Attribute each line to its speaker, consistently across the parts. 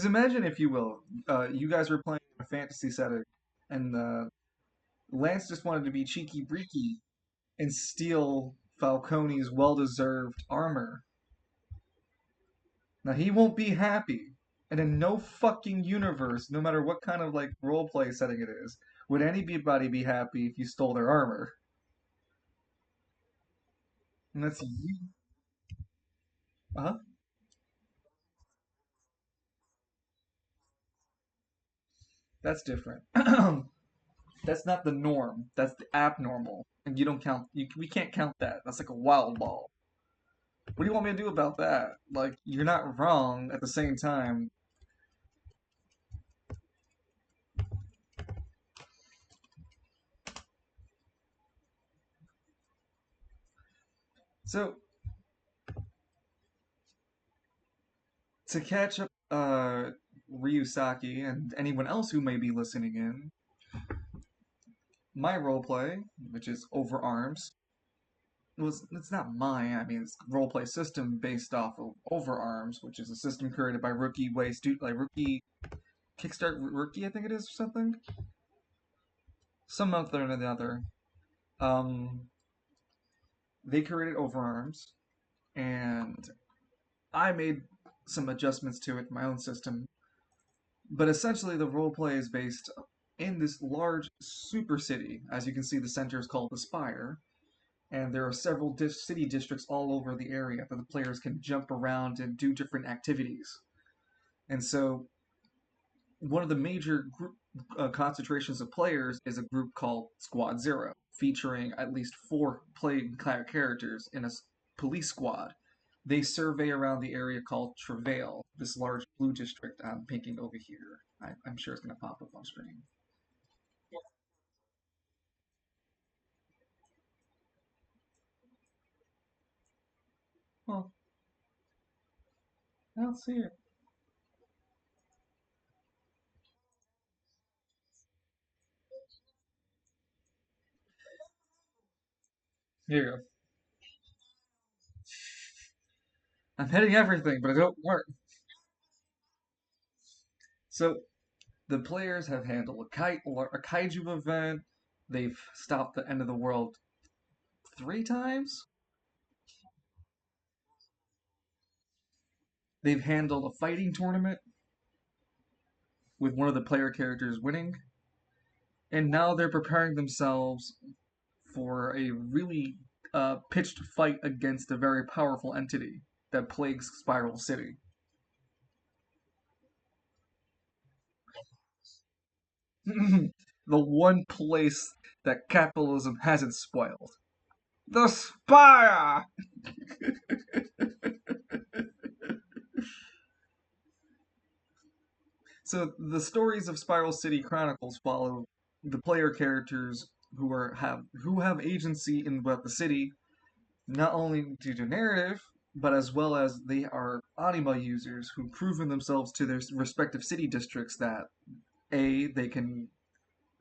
Speaker 1: imagine, if you will, you guys were playing a fantasy setting, and Lance just wanted to be cheeky breeky and steal Falcone's well-deserved armor. Now he won't be happy. And in no fucking universe, no matter what kind of like roleplay setting it is, would anybody be happy if you stole their armor. And that's you. Uh-huh. That's different. That's not the norm. That's the abnormal. And you don't count. We can't count that. That's like a wild ball. What do you want me to do about that? Like, you're not wrong at the same time. So, to catch up, Ryusaki and anyone else who may be listening in, my roleplay, which is Overarms, it's not mine. I mean, it's a roleplay system based off of Overarms, which is a system created by Rookie Waste, like Rookie Kickstart Rookie, I think it is, or something. Some month or another. Um, they created Overarms, and I made some adjustments to it, my own system. But essentially, the roleplay is based in this large super city. As you can see, the center is called the Spire, and there are several city districts all over the area that the players can jump around and do different activities. And so, one of the major group concentrations of players is a group called Squad Zero, featuring at least four playing characters in a police squad. They survey around the area called Travail, this large blue district I'm pinking over here. I'm sure it's going to pop up on screen. Well, I don't see it. Here you go. I'm hitting everything, but it don't work. So the players have handled a kaiju event. They've stopped the end of the world three times. They've handled a fighting tournament with one of the player characters winning, and now they're preparing themselves for a really pitched fight against a very powerful entity that plagues Spiral City. The one place that capitalism hasn't spoiled. The Spire! So the stories of Spiral City Chronicles follow the player characters who have agency in about the city, not only due to narrative, but as well as they are anima users who've proven themselves to their respective city districts that A, they can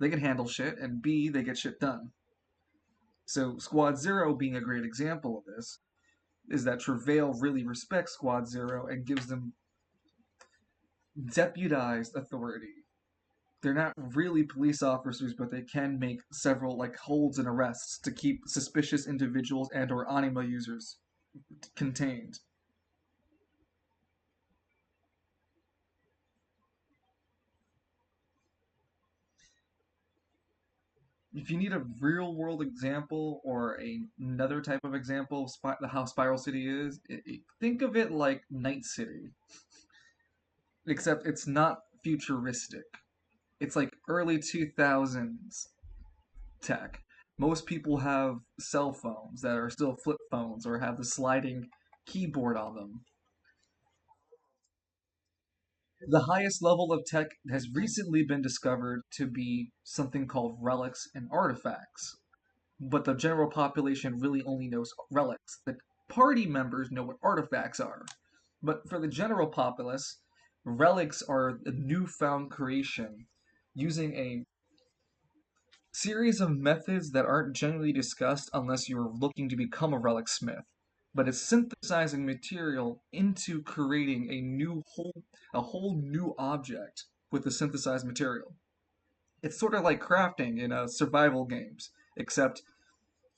Speaker 1: handle shit, and B, they get shit done. So Squad Zero being a great example of this is that Travail really respects Squad Zero and gives them deputized authority. They're not really police officers, but they can make several like holds and arrests to keep suspicious individuals and or anima users contained. If you need a real world example or another type of example of how Spiral City is, think of it like Night City, except it's not futuristic. It's like early 2000s tech. Most people have cell phones that are still flip phones or have the sliding keyboard on them. The highest level of tech has recently been discovered to be something called relics and artifacts. But the general population really only knows relics. The party members know what artifacts are. But for the general populace, relics are a newfound creation using a series of methods that aren't generally discussed unless you're looking to become a relic smith. but it's synthesizing material into creating a whole new object with the synthesized material. It's sort of like crafting in survival games, except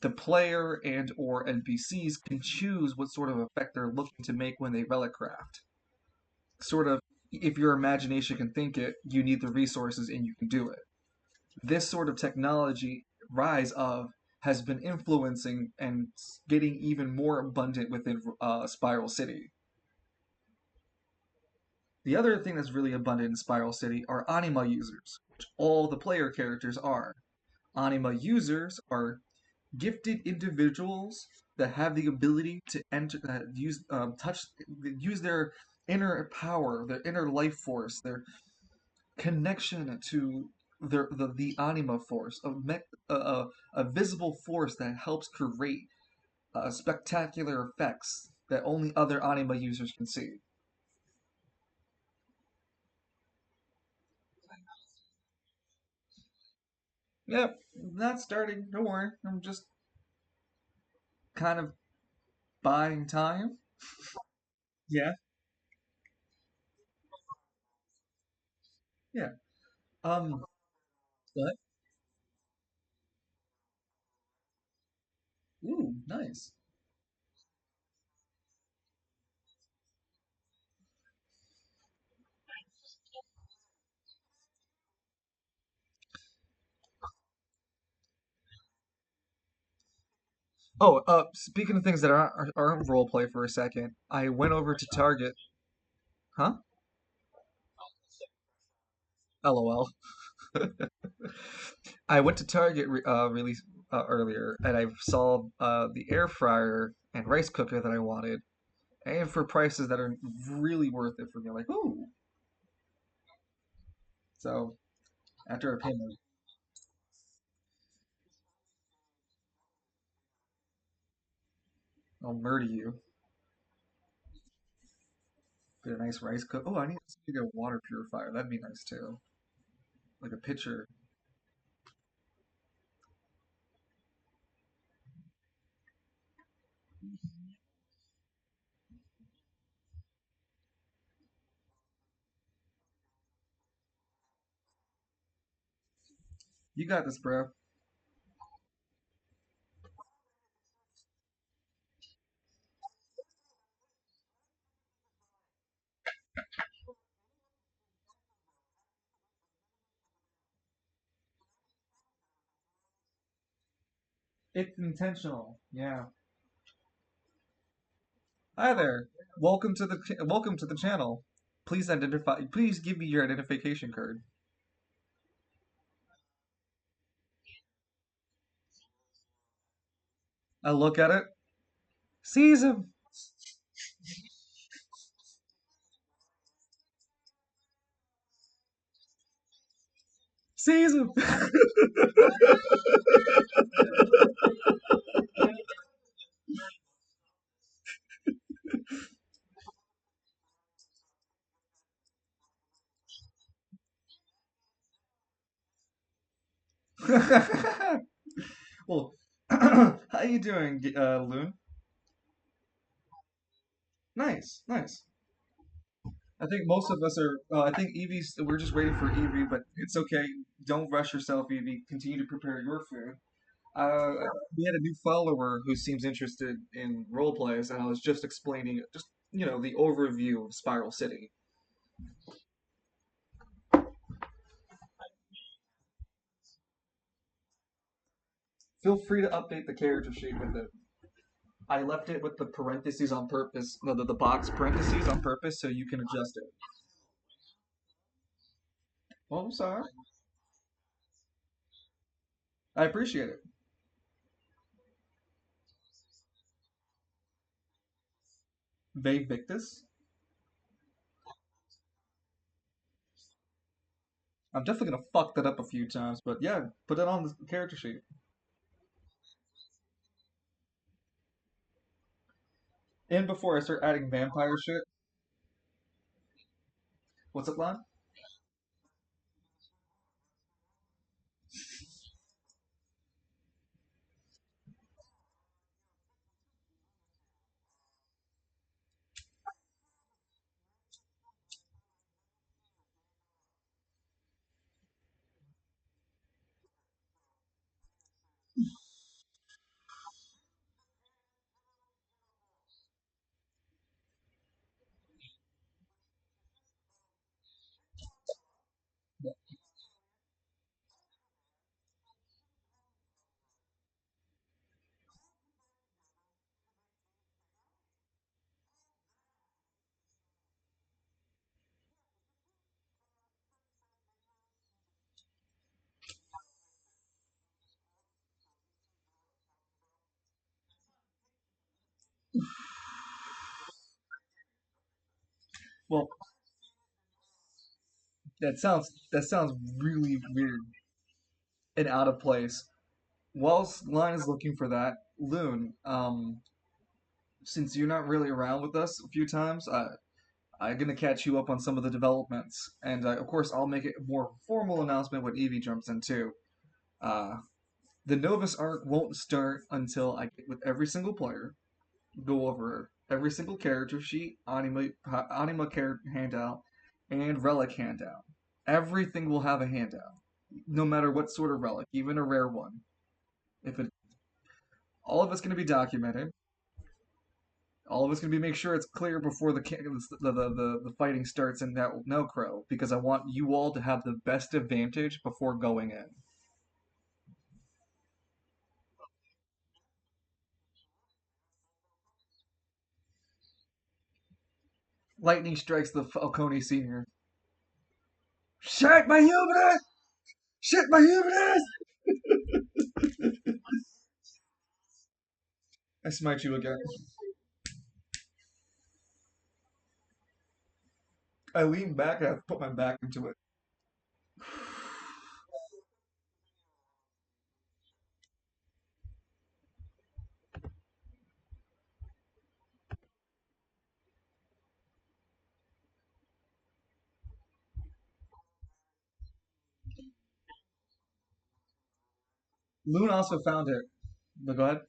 Speaker 1: the player and or NPCs can choose what sort of effect they're looking to make when they relic craft. Sort of, if your imagination can think it, you need the resources and you can do it. This sort of technology rise of has been influencing and getting even more abundant within Spiral City. The other thing that's really abundant in Spiral City are anima users, which all the player characters are. Anima users are gifted individuals that have the ability to enter, use their inner power, their inner life force, their connection to the anima force, a visible force that helps create spectacular effects that only other anima users can see. Yep, not starting. Don't worry. I'm just kind of buying time. Yeah. Yeah. Um. What? Ooh, nice. Oh, speaking of things that aren't role play for a second, I went over to Target. Huh? LOL. I went to Target release earlier, and I saw the air fryer and rice cooker that I wanted, and for prices that are really worth it for me. I'm like, ooh. So after I pay my, I'll murder you. Get a nice rice cook. Oh, I need to get a water purifier. That'd be nice too. Like a pitcher. You got this, bro. It's intentional. Yeah. Hi there. Welcome to the channel. Please identify. Please give me your identification card. I look at it. Seize him. Seize him. Well, how you doing, Loon? Nice, nice. I think most of us are. I think Evie's. We're just waiting for Evie, but it's okay. Don't rush yourself, Evie. Continue to prepare your food. Uh, we had a new follower who seems interested in role plays, and I was just explaining just the overview of Spiral City. Feel free to update the character sheet with it. I left it with the parentheses on purpose, no, the box parentheses on purpose, so you can adjust it. Oh, I'm sorry. I appreciate it. Ve Victus. I'm definitely gonna fuck that up a few times, but yeah, put it on the character sheet. And before I start adding vampire shit, what's up, Lon? Well, that sounds really weird and out of place. Whilst Line is looking for that, Loon, since you're not really around with us a few times, I'm gonna catch you up on some of the developments, and of course I'll make it a more formal announcement when Evie jumps in too. Uh, the Novus arc won't start until I get with every single player, go over every single character sheet, anima character handout, and relic handout. Everything will have a handout, no matter what sort of relic, even a rare one. If it, all of it's going to be documented. All of it's going to be make sure it's clear before the fighting starts in that Nelcro, because I want you all to have the best advantage before going in. Lightning strikes the Falcone Senior. Shit, my humanist! Shit, my humanist! I smite you again. I lean back and I put my back into it. Loon also found it. But go ahead.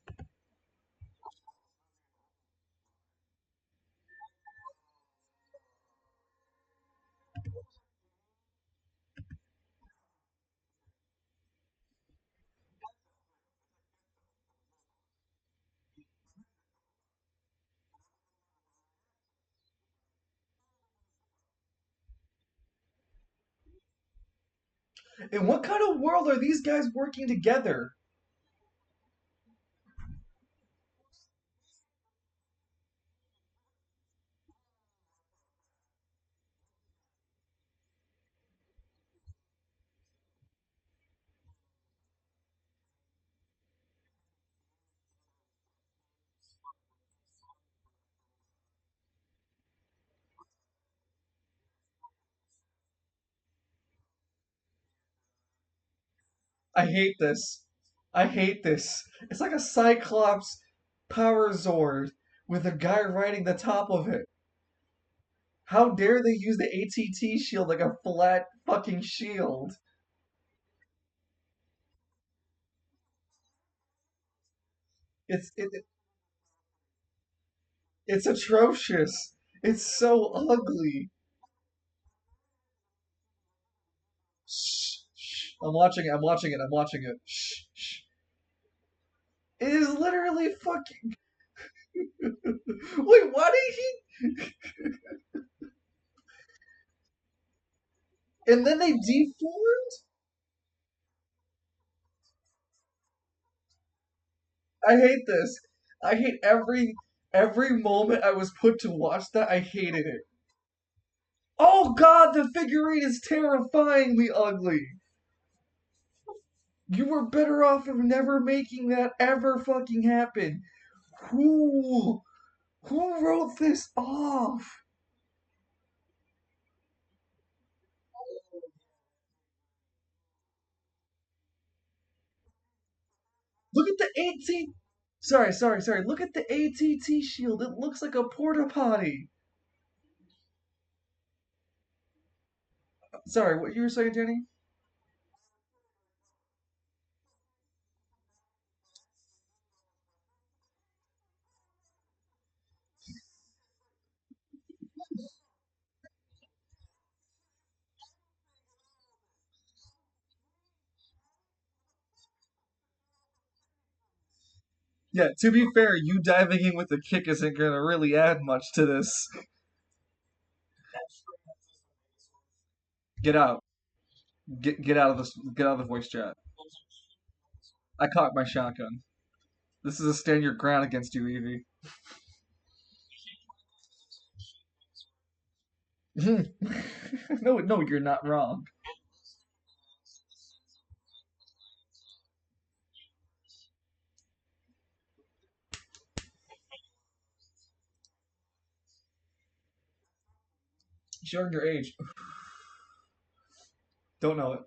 Speaker 1: In what kind of world are these guys working together? I hate this. I hate this. It's like a Cyclops power Zord with a guy riding the top of it. How dare they use the ATT shield like a flat fucking shield? It's it's atrocious. It's so ugly. Shh, shh. I'm watching it. I'm watching it. I'm watching it. Shh, shh. It is literally fucking. Wait, why did he? And then they deformed. I hate this. I hate every moment I was put to watch that. I hated it. Oh God, the figurine is terrifyingly ugly. You were better off of never making that ever fucking happen. Who who wrote this off? Look at the AT. Sorry. Look at the ATT shield. It looks like a porta potty. Sorry, what you were saying, Jenny? Yeah, to be fair, you diving in with a kick isn't gonna really add much to this. Get out. Get out of this. Get out of the voice chat. I cocked my shotgun. This is a stand your ground against you, Evie. No, you're not wrong. Showing your age. Don't know it.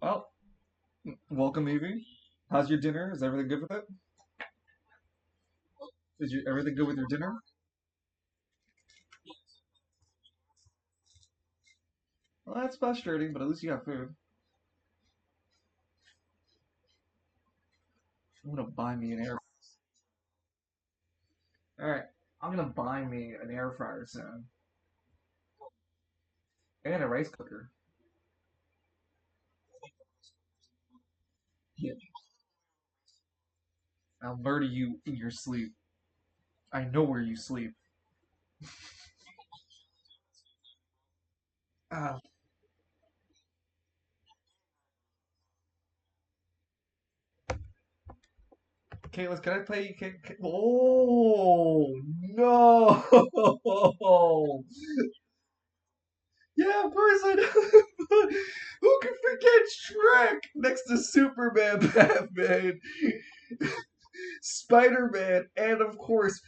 Speaker 1: Well, welcome, Evie. How's your dinner? Is everything good with it? Everything good with your dinner? Well, that's frustrating, but at least you got food. I'm gonna buy me an air. All right, I'm gonna buy me an air fryer soon and a rice cooker. Yeah, I'll murder you in your sleep. I know where you sleep. Ah, Kayla, can I play you? Oh no! Yeah, person. Who can forget Shrek next to Superman, Batman, Spider Man, and of course,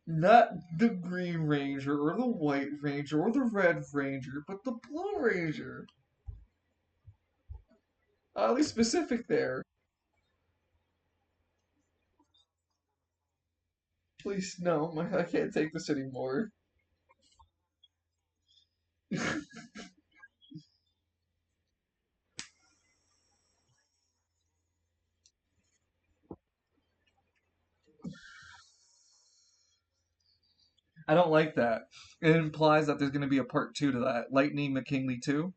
Speaker 1: not the Green Ranger or the White Ranger or the Red Ranger, but the Blue Ranger. Oddly specific there. Please, no, I can't take this anymore. I don't like that. It implies that there's going to be a part two to that. Lightning McKinley 2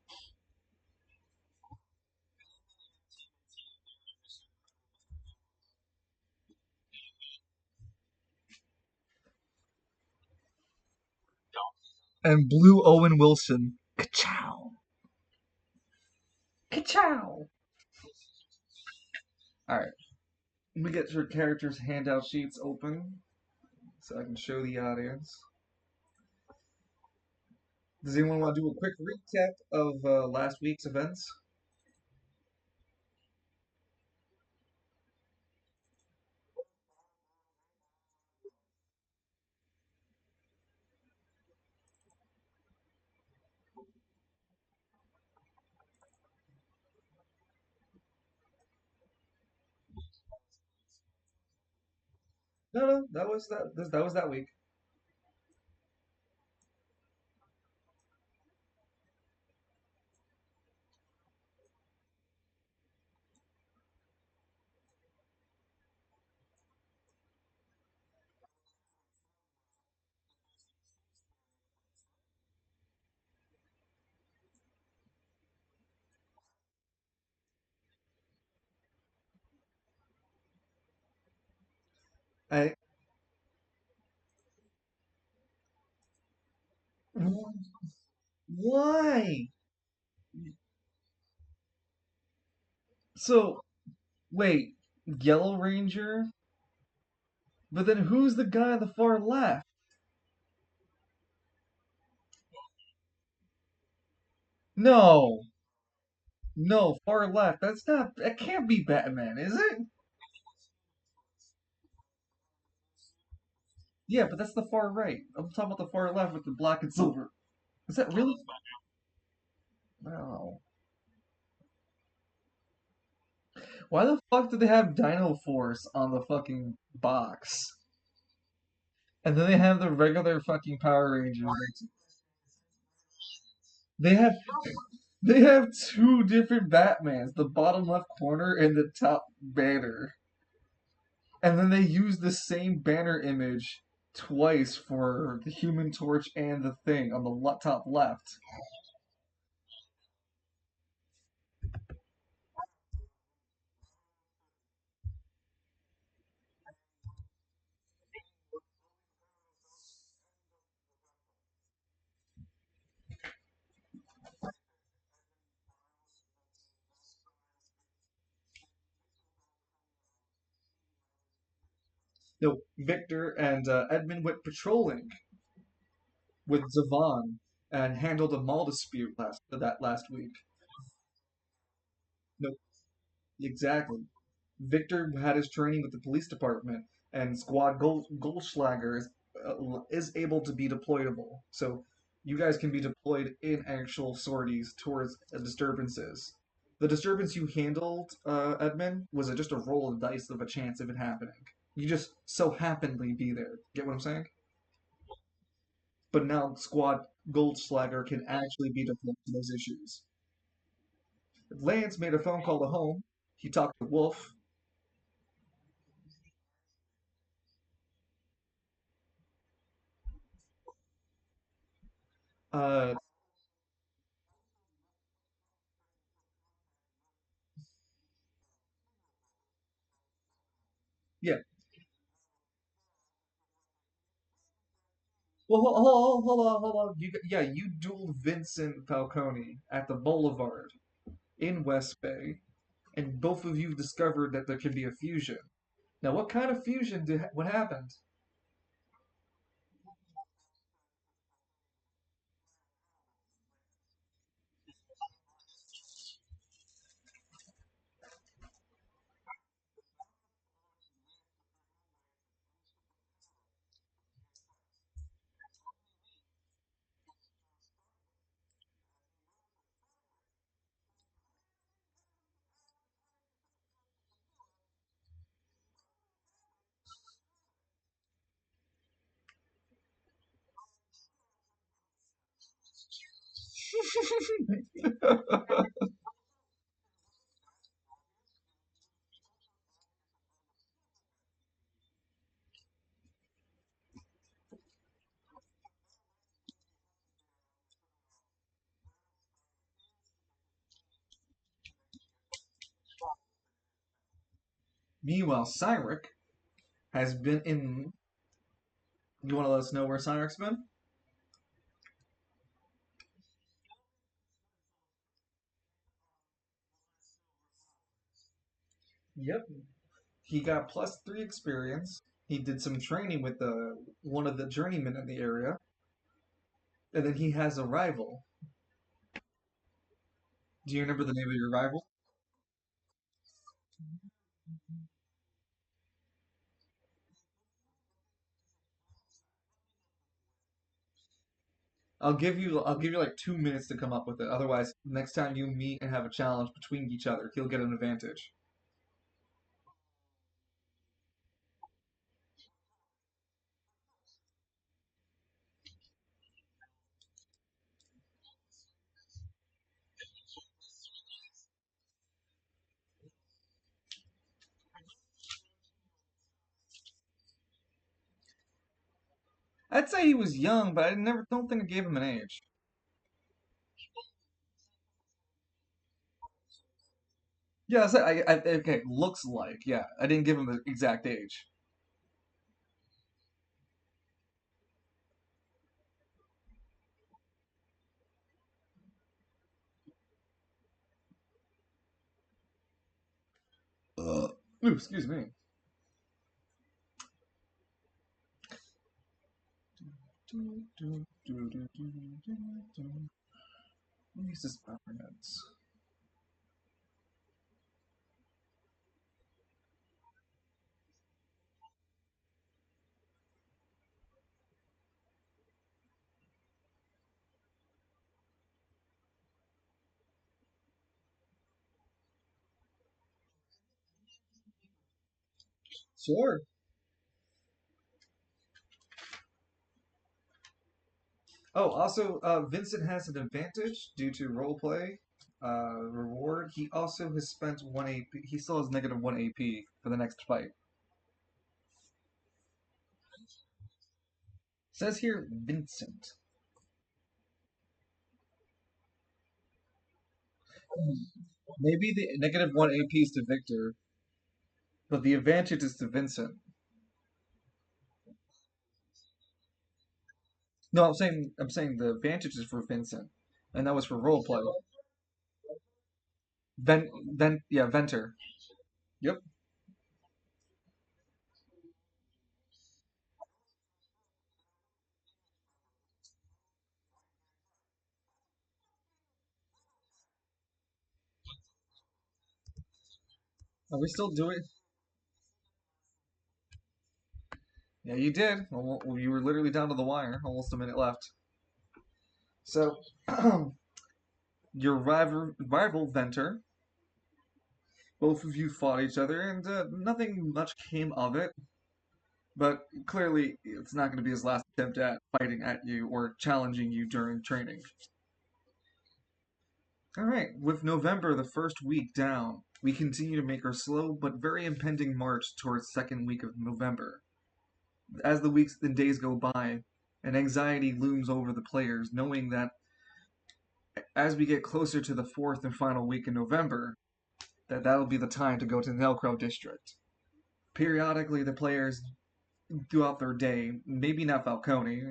Speaker 1: and Blue Owen Wilson. Ka-chow. Ka-chow. Alright, let me get your characters' handout sheets open so I can show the audience. Does anyone want to do a quick recap of last week's events? No, no, that was that week. I Why? So wait, Yellow Ranger? But then who's the guy on the far left? No, no, far left. That's not. That can't be Batman, is it? Yeah, but that's the far right. I'm talking about the far left with the black and silver. Is that really? No. Why the fuck do they have Dino Force on the fucking box? And then they have the regular fucking Power Rangers. They have they have two different Batmans, the bottom left corner and the top banner. And then they use the same banner image twice for the Human Torch and the Thing on the top left. No, Victor and Edmund went patrolling with Zavon and handled a mall dispute last week. No, exactly. Victor had his training with the police department, and Squad Goldschlager is able to be deployable. So you guys can be deployed in actual sorties towards disturbances. The disturbance you handled, Edmund, was just a roll of dice of a chance of it happening. You just so happenly be there. Get what I'm saying? But now Squad Goldschlager can actually be deployed to those issues. Lance made a phone call to home. He talked to Wolf. Uh, yeah. Well, hold on. Yeah, you dueled Vincent Falcone at the Boulevard in West Bay, and both of you discovered that there can be a fusion. Now, what kind of fusion did? What happened? Meanwhile, Cyric has been in. You want to let us know where Cyric's been? Yep. He got +3 experience. He did some training with one of the journeymen in the area, and then he has a rival. Do you remember the name of your rival? I'll give you like 2 minutes to come up with it. Otherwise, next time you meet and have a challenge between each other, he'll get an advantage. I'd say he was young, but I never don't think I gave him an age. Yeah, okay, looks like. Yeah, I didn't give him the exact age. Ooh, excuse me. Let me use this peppermints. Sure. Oh, also, Vincent has an advantage due to roleplay reward. He also has spent 1 AP. He still has -1 AP for the next fight. Says here Vincent. Maybe the -1 AP is to Victor, but the advantage is to Vincent. No, I'm saying the advantage is for Vincent, and that was for roleplay. Yeah, Venter. Yep. Are we still doing? Yeah, you did. Well, you were literally down to the wire. Almost a minute left. So, your rival Venter, both of you fought each other, and nothing much came of it. But clearly, it's not going to be his last attempt at fighting at you or challenging you during training. All right, with November the first week down, we continue to make our slow but very impending march towards second week of November. As the weeks and days go by, an anxiety looms over the players, knowing that as we get closer to the fourth and final week in November, that'll be the time to go to the Nelcro district. Periodically, the players throughout their day, maybe not Falcone,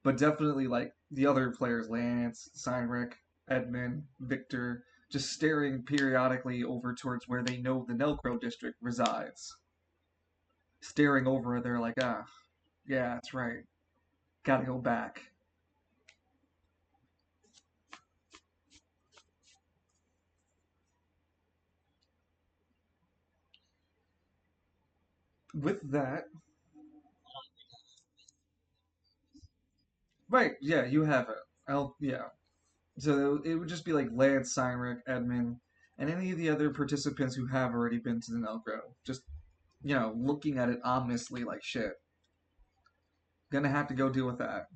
Speaker 1: but definitely like the other players, Lance, Cynric, Edmund, Victor, just staring periodically over towards where they know the Nelcro district resides. Staring over, they're like, ah, yeah, that's right. Gotta go back. With that, right, yeah, you have it. Yeah. So it would just be like Lance, Cynric, Edmund, and any of the other participants who have already been to the Nelcro. Just, looking at it ominously like shit. Gonna have to go deal with that.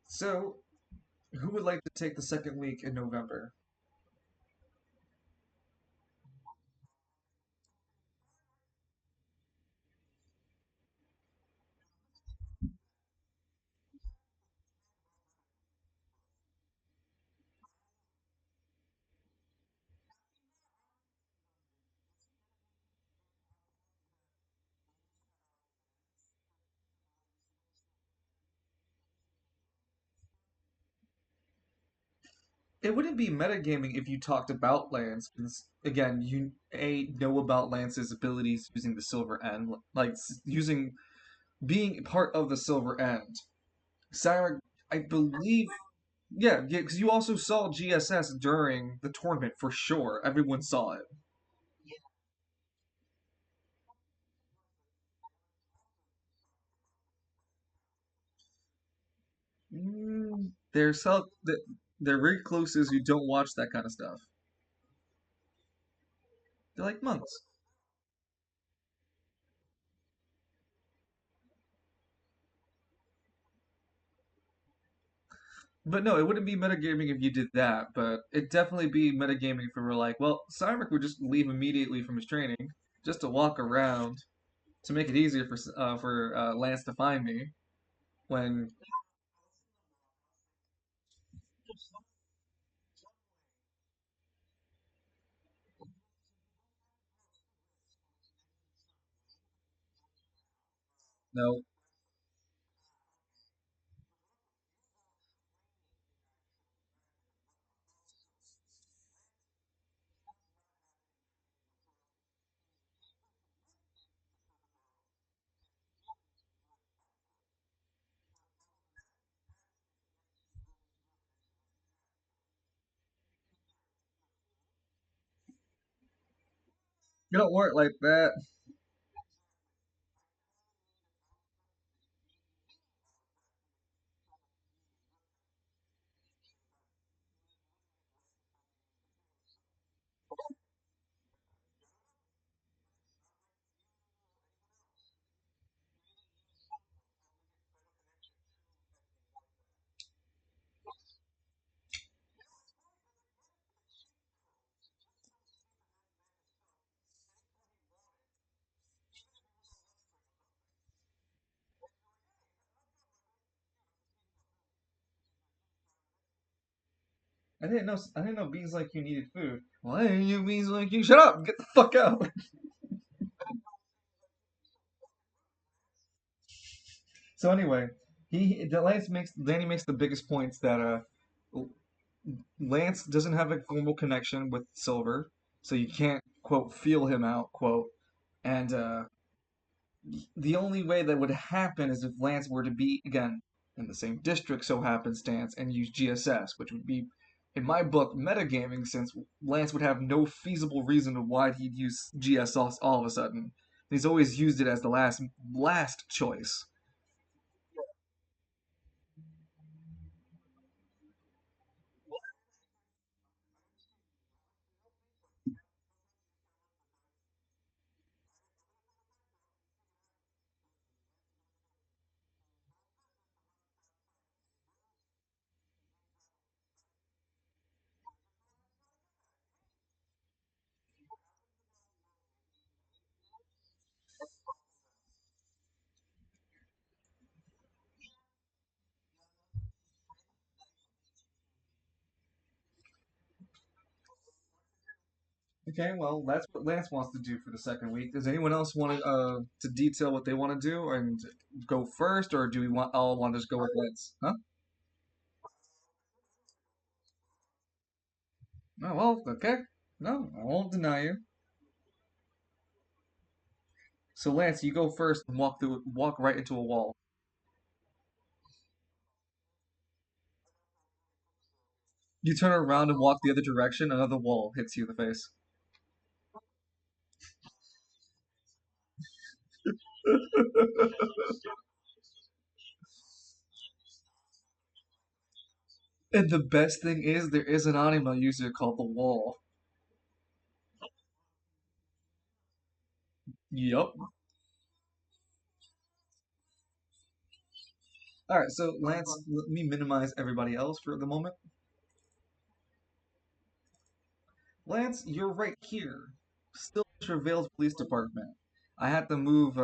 Speaker 1: So, who would like to take the second week in November? It wouldn't be metagaming if you talked about Lance, because again, you know about Lance's abilities using the Silver End, like using being part of the Silver End. Cynric, I believe, yeah, because you also saw GSS during the tournament for sure. Everyone saw it. They're recluses who don't watch that kind of stuff. They're like monks. But no, it wouldn't be metagaming if you did that, but it'd definitely be metagaming if we were like, well, Cymric would just leave immediately from his training just to walk around to make it easier for Lance to find me when no, you don't work like that. I didn't know bees like you needed food. Why are you bees like you? Shut up! Get the fuck out! So anyway, Danny makes the biggest points that Lance doesn't have a formal connection with Silver, so you can't quote feel him out quote. And the only way that would happen is if Lance were to be again in the same district, so happenstance, and use GSS, which would be in my book, metagaming, since Lance would have no feasible reason to why he'd use GS all of a sudden. He's always used it as the last choice. Okay, well, that's what Lance wants to do for the second week. Does anyone else want to detail what they want to do and go first, or do we want all want to just go with Lance? Huh? Oh, well, okay. No, I won't deny you. So Lance, you go first and walk right into a wall. You turn around and walk the other direction, another wall hits you in the face. And the best thing is, there is an anima user called the Wall. Yup. All right, so Lance, let me minimize everybody else for the moment. Lance, you're right here, still in Travail's police department. I had to move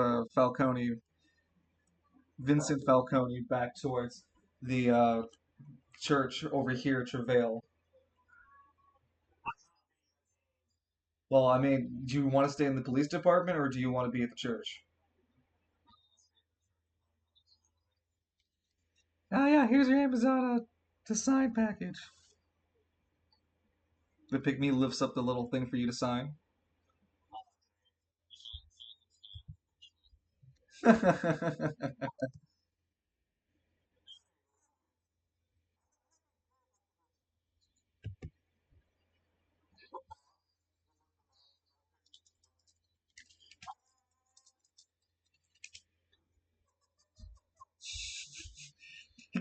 Speaker 1: Vincent Falcone, back towards the church over here at Travail. Well, I mean, do you want to stay in the police department or do you want to be at the church? Oh yeah, here's your Amazon to sign package. The pygmy lifts up the little thing for you to sign.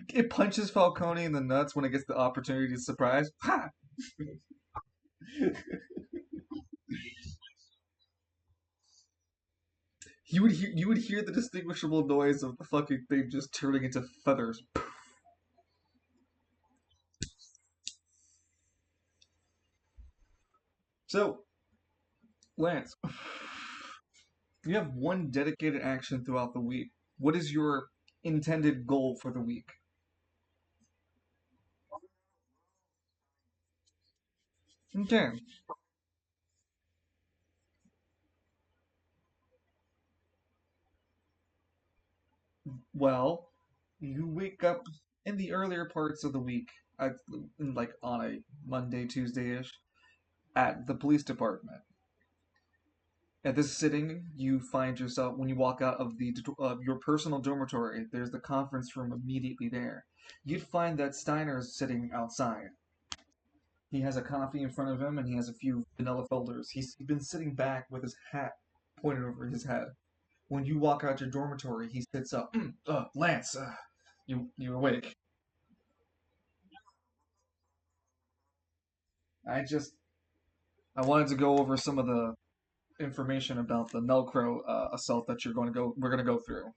Speaker 1: It punches Falcone in the nuts when it gets the opportunity to surprise. Ha! You would hear the distinguishable noise of the fucking thing just turning into feathers. So, Lance, you have one dedicated action throughout the week. What is your intended goal for the week? Okay, well, you wake up in the earlier parts of the week, at, like on a Monday, Tuesday-ish, at the police department. At this sitting, you find yourself when you walk out of your personal dormitory. There's the conference room immediately there. You'd find that Steiner's sitting outside. He has a coffee in front of him, and he has a few vanilla folders. He's been sitting back with his hat pointed over his head. When you walk out your dormitory, he sits up. Lance, you awake? I just I wanted to go over some of the information about the Nelcro assault that we're going to go through.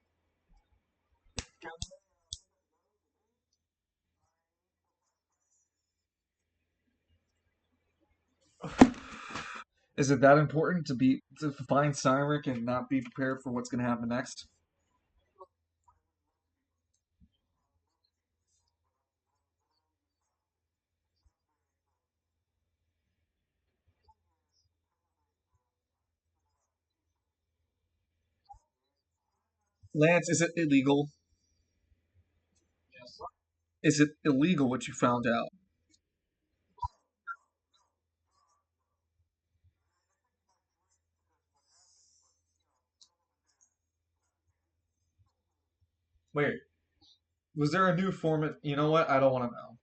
Speaker 1: Is it that important to find Cyric and not be prepared for what's going to happen next? Lance, is it illegal? Is it illegal what you found out? Wait, was there a new format? You know what? I don't want to know.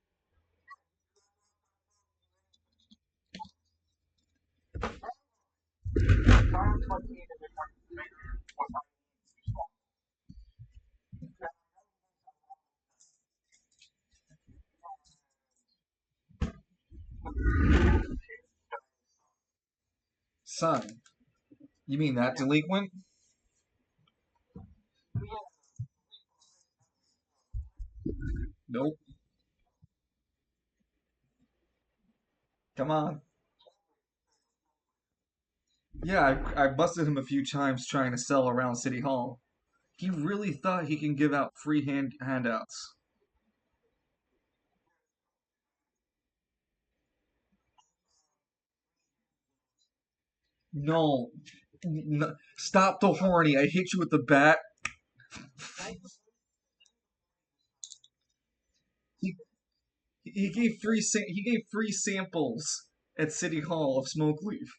Speaker 1: Son, you mean that delinquent? Nope. Come on. Yeah, I busted him a few times trying to sell around City Hall. He really thought he can give out free handouts. No, stop the horny. I hit you with the bat. He, he gave he gave free samples at City Hall of smoke leaf.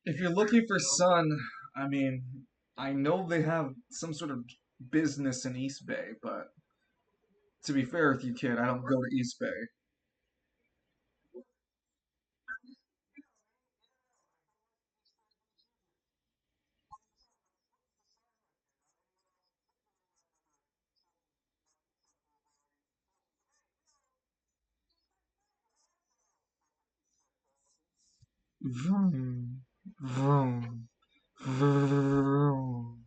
Speaker 1: If you're looking for Sun, I mean, I know they have some sort of business in East Bay, but to be fair with you, kid, I don't go to East Bay. Vroom, vroom, vroom.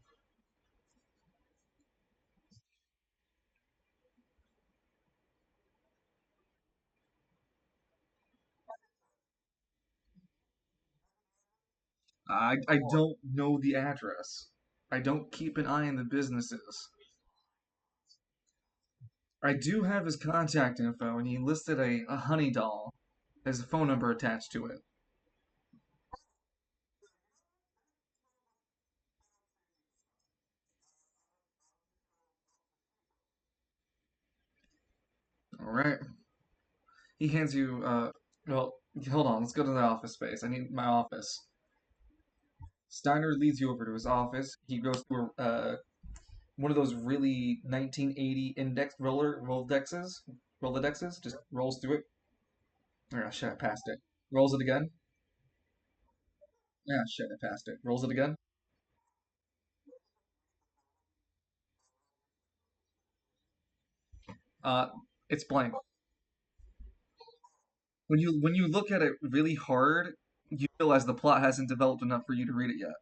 Speaker 1: I don't know the address. I don't keep an eye on the businesses. I do have his contact info, and he listed a honey doll as a phone number attached to it. All right. He hands you, well, hold on, let's go to the office space. I need my office. Steiner leads you over to his office. He goes through one of those really 1980 index Rolodexes, just rolls through it. Oh, shit, I passed it. Rolls it again. Yeah, shit, I passed it. Rolls it again. Uh, it's blank. When you look at it really hard, you realize the plot hasn't developed enough for you to read it yet.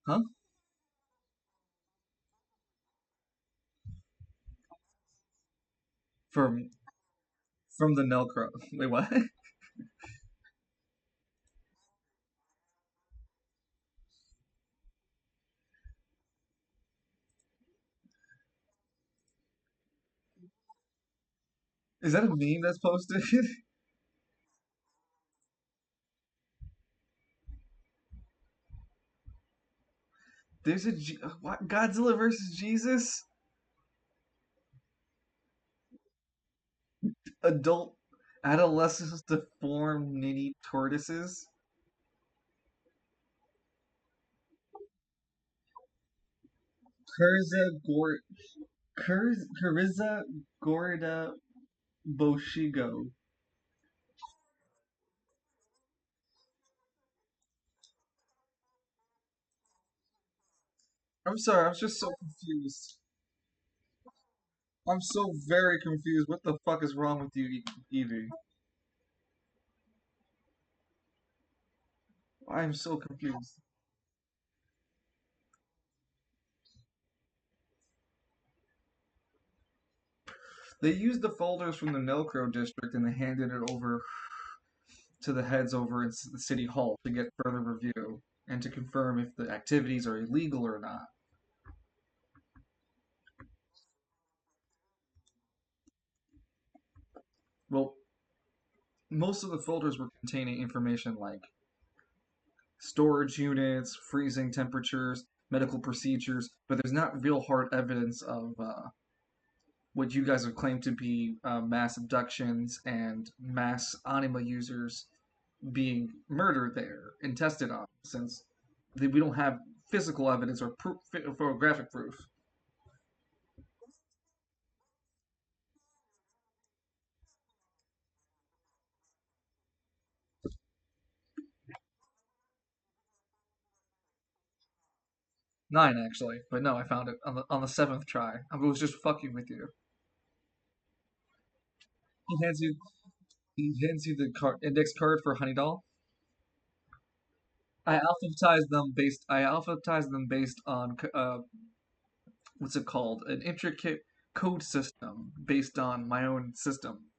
Speaker 1: Huh? From from the Nelcro. Wait, what? Is that a meme that's posted? There's what Godzilla versus Jesus? Adult adolescents deformed nitty tortoises. Kurza Gor Kuriza Gorda Boshigo. I'm sorry, I'm just so confused. I'm so very confused. What the fuck is wrong with you, Evie? I'm so confused. They used the folders from the Nelcro district and they handed it over to the heads over at the city hall to get further review and to confirm if the activities are illegal or not. Well, most of the folders were containing information like storage units, freezing temperatures, medical procedures, but there's not real hard evidence of what you guys have claimed to be mass abductions and mass anima users being murdered there and tested on, since we don't have physical evidence or photographic proof. 9 actually, but no, I found it on the seventh try. I was just fucking with you. He hands you the index card for Honey Doll. I alphabetized them based on what's it called? An intricate code system based on my own system.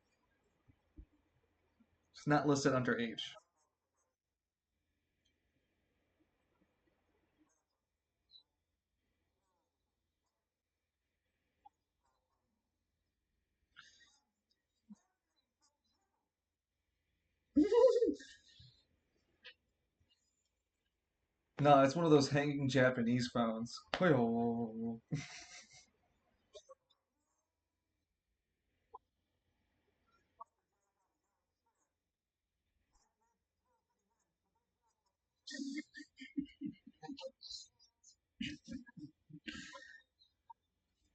Speaker 1: It's not listed under age. No, it's one of those hanging Japanese phones.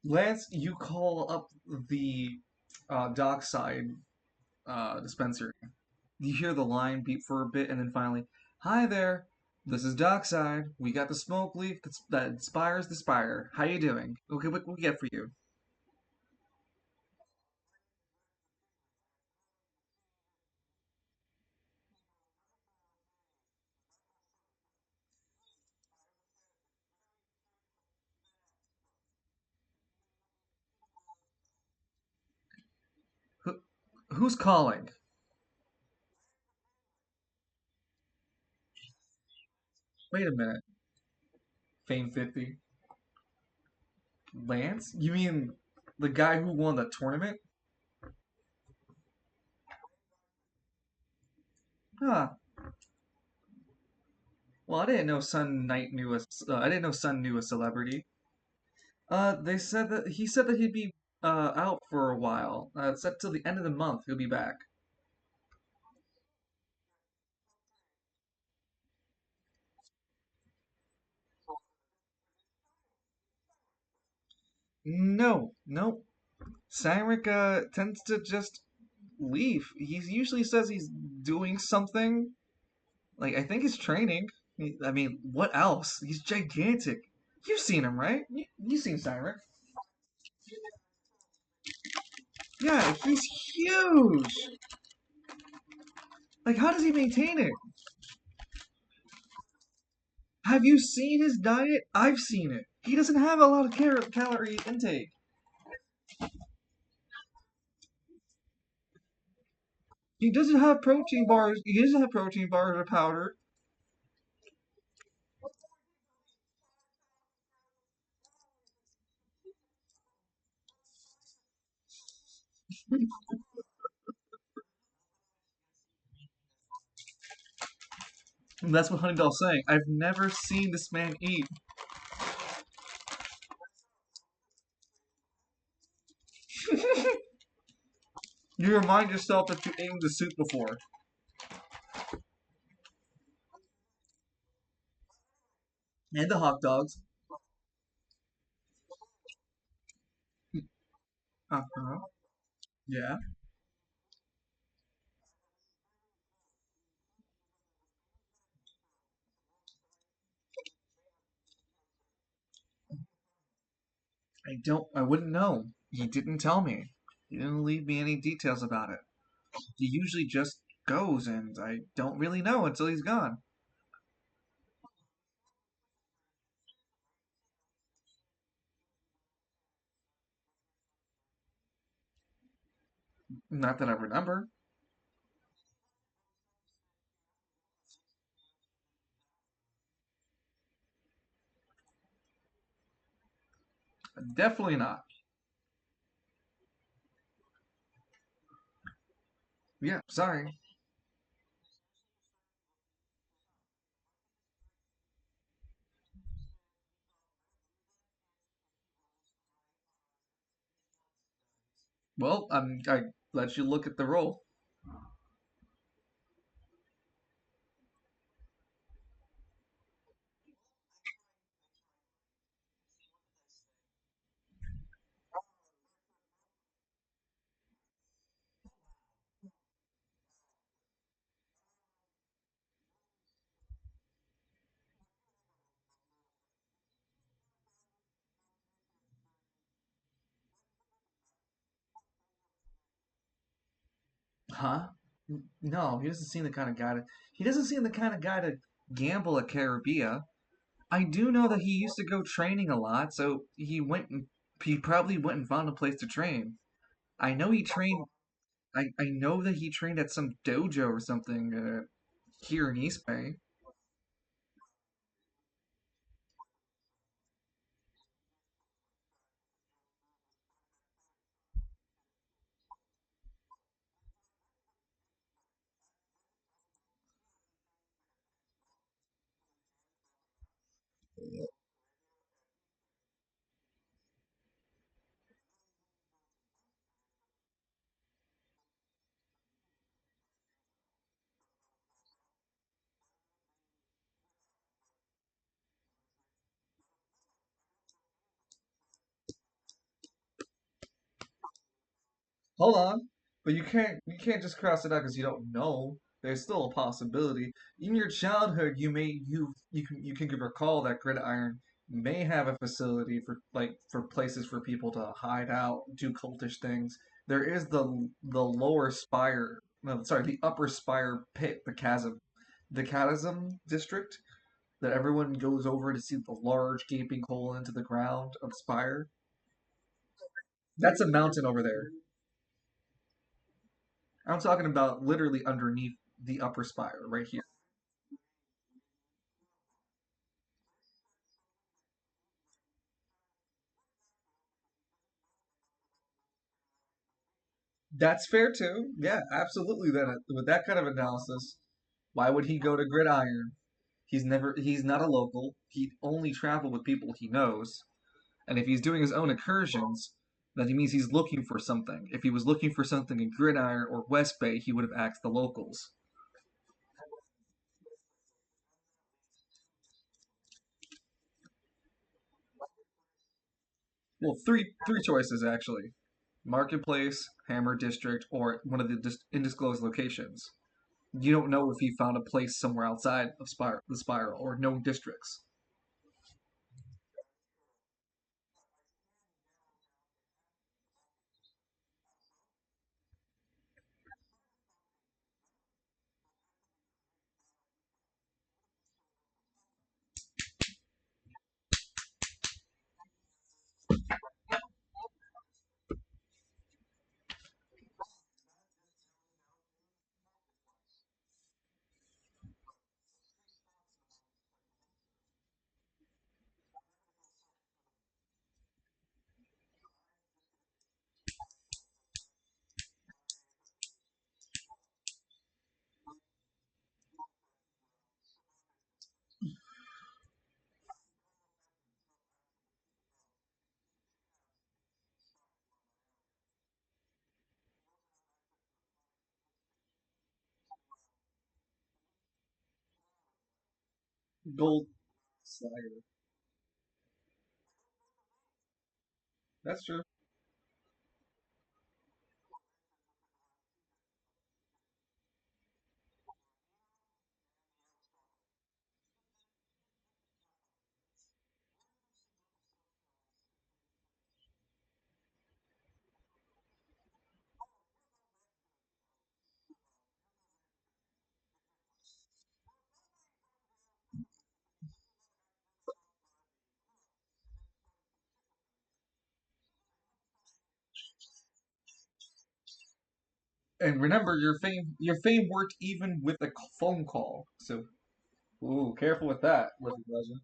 Speaker 1: Lance, you call up the dockside dispensary. You hear the line beep for a bit, and then finally, "Hi there, this is Dockside. We got the smoke leaf that inspires the spire. How you doing? Okay, what we get for you?" Who, who's calling? Wait a minute. Fame 50. Lance? You mean the guy who won the tournament? Huh. Well, I didn't know I didn't know Sun knew a celebrity. They said that he said that he'd be out for a while. It's up till the end of the month. He'll be back. No, no. Cyric tends to just leave. He usually says he's doing something. Like I think he's training. I mean, what else? He's gigantic. You've seen him, right? You've seen Cyric. Yeah, he's huge. Like, how does he maintain it? Have you seen his diet? I've seen it. He doesn't have a lot of calorie intake. He doesn't have protein bars. He doesn't have protein bars or powder. And that's what Honeydoll's saying. I've never seen this man eat. You remind yourself that you ate the soup before. And the hot dogs. Uh-huh. Yeah. I wouldn't know. He didn't tell me. He didn't leave me any details about it. He usually just goes, and I don't really know until he's gone. Not that I remember. Definitely not. Yeah, sorry. Well, I let you look at the roll. Huh? No, he doesn't seem the kind of guy to. He doesn't seem the kind of guy to gamble at Caribbean. I do know that he used to go training a lot, so he probably went and found a place to train. I know he trained. I know that he trained at some dojo or something here in East Bay. Hold on, but you can't just cross it out because you don't know. There's still a possibility. In your childhood, you can recall that Gridiron may have a facility for places for people to hide out, do cultish things. There is the lower spire, no, sorry, the upper spire pit, the chasm district that everyone goes over to see the large gaping hole into the ground of spire. That's a mountain over there. I'm talking about literally underneath the upper spire, right here. That's fair too. Yeah, absolutely. That with that kind of analysis, why would he go to Gridiron? He's not a local. He only traveled with people he knows. And if he's doing his own incursions, then he means he's looking for something. If he was looking for something in Gridiron or West Bay, he would have asked the locals. Well, three choices actually: Marketplace, Hammer District, or one of the undisclosed locations. You don't know if he found a place somewhere outside of the spiral or known districts. Gold Slayer. That's true. And remember, your fame worked even with a phone call. So, ooh, careful with that, living legend.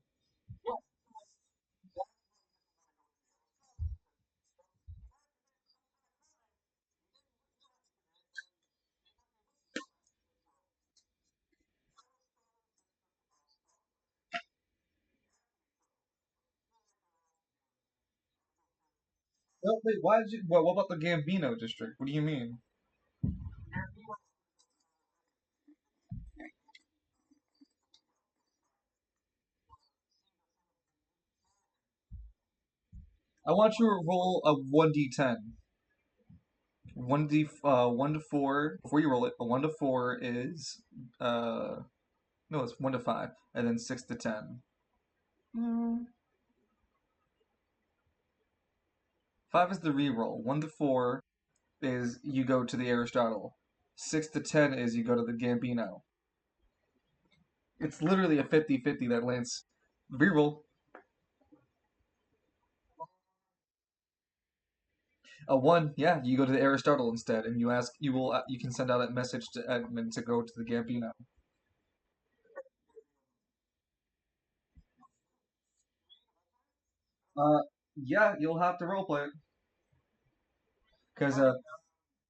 Speaker 1: Oh, wait, why did you? What about the Gambino district? What do you mean? I want you to roll a 1d10. 1 to 4. Before you roll it, a 1 to 4 is uh no, it's 1 to 5, and then 6 to 10. Mm. 5 is the re-roll. 1 to 4 is you go to the Aristotle. 6 to 10 is you go to the Gambino. It's literally a 50-50 that lands. Reroll. A 1, yeah, you go to the Aristotle instead, and you can send out that message to Edmund to go to the Gambino. Uh, yeah, you'll have to roleplay it because that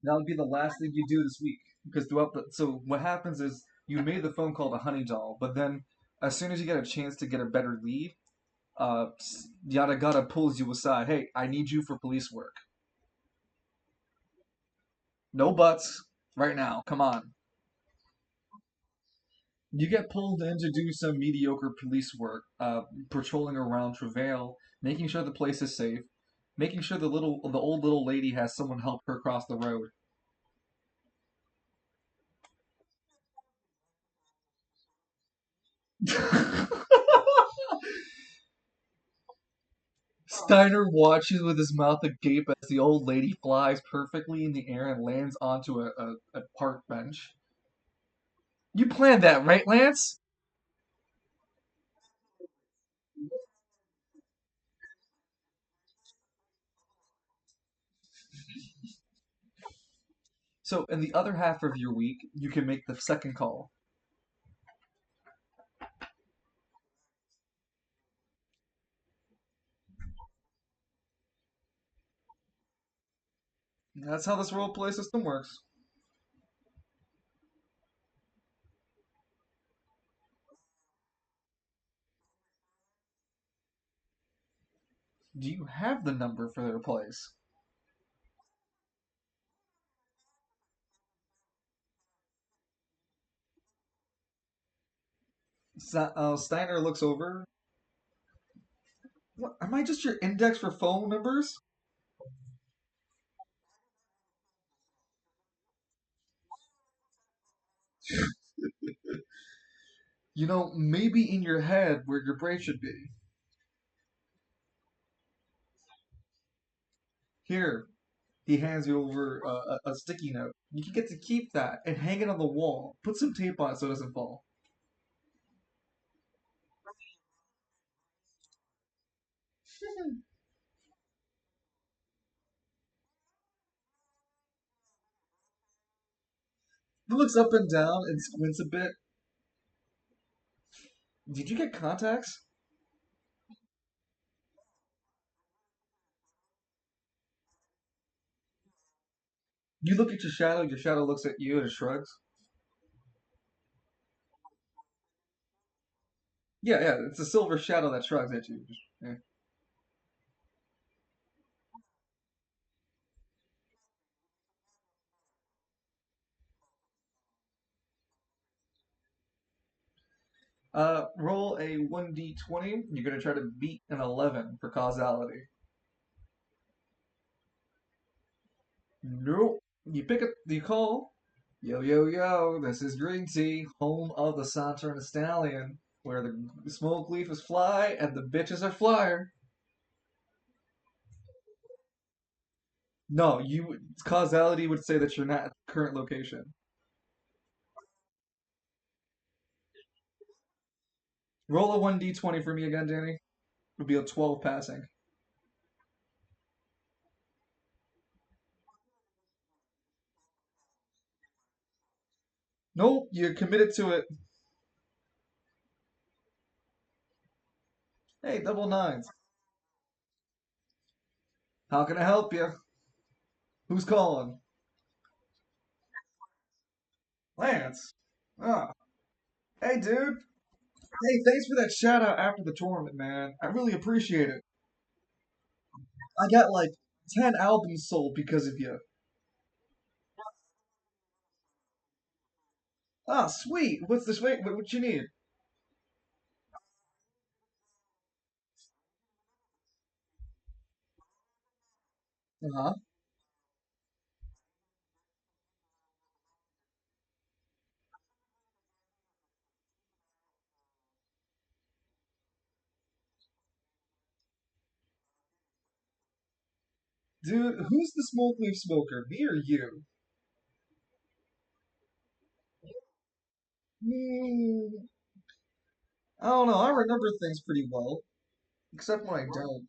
Speaker 1: would be the last thing you do this week. Because so what happens is you made the phone call to Honey Doll, but then as soon as you get a chance to get a better lead, Yada Gada pulls you aside. Hey, I need you for police work. No buts. Right now. Come on. You get pulled in to do some mediocre police work, patrolling around Travail, making sure the place is safe, making sure the old little lady has someone help her cross the road. Steiner watches with his mouth agape as the old lady flies perfectly in the air and lands onto a park bench. You planned that, right, Lance? So, in the other half of your week, you can make the second call. That's how this role play system works. Do you have the number for their place? Steiner looks over. What? Am I just your index for phone numbers? Maybe in your head where your brain should be. Here, he hands you over a sticky note. You can get to keep that and hang it on the wall. Put some tape on it so it doesn't fall. He looks up and down and squints a bit. Did you get contacts? You look at your shadow looks at you and shrugs. Yeah, yeah, it's a silver shadow that shrugs at you. Eh. Roll a 1d20. You're gonna try to beat an 11 for causality. Nope. You call. Yo, yo, yo, this is Green Tea, home of the Saturn Stallion, where the smoke leafers fly and the bitches are flyer. No, causality would say that you're not at the current location. Roll a 1d20 for me again, Danny. Would be a 12 passing. Nope, you're committed to it. Hey, double nines. How can I help you? Who's calling? Lance. Ah. Hey, dude. Hey, thanks for that shout out after the tournament, man. I really appreciate it. I got like 10 albums sold because of you. Ah, sweet. What's this? Wait, what you need? Uh huh. Dude, who's the smoke leaf smoker? Me or you? Hmm, I don't know. I remember things pretty well, except when I don't.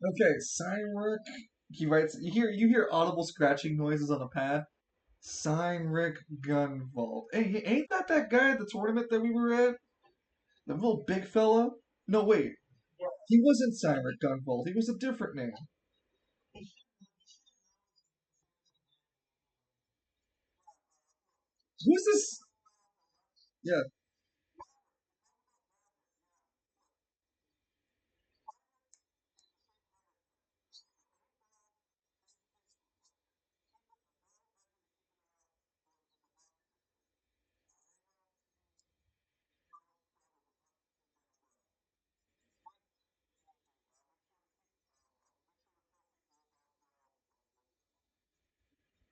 Speaker 1: Okay, Cynric. He writes. You hear audible scratching noises on the pad. Cynric Gunvolt. Hey, ain't that guy at the tournament that we were at? The little big fella? No, wait. He wasn't Cynric Gunvolt. He was a different name. Who's this? Yeah,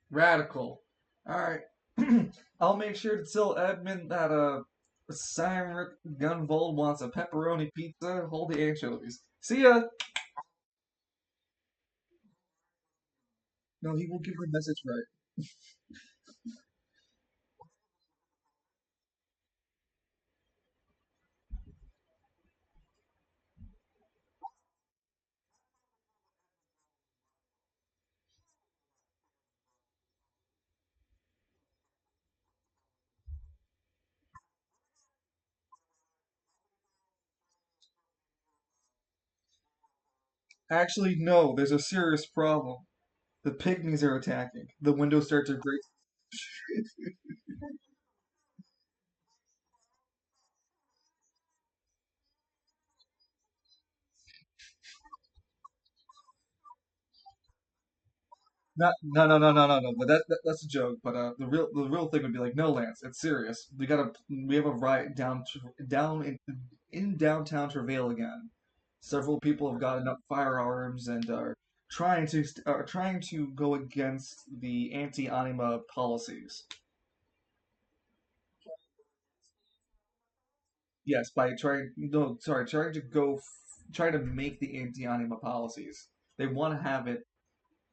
Speaker 1: Radical. Alright. I'll make sure to tell Edmund that Cynric Gunvolt wants a pepperoni pizza. Hold the anchovies. See ya! No, he will give the message right. Actually, no, there's a serious problem. The pygmies are attacking. The windows start to break. Not, no, no, no, no, no, no. But that's a joke. But the real thing would be like, no, Lance, it's serious. We have a riot down in downtown Travail again. Several people have gotten up firearms and are trying to go against the anti-anima policies. Yes, by trying no, sorry, trying to make the anti-anima policies. They want to have it.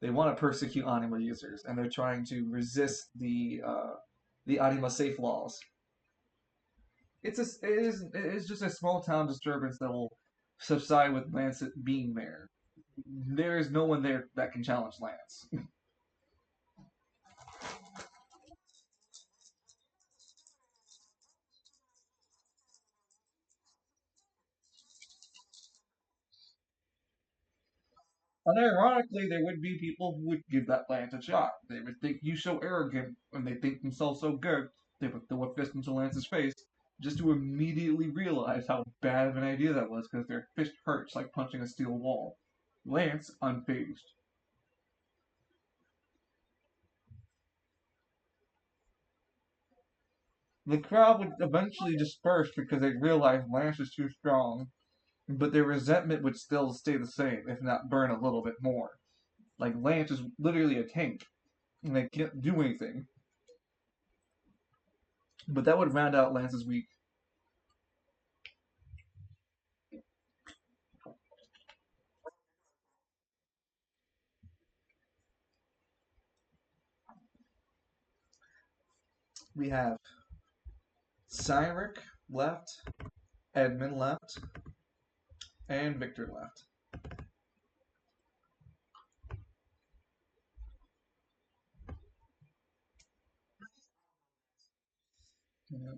Speaker 1: They want to persecute anima users, and they're trying to resist the anima safe laws. It is just a small town disturbance that will subside with Lance being there. There is no one there that can challenge Lance. And ironically, there would be people who would give that Lance a shot. They would think you so arrogant, and they think themselves so good, they would throw a fist into Lance's face just to immediately realize how bad of an idea that was because their fist hurts like punching a steel wall. Lance unfazed. The crowd would eventually disperse because they realized Lance is too strong, but their resentment would still stay the same, if not burn a little bit more. Like Lance is literally a tank, and they can't do anything. But that would round out Lance's week. We have Cyril left, Edmund left, and Victor left.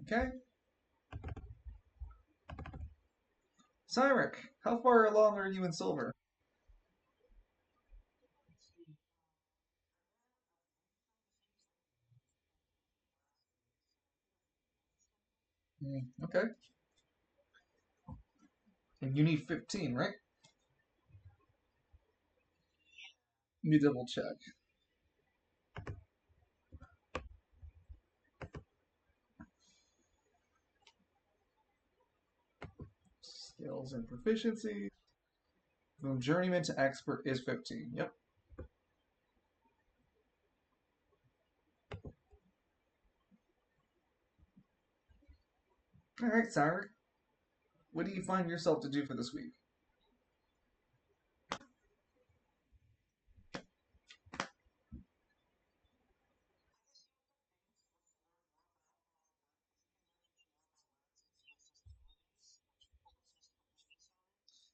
Speaker 1: Okay. Cyril, how far along are you in silver? Okay. And you need 15, right? Let me double check. Skills and proficiency. From journeyman to expert is 15. Yep. All right, Cyrus. What do you find yourself to do for this week?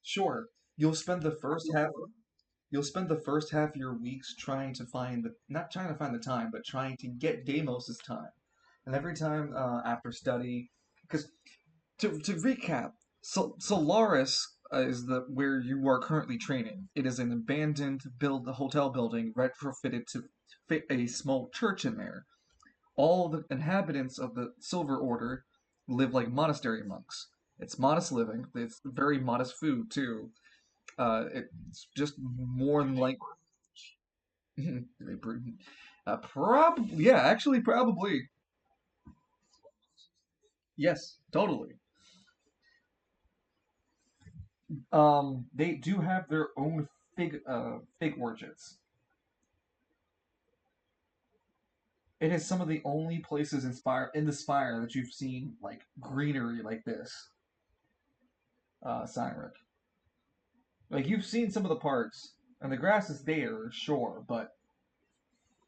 Speaker 1: Sure. You'll spend the first half you'll spend the first half of your weeks trying to find the not trying to find the time, but trying to get Deimos's time. And every time after study, because to recap, Solaris is the where you are currently training. It is an abandoned hotel building retrofitted to fit a small church in there. All the inhabitants of the Silver Order live like monastery monks. It's modest living. It's very modest food too. It's just more than like probably yeah, actually probably yes, totally. They do have their own fig orchards. It is some of the only places in the Spire that you've seen like greenery like this, Cyrus. Like you've seen some of the parks, and the grass is there, sure, but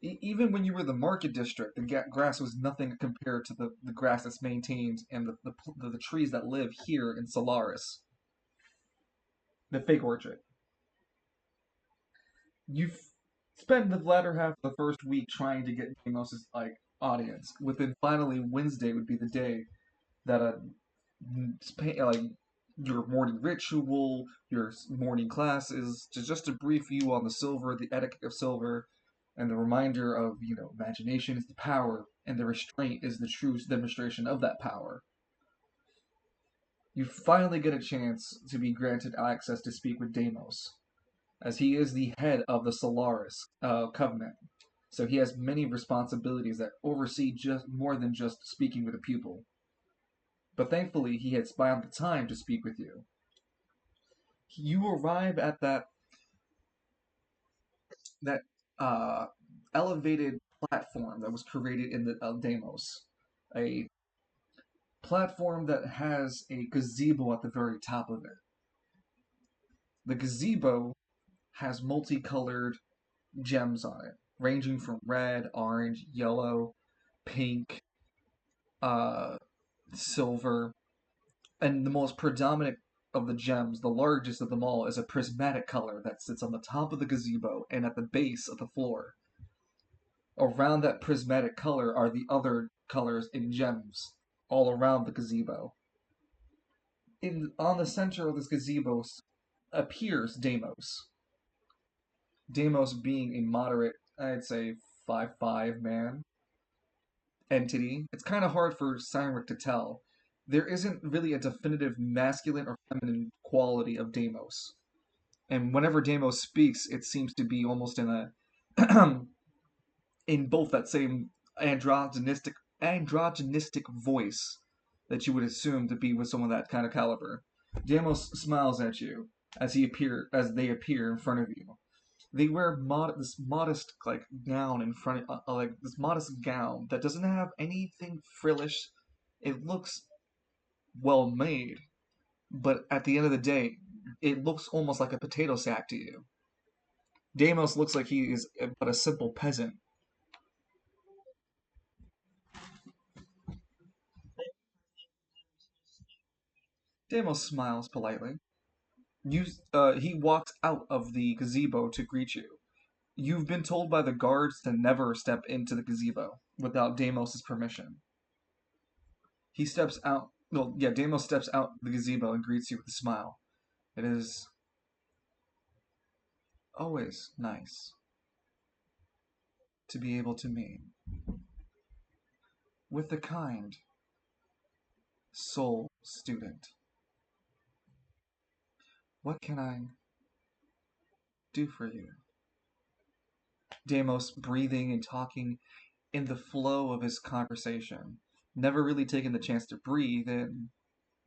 Speaker 1: even when you were in the market district, the grass was nothing compared to the grass that's maintained and the trees that live here in Solaris, the fig orchard. You've spent the latter half of the first week trying to get Deimos' like audience. Within finally Wednesday would be the day that like your morning ritual, your morning classes, just to brief you on the silver, the etiquette of silver, and the reminder of imagination is the power, and the restraint is the true demonstration of that power. You finally get a chance to be granted access to speak with Deimos, as he is the head of the Solaris Covenant. So he has many responsibilities that oversee just more than just speaking with a pupil. But thankfully, he had found the time to speak with you. You arrive at that uh, elevated platform that was created in the Deimos, a platform that has a gazebo at the very top of it. The gazebo has multicolored gems on it, ranging from red, orange, yellow, pink, uh, silver, and the most predominant of the gems, the largest of them all, is a prismatic color that sits on the top of the gazebo and at the base of the floor. Around that prismatic color are the other colors in gems all around the gazebo. In on the center of this gazebo appears Deimos. Deimos being a moderate, I'd say 5'5" man entity. It's kind of hard for Cynric to tell. There isn't really a definitive masculine or feminine quality of Deimos. And whenever Deimos speaks, it seems to be almost in a in both that same androgynistic voice that you would assume to be with someone that kind of caliber. Deimos smiles at you as they appear in front of you. They wear this modest like gown in front like this modest gown that doesn't have anything frillish. It looks well made, but at the end of the day, it looks almost like a potato sack to you. Deimos looks like he is but a simple peasant. Deimos smiles politely. He walks out of the gazebo to greet you. You've been told by the guards to never step into the gazebo without Deimos' permission. He steps out. Well, yeah, Deimos steps out the gazebo and greets you with a smile. It is always nice to be able to meet with the kind soul student. What can I do for you? Deimos breathing and talking in the flow of his conversation, never really taking the chance to breathe in,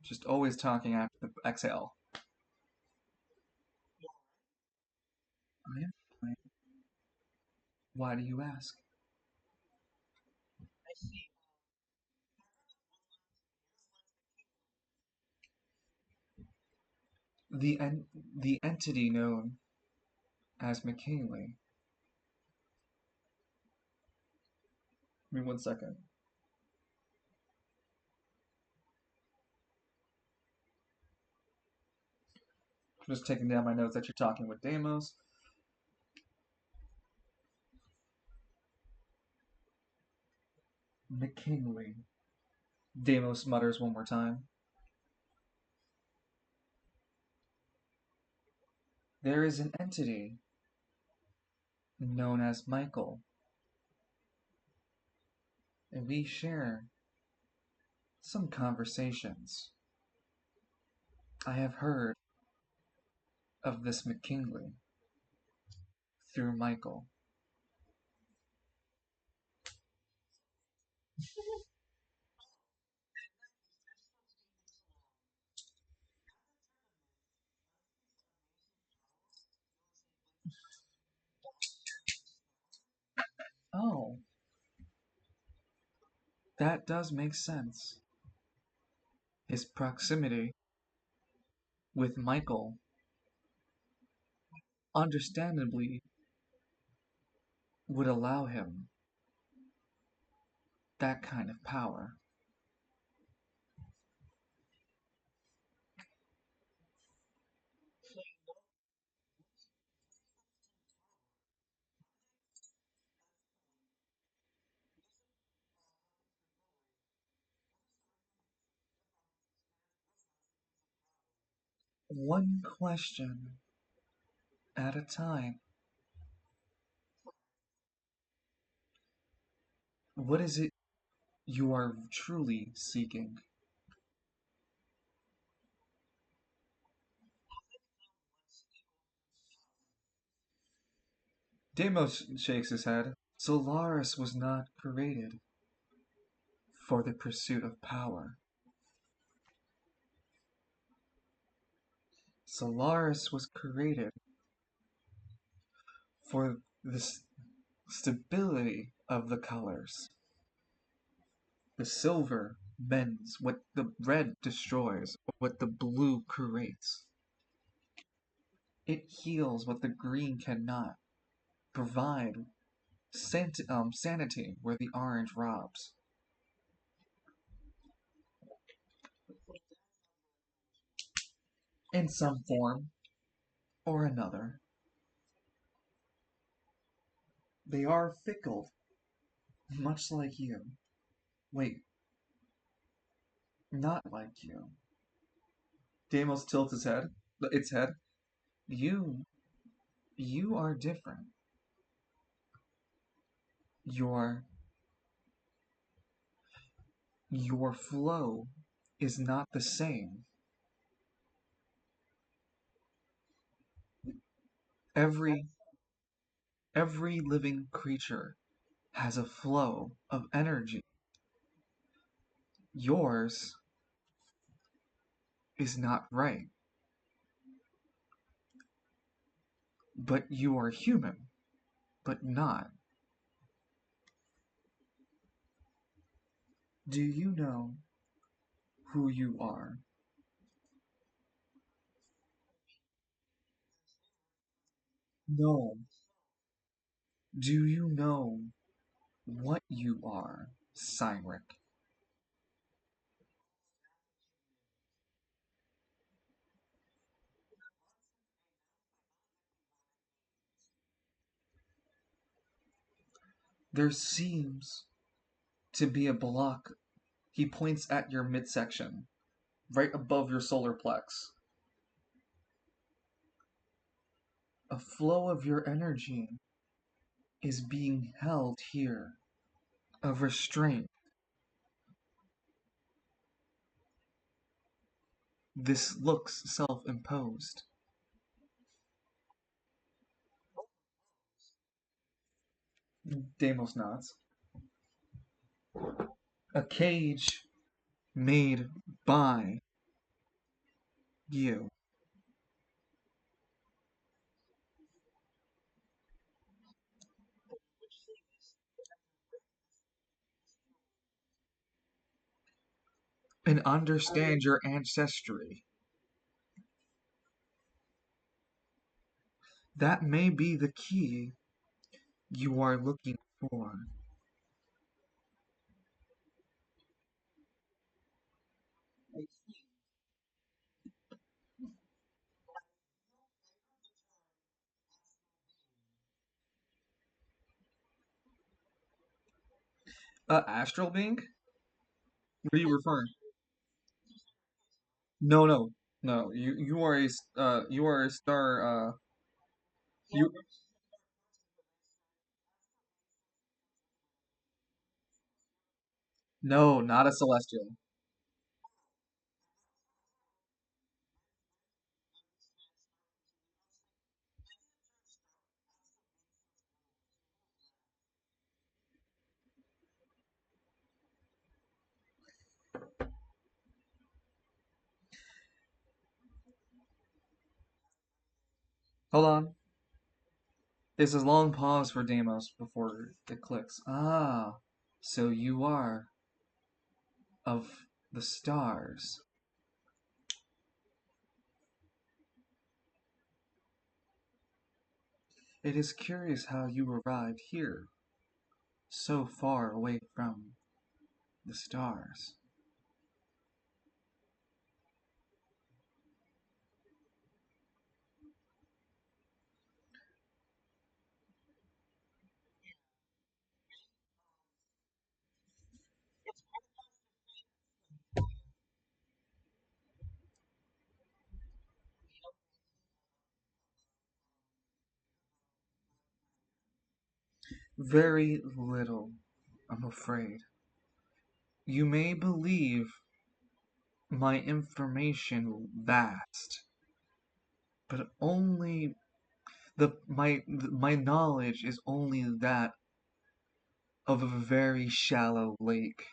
Speaker 1: just always talking after the exhale. I am fine. Why do you ask? The the entity known as McKinley. Give me 1 second. I'm just taking down my notes that you're talking with Deimos. McKinley. Deimos mutters one more time. There is an entity known as Michael, and we share some conversations. I have heard of this McKinley through Michael. Oh, that does make sense. His proximity with Michael, understandably, would allow him that kind of power. One question at a time. What is it you are truly seeking? Deimos shakes his head. Solaris was not created for the pursuit of power. Solaris was created for the stability of the colors. The silver bends what the red destroys, what the blue creates. It heals what the green cannot, provide sanity where the orange robs. In some form or another, they are fickle, much like you. Wait, not like you. Deimos tilts its head. You, you are different. Your, your flow is not the same. Every, every living creature has a flow of energy. Yours is not right, but you are human, but not. Do you know who you are? No. Do you know what you are, Cynric? There seems to be a block. He points at your midsection, right above your solar plex. A flow of your energy is being held here. A restraint. This looks self-imposed. Deimos nods. A cage made by you. And understand your ancestry. That may be the key you are looking for. Astral being? What are you referring? No, no, no. You are you are a star. You no, not a celestial. Hold on. It's a long pause for Deimos before it clicks. Ah, so you are of the stars. It is curious how you arrived here, so far away from the stars. Very little, I'm afraid. You may believe my information vast, but only my knowledge is only that of a very shallow lake.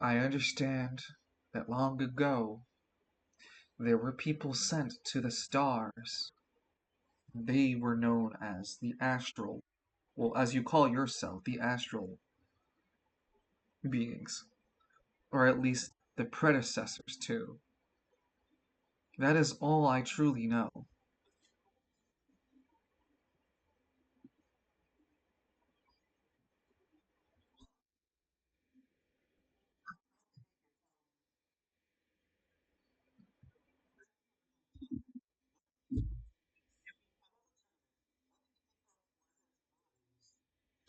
Speaker 1: I understand that long ago there were people sent to the stars. They were known as the astral, well, as you call yourself, the astral beings, or at least the predecessors too. That is all I truly know.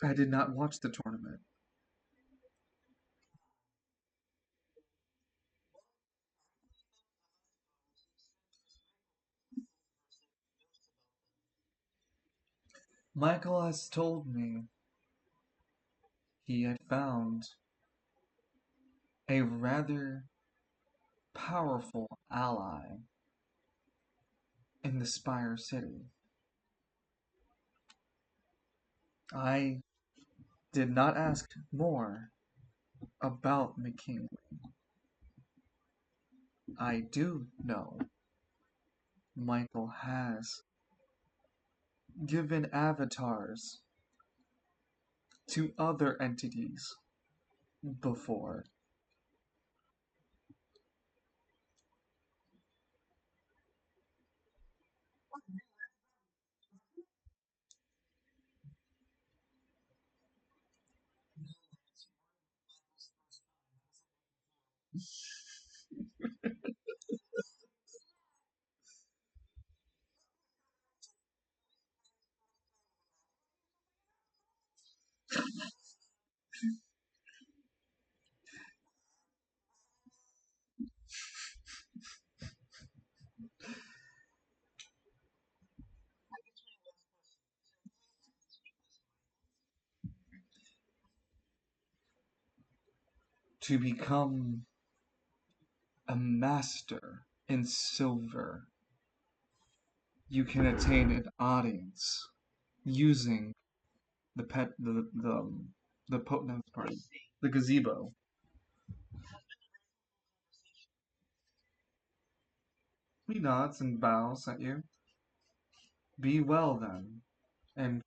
Speaker 1: I did not watch the tournament. Michael has told me he had found a rather powerful ally in the Spire City. I did not ask more about McKinley. I do know Michael has given avatars to other entities before. to become a master in silver, you can attain an audience using the pet the potent party, the gazebo. He nods and bows at you. Be well then, and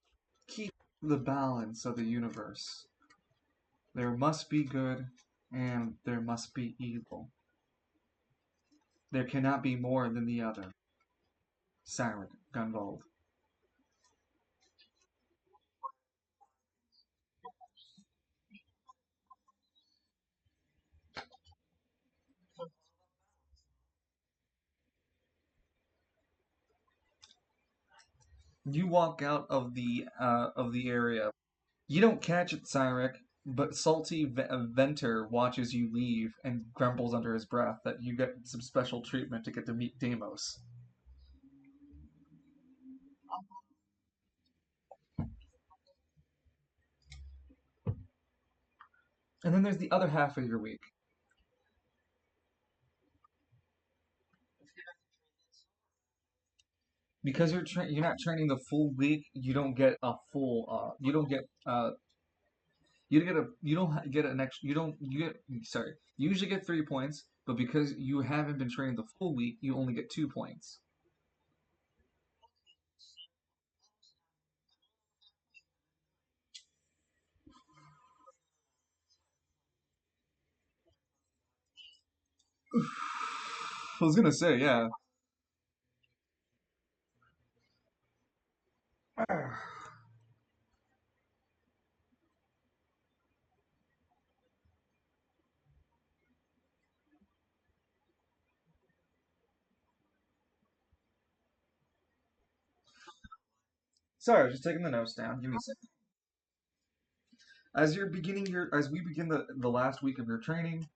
Speaker 1: keep the balance of the universe. There must be good, and there must be evil. There cannot be more than the other. Siren Gunvald. You walk out of the area. You don't catch it, Cyrek, but Salty Venter watches you leave and grumbles under his breath that you get some special treatment to get to meet Deimos. And then there's the other half of your week. Because you're not training the full week, you don't get a full you don't get an extra you get sorry you usually get 3 points, but because you haven't been training the full week, you only get 2 points. I was gonna say, yeah. Sorry, I was just taking the notes down. Give me a second. As we begin the last week of your training,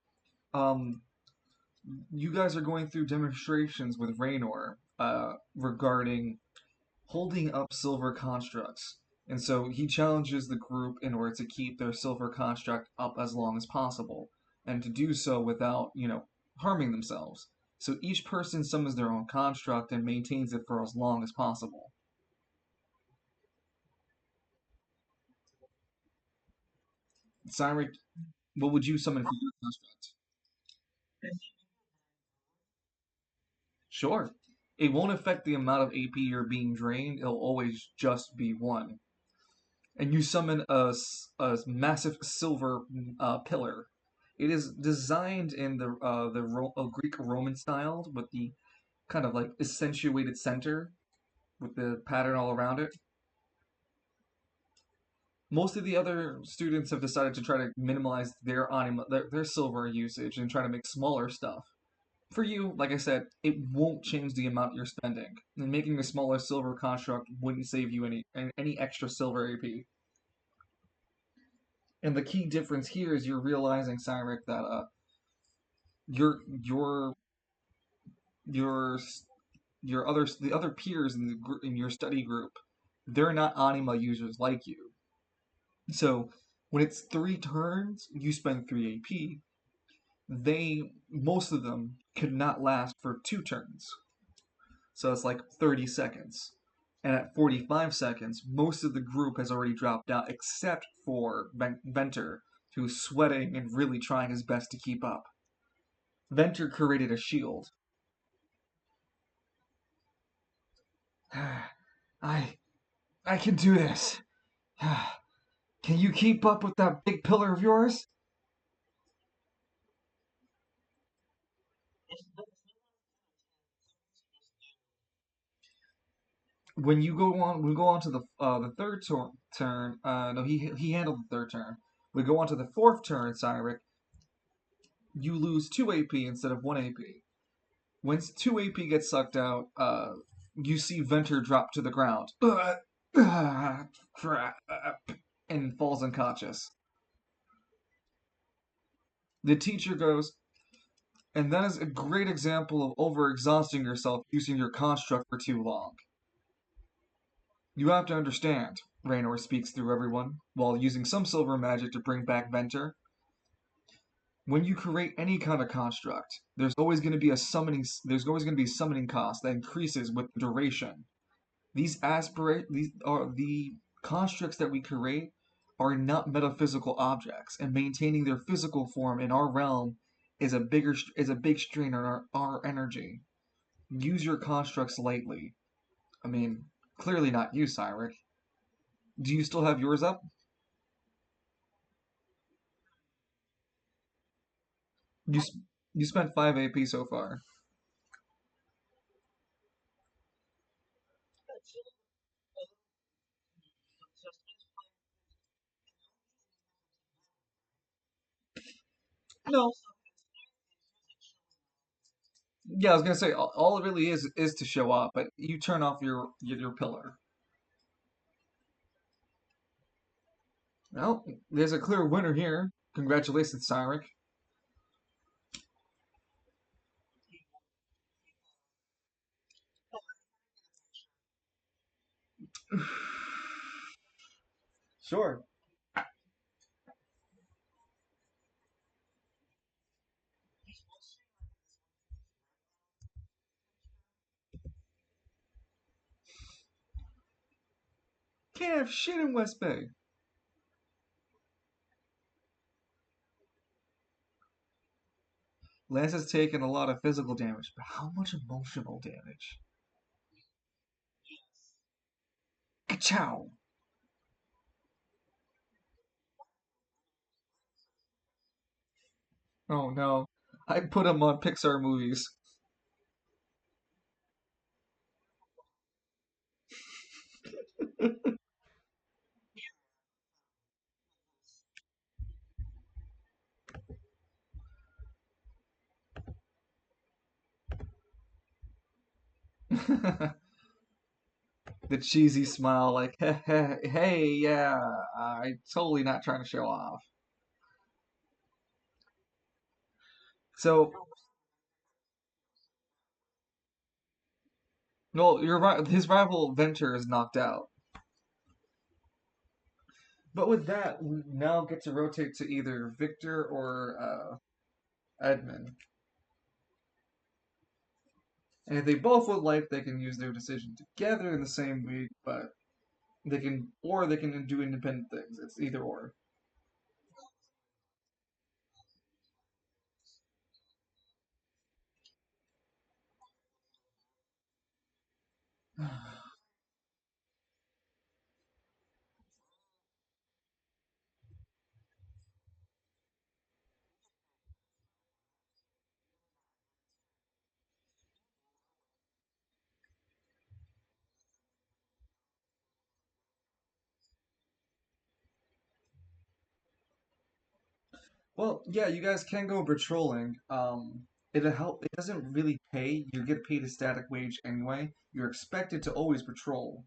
Speaker 1: um, you guys are going through demonstrations with Raynor, regarding holding up silver constructs. And so he challenges the group in order to keep their silver construct up as long as possible, and to do so without, harming themselves. So each person summons their own construct and maintains it for as long as possible. Cyric, what would you summon for your construct? Sure. It won't affect the amount of AP you're being drained, it'll always just be one. And you summon a massive silver pillar. It is designed in the Greek Roman style with the kind of like accentuated center with the pattern all around it. Most of the other students have decided to try to minimize their silver usage and try to make smaller stuff. For you, like I said, it won't change the amount you're spending. And making a smaller silver construct wouldn't save you any extra silver AP. And the key difference here is you're realizing, Cyrek, that your your your the other peers in your study group, they're not anima users like you. So when it's 3 turns, you spend 3 AP. Most of them could not last for 2 turns. So it's like 30 seconds. And at 45 seconds, most of the group has already dropped out except for Venter, who's sweating and really trying his best to keep up. Venter created a shield. I I can do this. Can you keep up with that big pillar of yours? We go on to the third turn. No, he handled the third turn. We go on to the fourth turn, Cyrek. You lose 2 AP instead of 1 AP. Once 2 AP gets sucked out, you see Venter drop to the ground and falls unconscious. The teacher goes, and that is a great example of overexhausting yourself using your construct for too long. You have to understand, Raynor speaks through everyone, while using some silver magic to bring back Venter. when you create any kind of construct, there's always going to be a summoning cost that increases with duration. These are the constructs that we create are not metaphysical objects, and maintaining their physical form in our realm is a big strain on our energy. Use your constructs lightly. I mean, clearly not you, Cyric. Do you still have yours up? You you spent 5 AP so far. No. Yeah, I was gonna say all it really is to show off, but you turn off your pillar. Well, there's a clear winner here. Congratulations, Cyric. Sure. Can't have shit in West Bay. Lance has taken a lot of physical damage, but how much emotional damage? Ka-chow! Oh no. I put him on Pixar movies. The cheesy smile, like, hey, yeah, I totally not trying to show off. So, no, his rival Venture is knocked out. But with that, we now get to rotate to either Victor or Edmund. And if they both would like, they can use their decision together in the same week, but they can do independent things. It's either or. Well, yeah, you guys can go patrolling. It'll help. It doesn't really pay. You get paid a static wage anyway. You're expected to always patrol,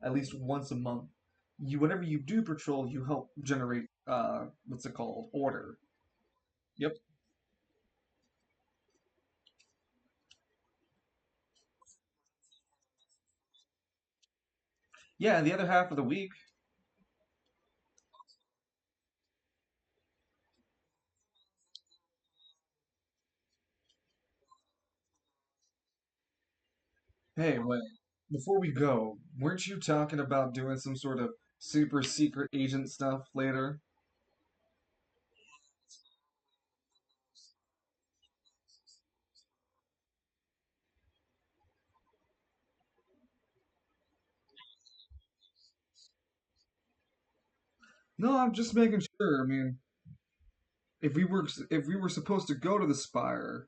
Speaker 1: at least once a month. Whenever you do patrol, you help generate what's it called? Order. Yep. Yeah, and the other half of the week, hey, wait. Before we go, weren't you talking about doing some sort of super secret agent stuff later? No, I'm just making sure. I mean, if we were supposed to go to the Spire,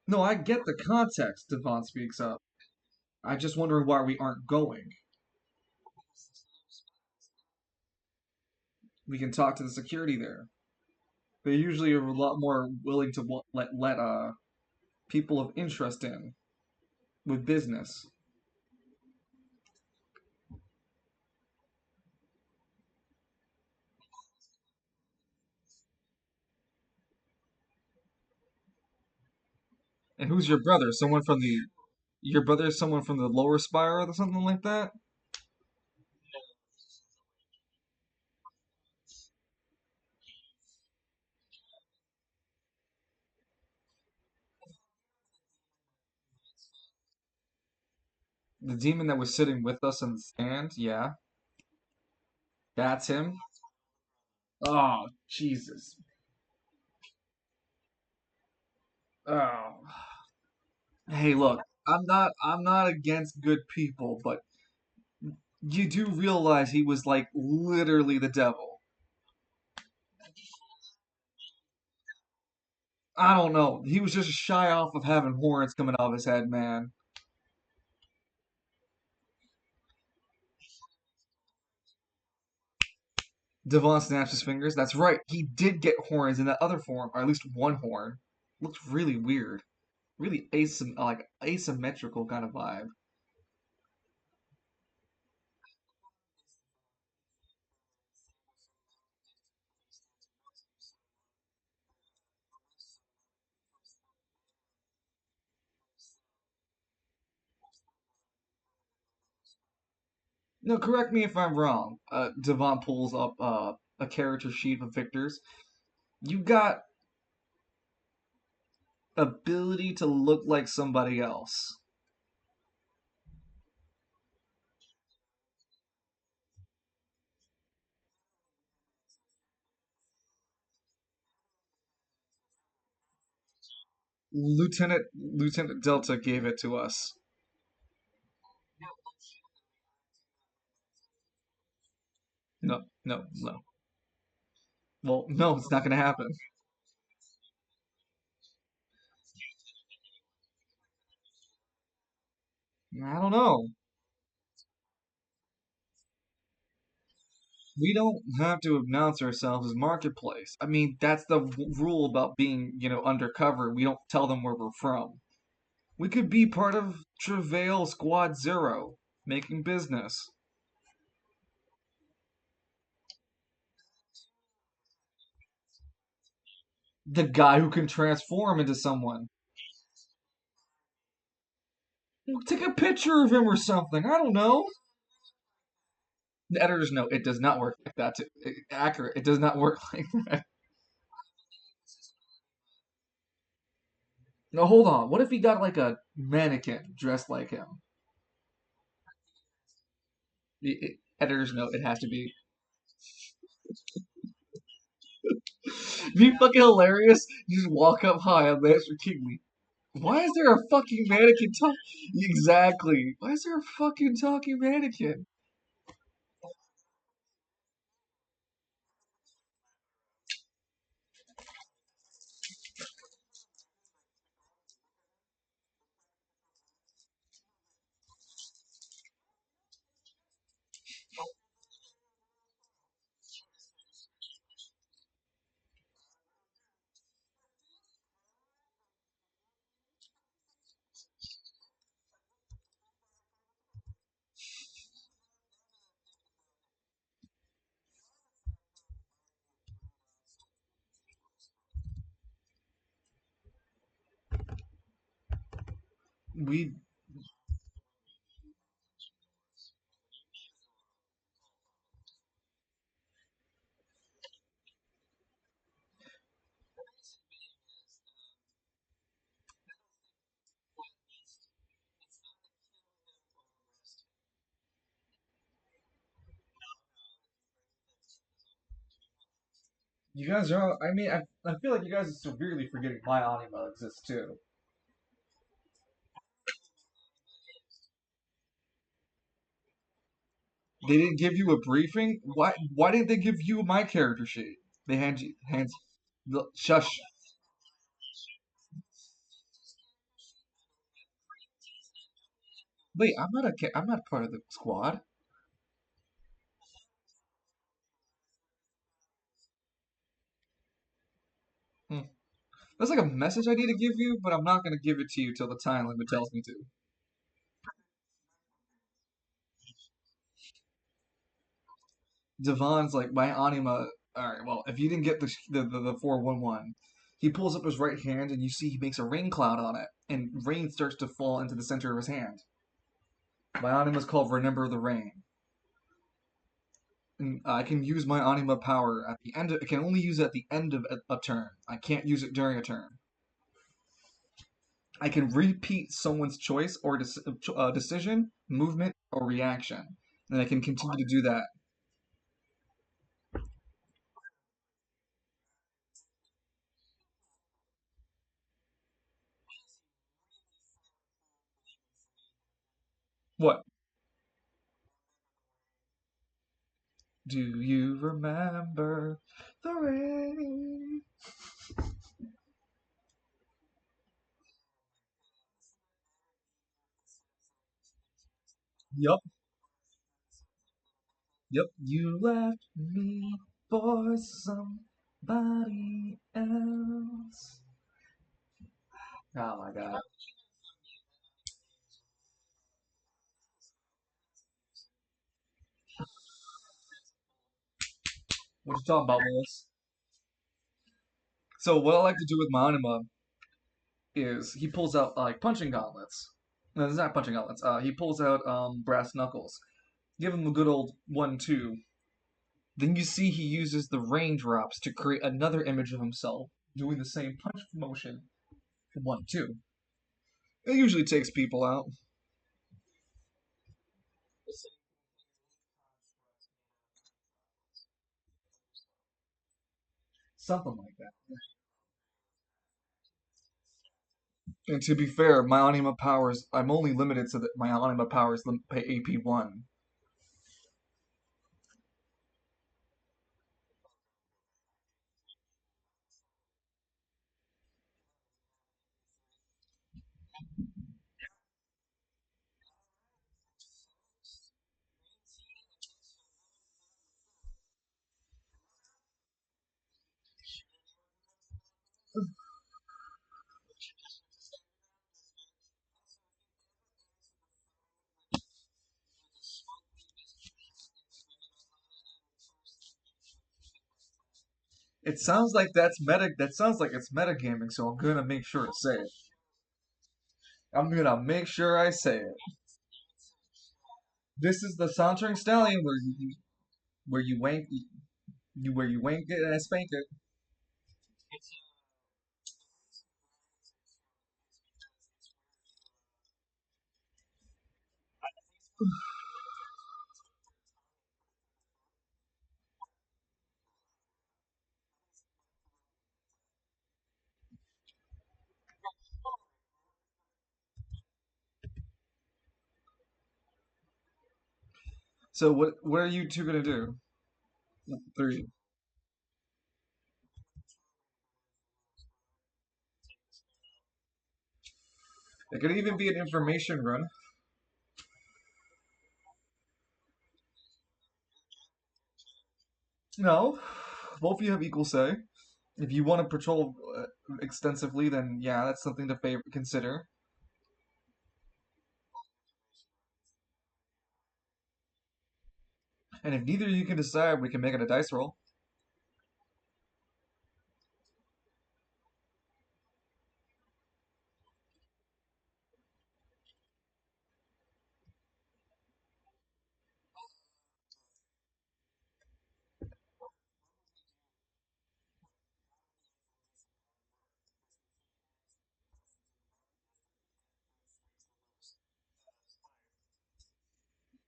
Speaker 1: no, I get the context. Devon speaks up. I just wondering why we aren't going. We can talk to the security there. They usually are a lot more willing to let people of interest in with business. And who's your brother? Someone from the your brother is someone from the lower spiral or something like that? The demon that was sitting with us in the stand? Yeah. That's him. Oh, Jesus. Oh. Hey, look, I'm not against good people, but you do realize he was like literally the devil. I don't know. He was just shy off of having horns coming out of his head, man. Devon snaps his fingers. That's right. He did get horns in that other form, or at least one horn. Looks really weird. Really like asymmetrical kind of vibe. No, correct me if I'm wrong. Devon pulls up a character sheet of Victor's. You got ability to look like somebody else. Lieutenant Delta gave it to us. No, no, no. Well, no, it's not gonna happen. I don't know. We don't have to announce ourselves as Marketplace. I mean, that's the rule about being, undercover. We don't tell them where we're from. We could be part of Travail Squad Zero, making business. The guy who can transform into someone. Well, take a picture of him or something. I don't know. The editor's note: it does not work like that. Accurate. It does not work like that. No, hold on. What if he got like a mannequin dressed like him? Editor's note: it has to be. Be fucking hilarious. You just walk up hi, I'm Master Kingly. Why is there a fucking mannequin talk? Exactly. Why is there a fucking talking mannequin? We, you guys are. I mean, I feel like you guys are severely forgetting my anima exists too. They didn't give you a briefing. Why didn't they give you my character sheet? They hand you hands. Shush. Wait, I'm not part of the squad. Hmm. That's like a message I need to give you, but I'm not gonna give it to you till the time limit tells me to. Devon's like my anima. All right, well, if you didn't get the 411, he pulls up his right hand and you see he makes a rain cloud on it, and rain starts to fall into the center of his hand. My anima is called Remember the Rain. And I can use my anima power at the end. I can only use it at the end of a turn. I can't use it during a turn. I can repeat someone's choice or decision, movement, or reaction, and I can continue to do that. What? Do you remember the rain? Yup, yup. You left me for somebody else. Oh my god. What you talking about, Willis? So what I like to do with my anima is he pulls out like punching gauntlets. No, it's not punching gauntlets. He pulls out brass knuckles. Give him a good old 1-2. Then you see he uses the raindrops to create another image of himself doing the same punch motion. 1-2. It usually takes people out. Something like that. And to be fair, my anima powers, I'm only limited to my anima powers AP1. It sounds like that's meta. That sounds like it's metagaming, so I'm gonna make sure to say it. I'm gonna make sure I say it. This is the Sauntering Stallion where you wank where you wank it and I spank it. So what are you two gonna do? Three. It could even be an information run. No, both of you have equal say. If you want to patrol extensively, then yeah, that's something to consider. And if neither of you can decide, we can make it a dice roll.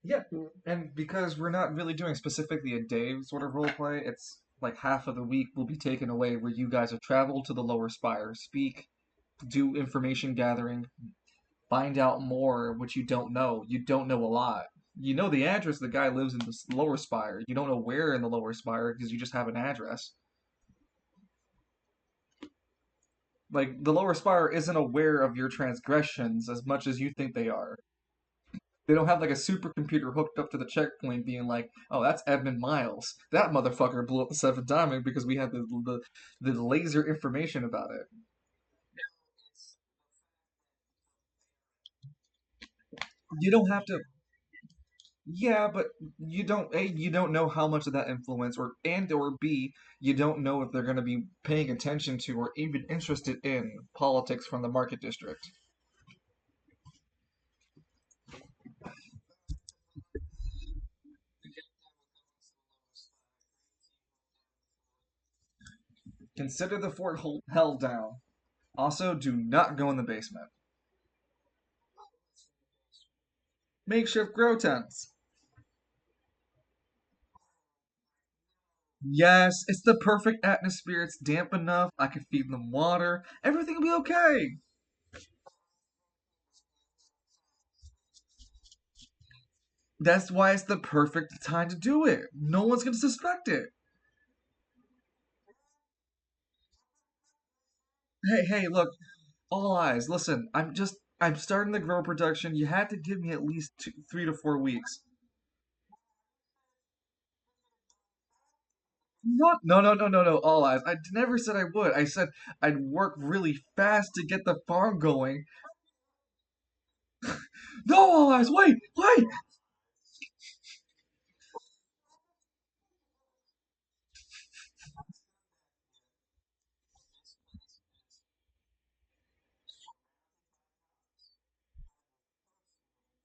Speaker 1: Yeah, and because we're not really doing specifically a day sort of role play, it's like half of the week will be taken away where you guys have traveled to the lower spire, speak, do information gathering, find out more which you don't know. You don't know a lot. You know the address the guy lives in the lower spire. You don't know where in the lower spire because you just have an address. Like the lower spire isn't aware of your transgressions as much as you think they are. They don't have like a supercomputer hooked up to the checkpoint being like, "Oh, that's Edmund Miles. That motherfucker blew up the Seventh Diamond because we had the laser information about it." You don't have to. Yeah, but you don't. A, you don't know how much of that influence, or B, you don't know if they're going to be paying attention to or even interested in politics from the market district. Consider the fort held down. Also, do not go in the basement. Makeshift grow tents. Yes, it's the perfect atmosphere. It's damp enough. I can feed them water. Everything will be okay. That's why it's the perfect time to do it. No one's going to suspect it. Hey, look, all eyes. Listen, I'm starting the grow production. You had to give me at least 3 to 4 weeks. What? No, no, no, no, no, all eyes. I never said I would. I said I'd work really fast to get the farm going. No, all eyes, wait, wait!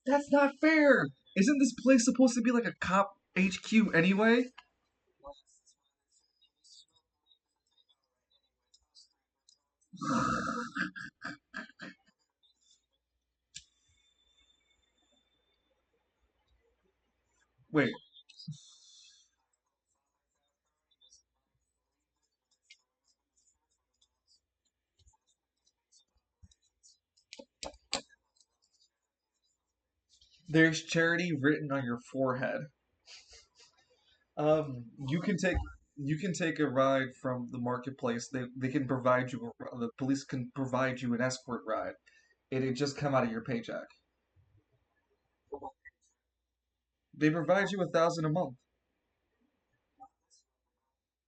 Speaker 1: That's not fair. Isn't this place supposed to be like a cop HQ anyway? Wait, there's charity written on your forehead. You can take a ride from the marketplace. They can provide you the police can provide you an escort ride. It just come out of your paycheck. They provide you 1,000 a month.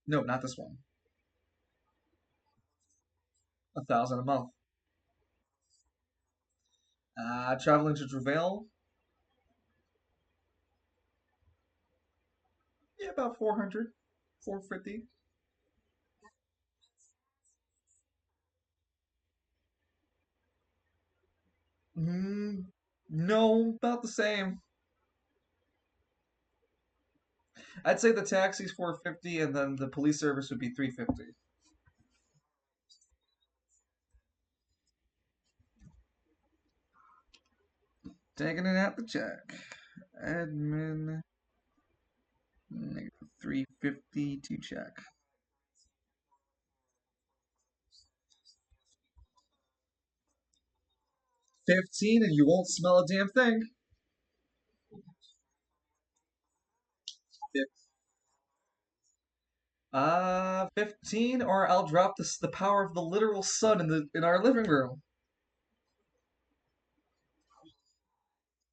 Speaker 1: No, not this one. 1,000 a month. Traveling to Travail. Yeah, about 400, 450. Mm, no, about the same. I'd say the taxi's 450, and then the police service would be 350. Taking it out the check. Admin negative 350 to check. 15, and you won't smell a damn thing. 15, or I'll drop the power of the literal sun in our living room.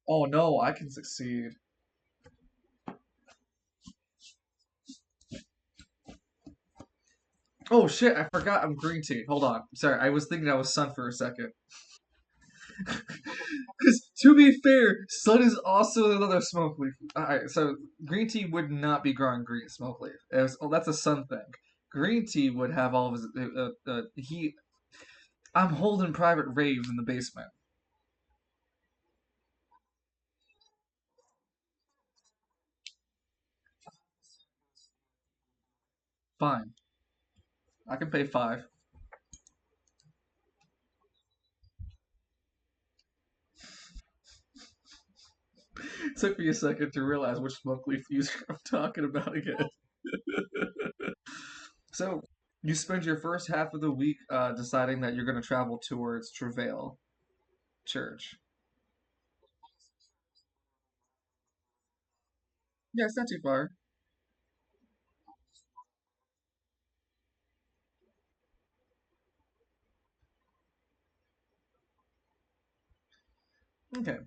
Speaker 1: Oh no, I can succeed. Oh shit, I forgot I'm green tea. Hold on. Sorry, I was thinking I was sun for a second. Because to be fair, sun is also another smoke leaf. Alright, so green tea would not be growing green smoke leaf. Oh, that's a sun thing. Green tea would have all of his heat. I'm holding private raves in the basement. Fine, I can pay 5. It took me a second to realize which smoke leaf user I'm talking about again. So you spend your first half of the week deciding that you're going to travel towards Travail Church. Yeah, it's not too far. Okay,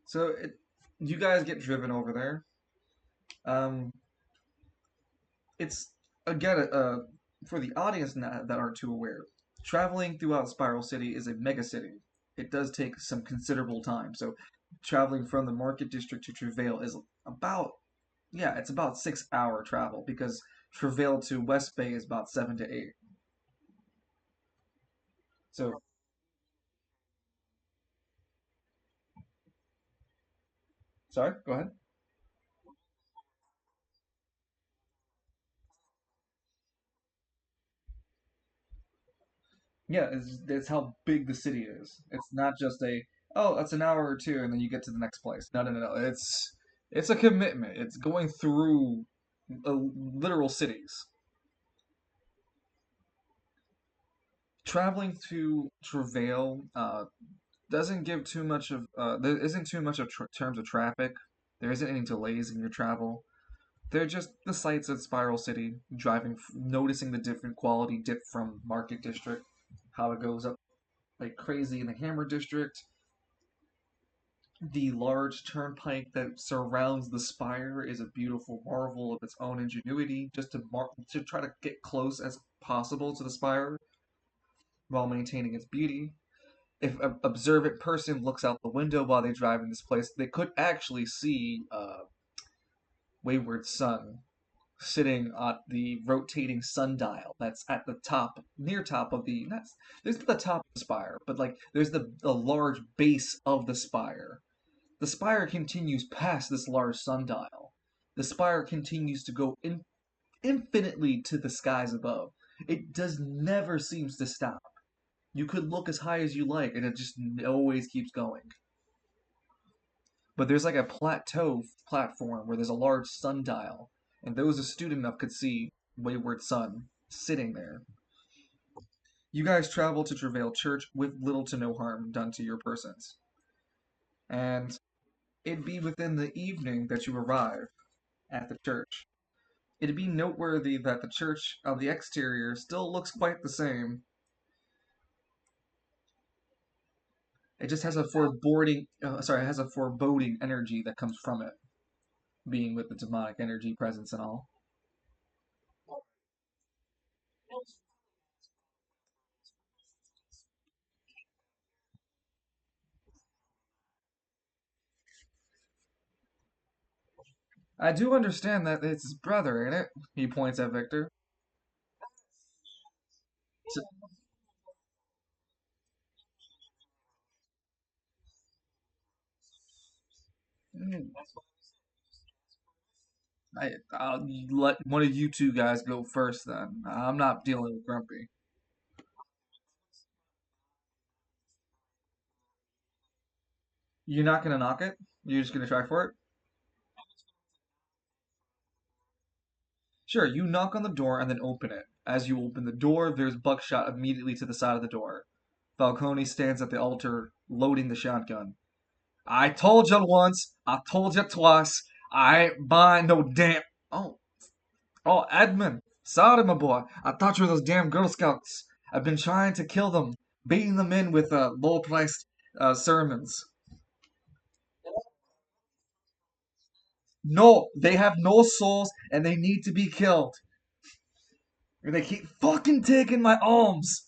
Speaker 1: so you guys get driven over there. Um, it's again for the audience that aren't too aware. Traveling throughout Spiral City is a mega city. It does take some considerable time. So traveling from the Market District to Travail is about yeah, it's about 6 hour travel because Travail to West Bay is about 7 to 8. So sorry, go ahead. Yeah, it's how big the city is. It's not just a, oh, that's an hour or two and then you get to the next place. No, no, no, no. It's a commitment. It's going through literal cities. Traveling to Travail doesn't give too much of there isn't too much of terms of traffic. There isn't any delays in your travel. They're just the sights of Spiral City, noticing the different quality dip from Market District, how it goes up like crazy in the Hammer District, the large turnpike that surrounds the spire is a beautiful marvel of its own ingenuity, just to try to get close as possible to the spire while maintaining its beauty. If an observant person looks out the window while they drive in this place, they could actually see Wayward Sun sitting at the rotating sundial that's at the top, near top of the. Not, there's the top of the spire, but like there's the large base of the spire. The spire continues past this large sundial. The spire continues to go infinitely to the skies above. It does never seems to stop. You could look as high as you like, and it just always keeps going. But there's like a plateau platform where there's a large sundial, and those astute enough could see Wayward Sun sitting there. You guys travel to Travail Church with little to no harm done to your persons, and it'd be within the evening that you arrive at the church. It'd be noteworthy that the church of the exterior still looks quite the same. It just has a it has a foreboding energy that comes from it, being with the demonic energy presence and all. I do understand that it's his brother, ain't it? He points at Victor. So, mm, I'll let one of you two guys go first then. I'm not dealing with Grumpy. You're not gonna knock it? You're just gonna try for it? Sure, you knock on the door and then open it. As you open the door, there's buckshot immediately to the side of the door. Falcone stands at the altar, loading the shotgun. I told you once, I told you twice, I ain't buying no damn. Oh, oh, Edmund. Sorry, my boy. I thought you were those damn Girl Scouts. I've been trying to kill them, beating them in with low priced sermons. No, they have no souls and they need to be killed. And they keep fucking taking my alms.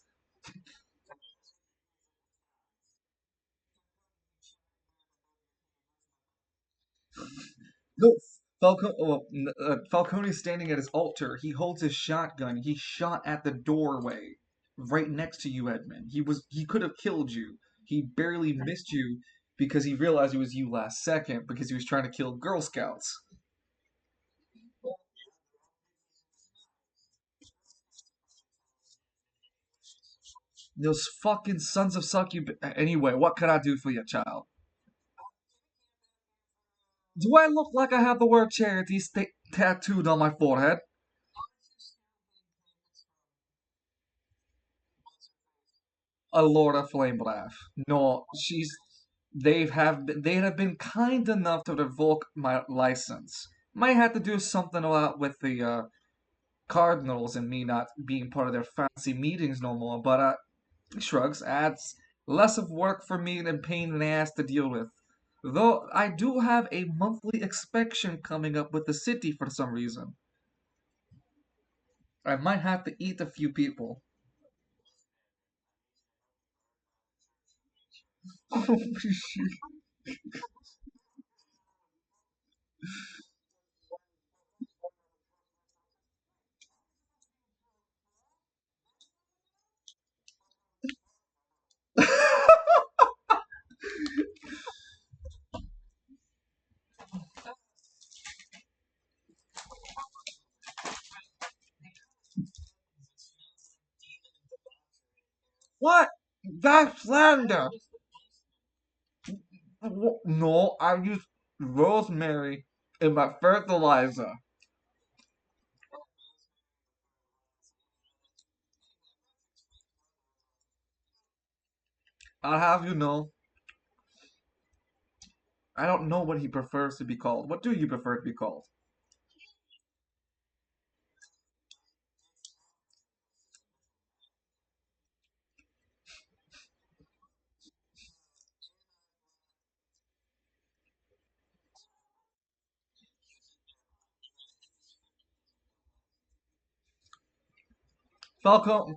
Speaker 1: No, Falcone's standing at his altar. He holds his shotgun. He shot at the doorway, right next to you, Edmund. He could have killed you. He barely missed you because he realized it was you last second because he was trying to kill Girl Scouts. Those fucking sons of Anyway, what can I do for you, child? Do I look like I have the word charity tattooed on my forehead? A Lord of Flame Breath. No, they have been kind enough to revoke my license. Might have to do something about with the Cardinals and me not being part of their fancy meetings no more, but he shrugs, adds less of work for me than pain in the ass to deal with. Though I do have a monthly inspection coming up with the city for some reason. I might have to eat a few people. What? That's slander! No, I used rosemary in my fertilizer. I'll have you know, I don't know what he prefers to be called. What do you prefer to be called? Falcone,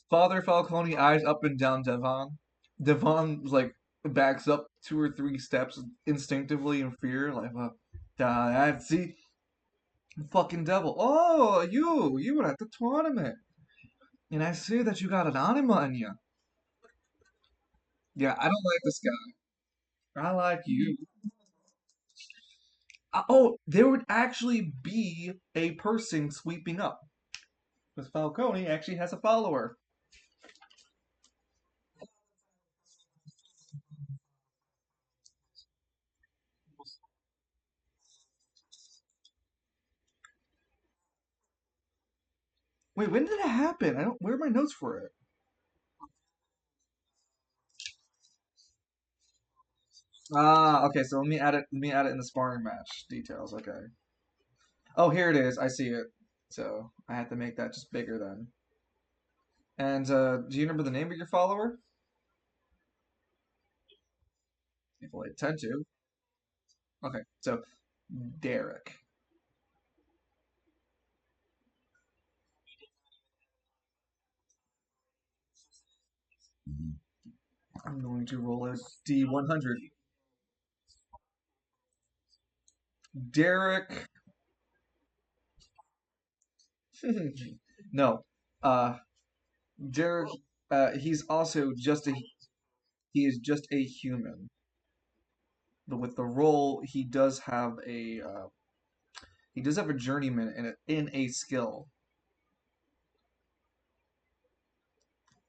Speaker 1: Father Falcone eyes up and down Devon. Devon like backs up 2 or 3 steps instinctively in fear, like, see, fucking devil. Oh, you were at the tournament, and I see that you got an anima in you. Yeah, I don't like this guy. I like you. Oh, there would actually be a person sweeping up, because Falcone actually has a follower. Wait, when did it happen? I don't. Where are my notes for it? Ah, okay. So let me add it. Let me add it in the sparring match details. Okay. Oh, here it is. I see it. So I have to make that just bigger then. And do you remember the name of your follower? Well, I tend to. Okay. So Derek. I'm going to roll a D100. Derek. No. Uh, Derek. He's also just a. He is just a human, but with the role, he does have a journeyman in a skill.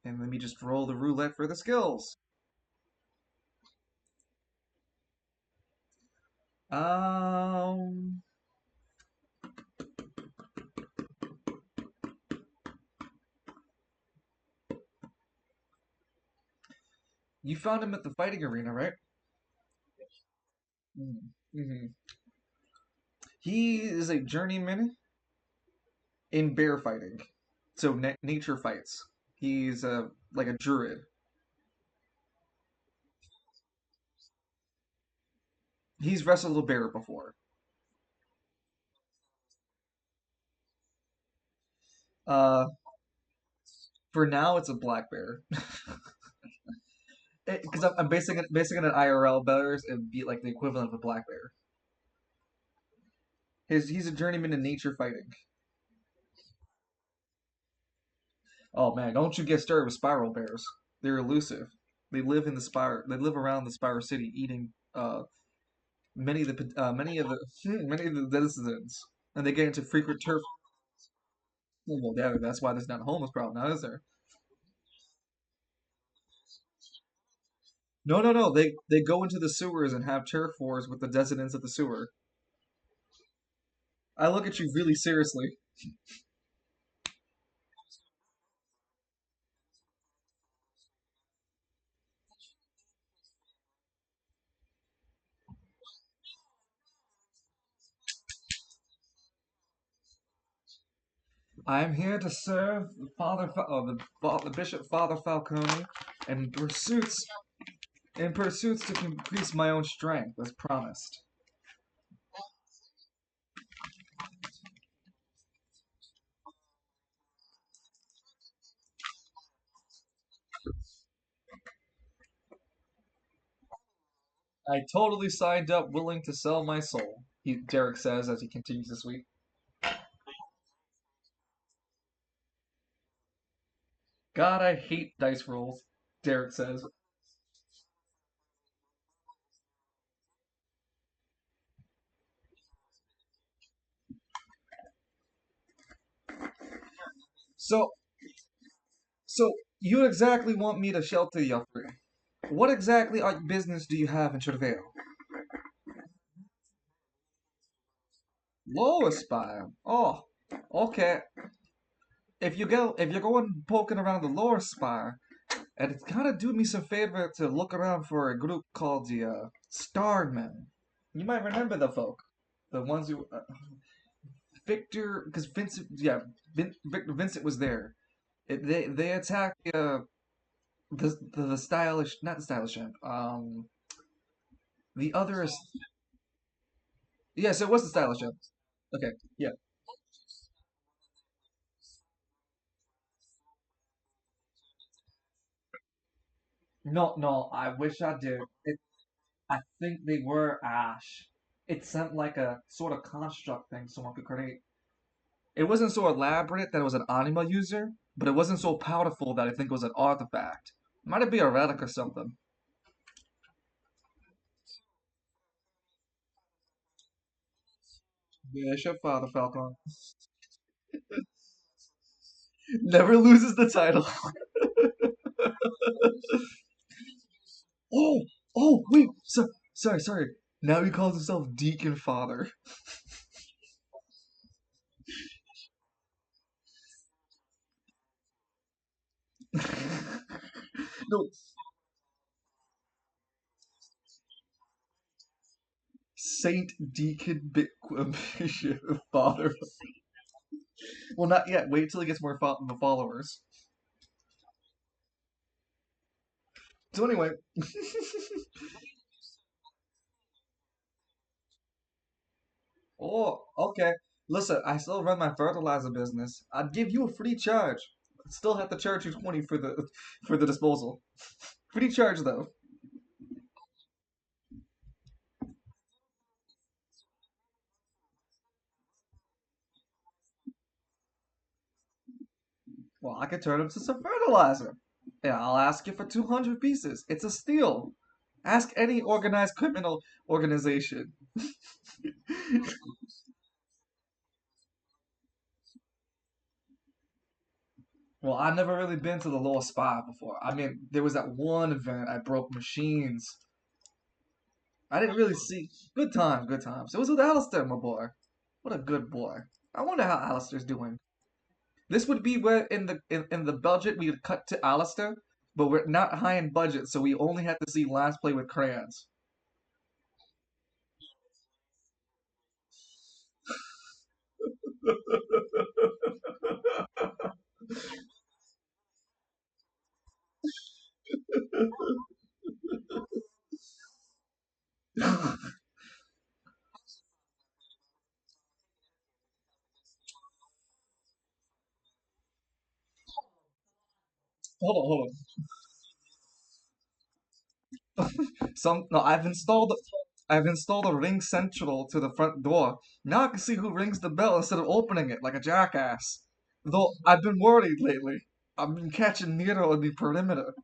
Speaker 1: And let me just roll the roulette for the skills. Um, you found him at the fighting arena, right? Mm-hmm. He is a journeyman in bear fighting, so nature fights. He's like a druid. He's wrestled a bear before. Uh, for now, it's a black bear. Because I'm basing it on IRL bears, it'd be like the equivalent of a black bear. He's a journeyman in nature fighting. Oh man, don't you get started with spiral bears. They're elusive. They live in the spire. They live around the Spire City, eating many of the citizens, and they get into frequent turf. Well, yeah, that's why there's not a homeless problem now, is there? No, no, no. They go into the sewers and have turf wars with the residents of the sewer. I look at you really seriously. I am here to serve the Bishop Father Falcone, and pursuits to increase my own strength, as promised. I totally signed up, willing to sell my soul. Derek says as he continues to sweep. God, I hate dice rolls. Derek says. So, so You exactly want me to shelter you free. What exactly business do you have in Travail? Lower spire. Oh, okay. If you're going poking around the lower spire, and it's kind of do me some favor to look around for a group called the Starmen. You might remember the folk, the ones who Victor, because Vincent, yeah, Victor Vincent was there. They attacked the stylish, not the stylish imp. The other is yes, it was the stylish imp. Okay, yeah. No, no, I wish I did. I think they were Ash. It sent like a sort of construct thing someone could create. It wasn't so elaborate that it was an anima user, but it wasn't so powerful that I think it was an artifact. Might it be a relic or something? Bishop Father Falcon never loses the title. Oh, oh, wait, sorry. Now he calls himself Deacon Father. No, Saint Deacon Bishop Father. Well, not yet. Wait till he gets more followers. So anyway, oh, okay. Listen, I still run my fertilizer business. I'd give you a free charge. Still have to charge you 20 for the disposal. Free charge though. Well, I could turn them to some fertilizer. Yeah, I'll ask you for 200 pieces. It's a steal. Ask any organized criminal organization. Well, I've never really been to the lower spot before. I mean, there was that one event I broke machines. I didn't really see. Good times, good times. It was with Alistair, my boy. What a good boy. I wonder how Alistair's doing. This would be where in the budget we would cut to Alistair, but we're not high in budget, so we only had to see Lance play with crayons. Hold on. No, I've installed a ring central to the front door. Now I can see who rings the bell instead of opening it like a jackass. Though I've been worried lately. I've been catching Nero in the perimeter.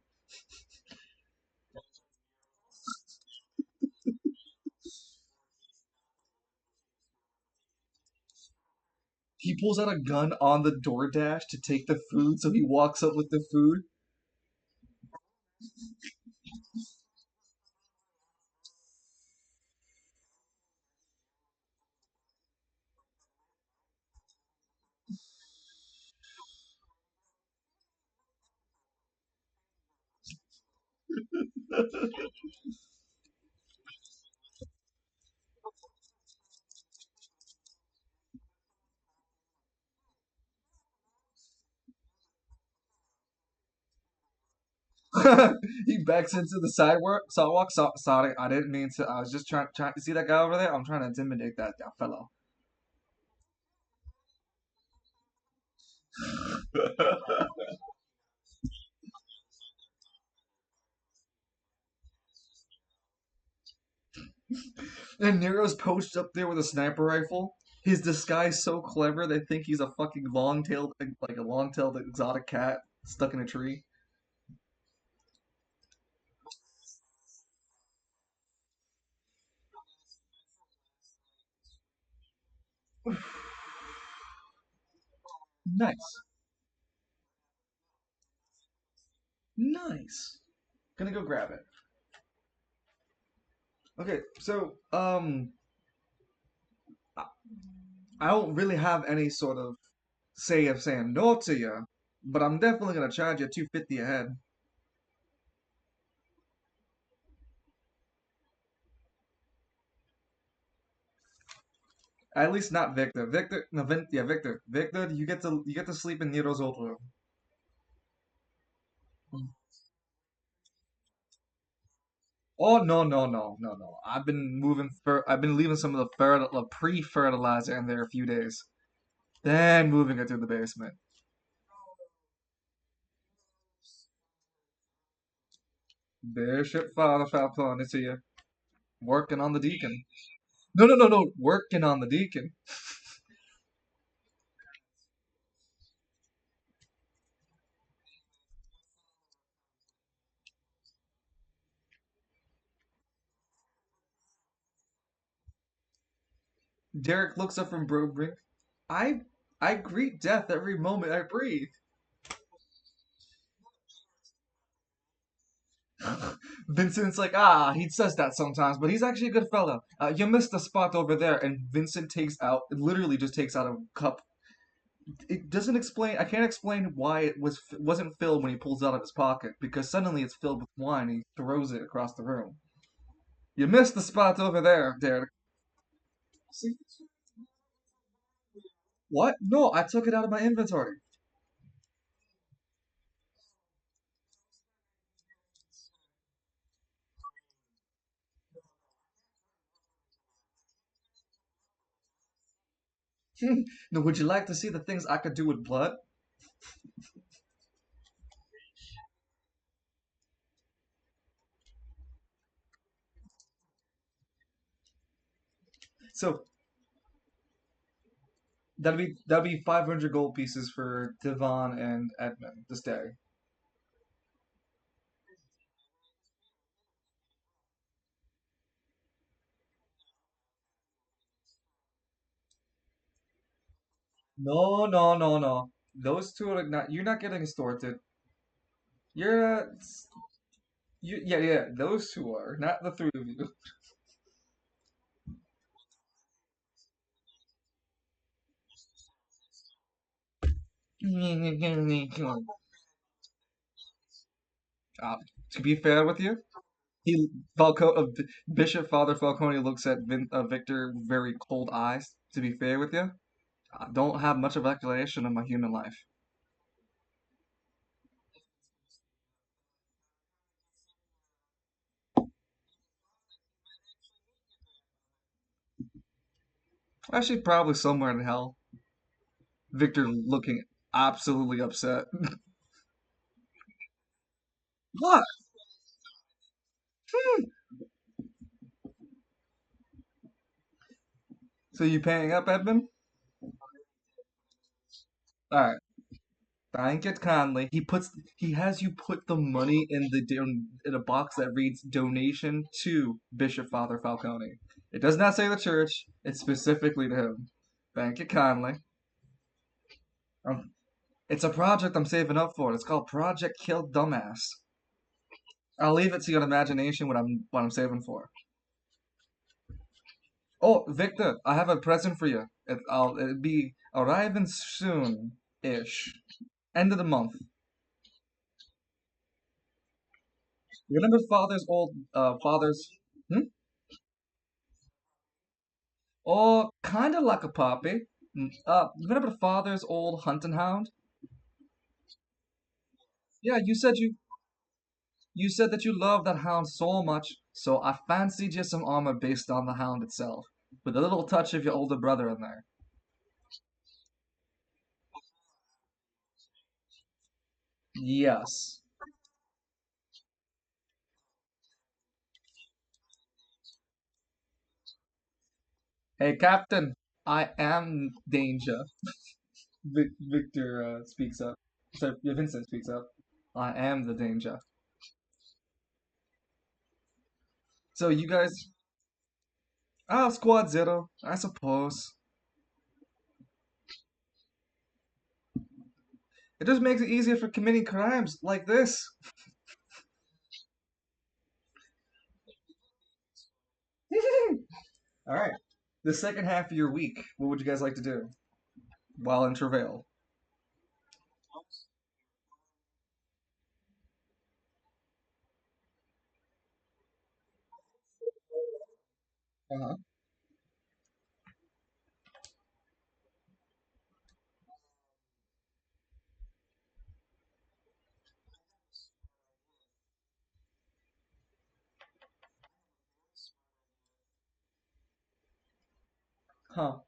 Speaker 1: He pulls out a gun on the door dash to take the food, so he walks up with the food. He backs into the sidewalk. Sorry, I didn't mean to. I was just trying to see that guy over there. I'm trying to intimidate that fellow. And Nero's posted up there with a sniper rifle. His disguise so clever they think he's a fucking long-tailed exotic cat stuck in a tree. Nice. Nice. Gonna go grab it. Okay, so I I don't really have any sort of say of saying no to you, but I'm definitely gonna charge you 250 a head. At least not Victor. Victor, no, yeah, Victor. Victor, you get to sleep in Nero's old room. Oh no no no no no! I've been leaving some of the pre-fertilizer in there a few days, then moving it to the basement. Bishop Father Falcone to you, working on the deacon. No no no no, working on the deacon. Derek looks up from Brobrink. I I greet death every moment I breathe. Vincent's like, he says that sometimes, but he's actually a good fella. You missed a spot over there, and Vincent literally just takes out a cup. It doesn't explain. I can't explain why wasn't filled when he pulls it out of his pocket because suddenly it's filled with wine. And he throws it across the room. You missed the spot over there, Derek. See what? No, I took it out of my inventory. Now, would you like to see the things I could do with blood? So that'd be 500 gold pieces for Devon and Edmund this day. No, no, no, no. Those two are not. You're not getting extorted. You're yeah, yeah. Those two are not the three of you. Uh, to be fair with you, he Bishop Father Falcone looks at Victor very cold eyes. To be fair with you, I don't have much of recollection of my human life. Actually, probably somewhere in hell. Victor looking absolutely upset. What? So you paying up, Edmund? All right. Thank it kindly. He has you put the money in a box that reads donation to Bishop Father Falcone. It does not say the church. It's specifically to him. Thank you kindly. Um, it's a project I'm saving up for. It's called Project Kill Dumbass. I'll leave it to your imagination what I'm saving for. Oh, Victor, I have a present for you. It'll be arriving soon ish. End of the month. Remember father's hmm? Oh, kind of like a puppy. Remember father's old hunting hound? Yeah, you said that you loved that hound so much, so I fancied you some armor based on the hound itself, with a little touch of your older brother in there. Yes. Hey, Captain, I am danger. Victor speaks up. So Vincent speaks up. I am the danger. So you guys, Squad Zero, I suppose. It just makes it easier for committing crimes like this. All right. The second half of your week, what would you guys like to do while in travail? Uh-huh. Huh.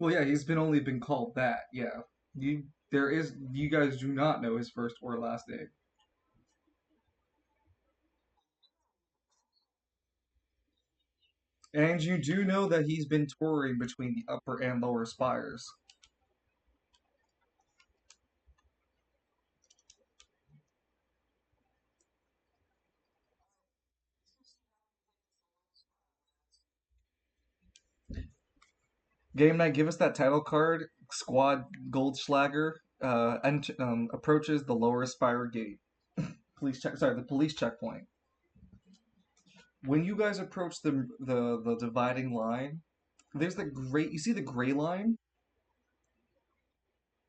Speaker 1: Well, yeah, he's been only been called that. Yeah. You guys do not know his first or last name. And you do know that he's been touring between the upper and lower spires. Game night, give us that title card. Squad Goldschlager approaches the lower spire gate. Police check. Sorry, the police checkpoint. When you guys approach the dividing line, there's the gray. You see the gray line?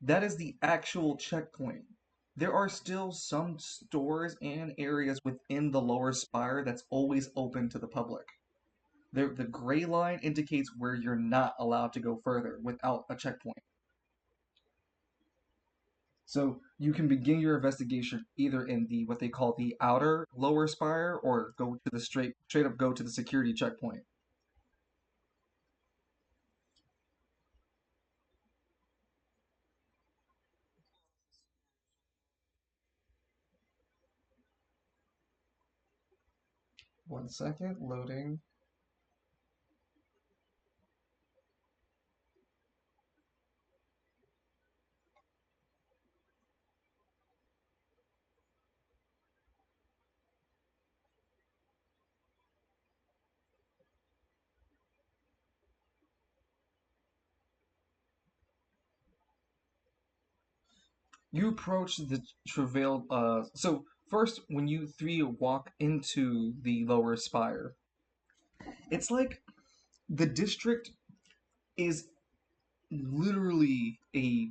Speaker 1: That is the actual checkpoint. There are still some stores and areas within the lower spire that's always open to the public. The gray line indicates where you're not allowed to go further without a checkpoint. So you can begin your investigation either in the what they call the outer lower spire or go to the straight up go to the security checkpoint. One second, loading. You approach the travail. So first, when you three walk into the lower spire, it's like the district is literally a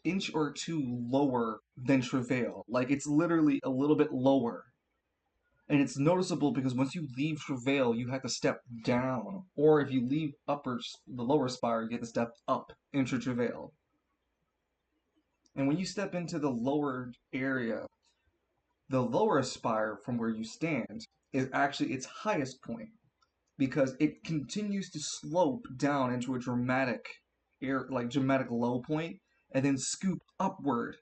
Speaker 1: inch or two lower than travail. Like it's literally a little bit lower. And it's noticeable because once you leave travail, you have to step down. Or if you leave the lower spire, you have to step up into travail. And when you step into the lower area, the lower spire from where you stand is actually its highest point because it continues to slope down into a dramatic low point, and then scoop upward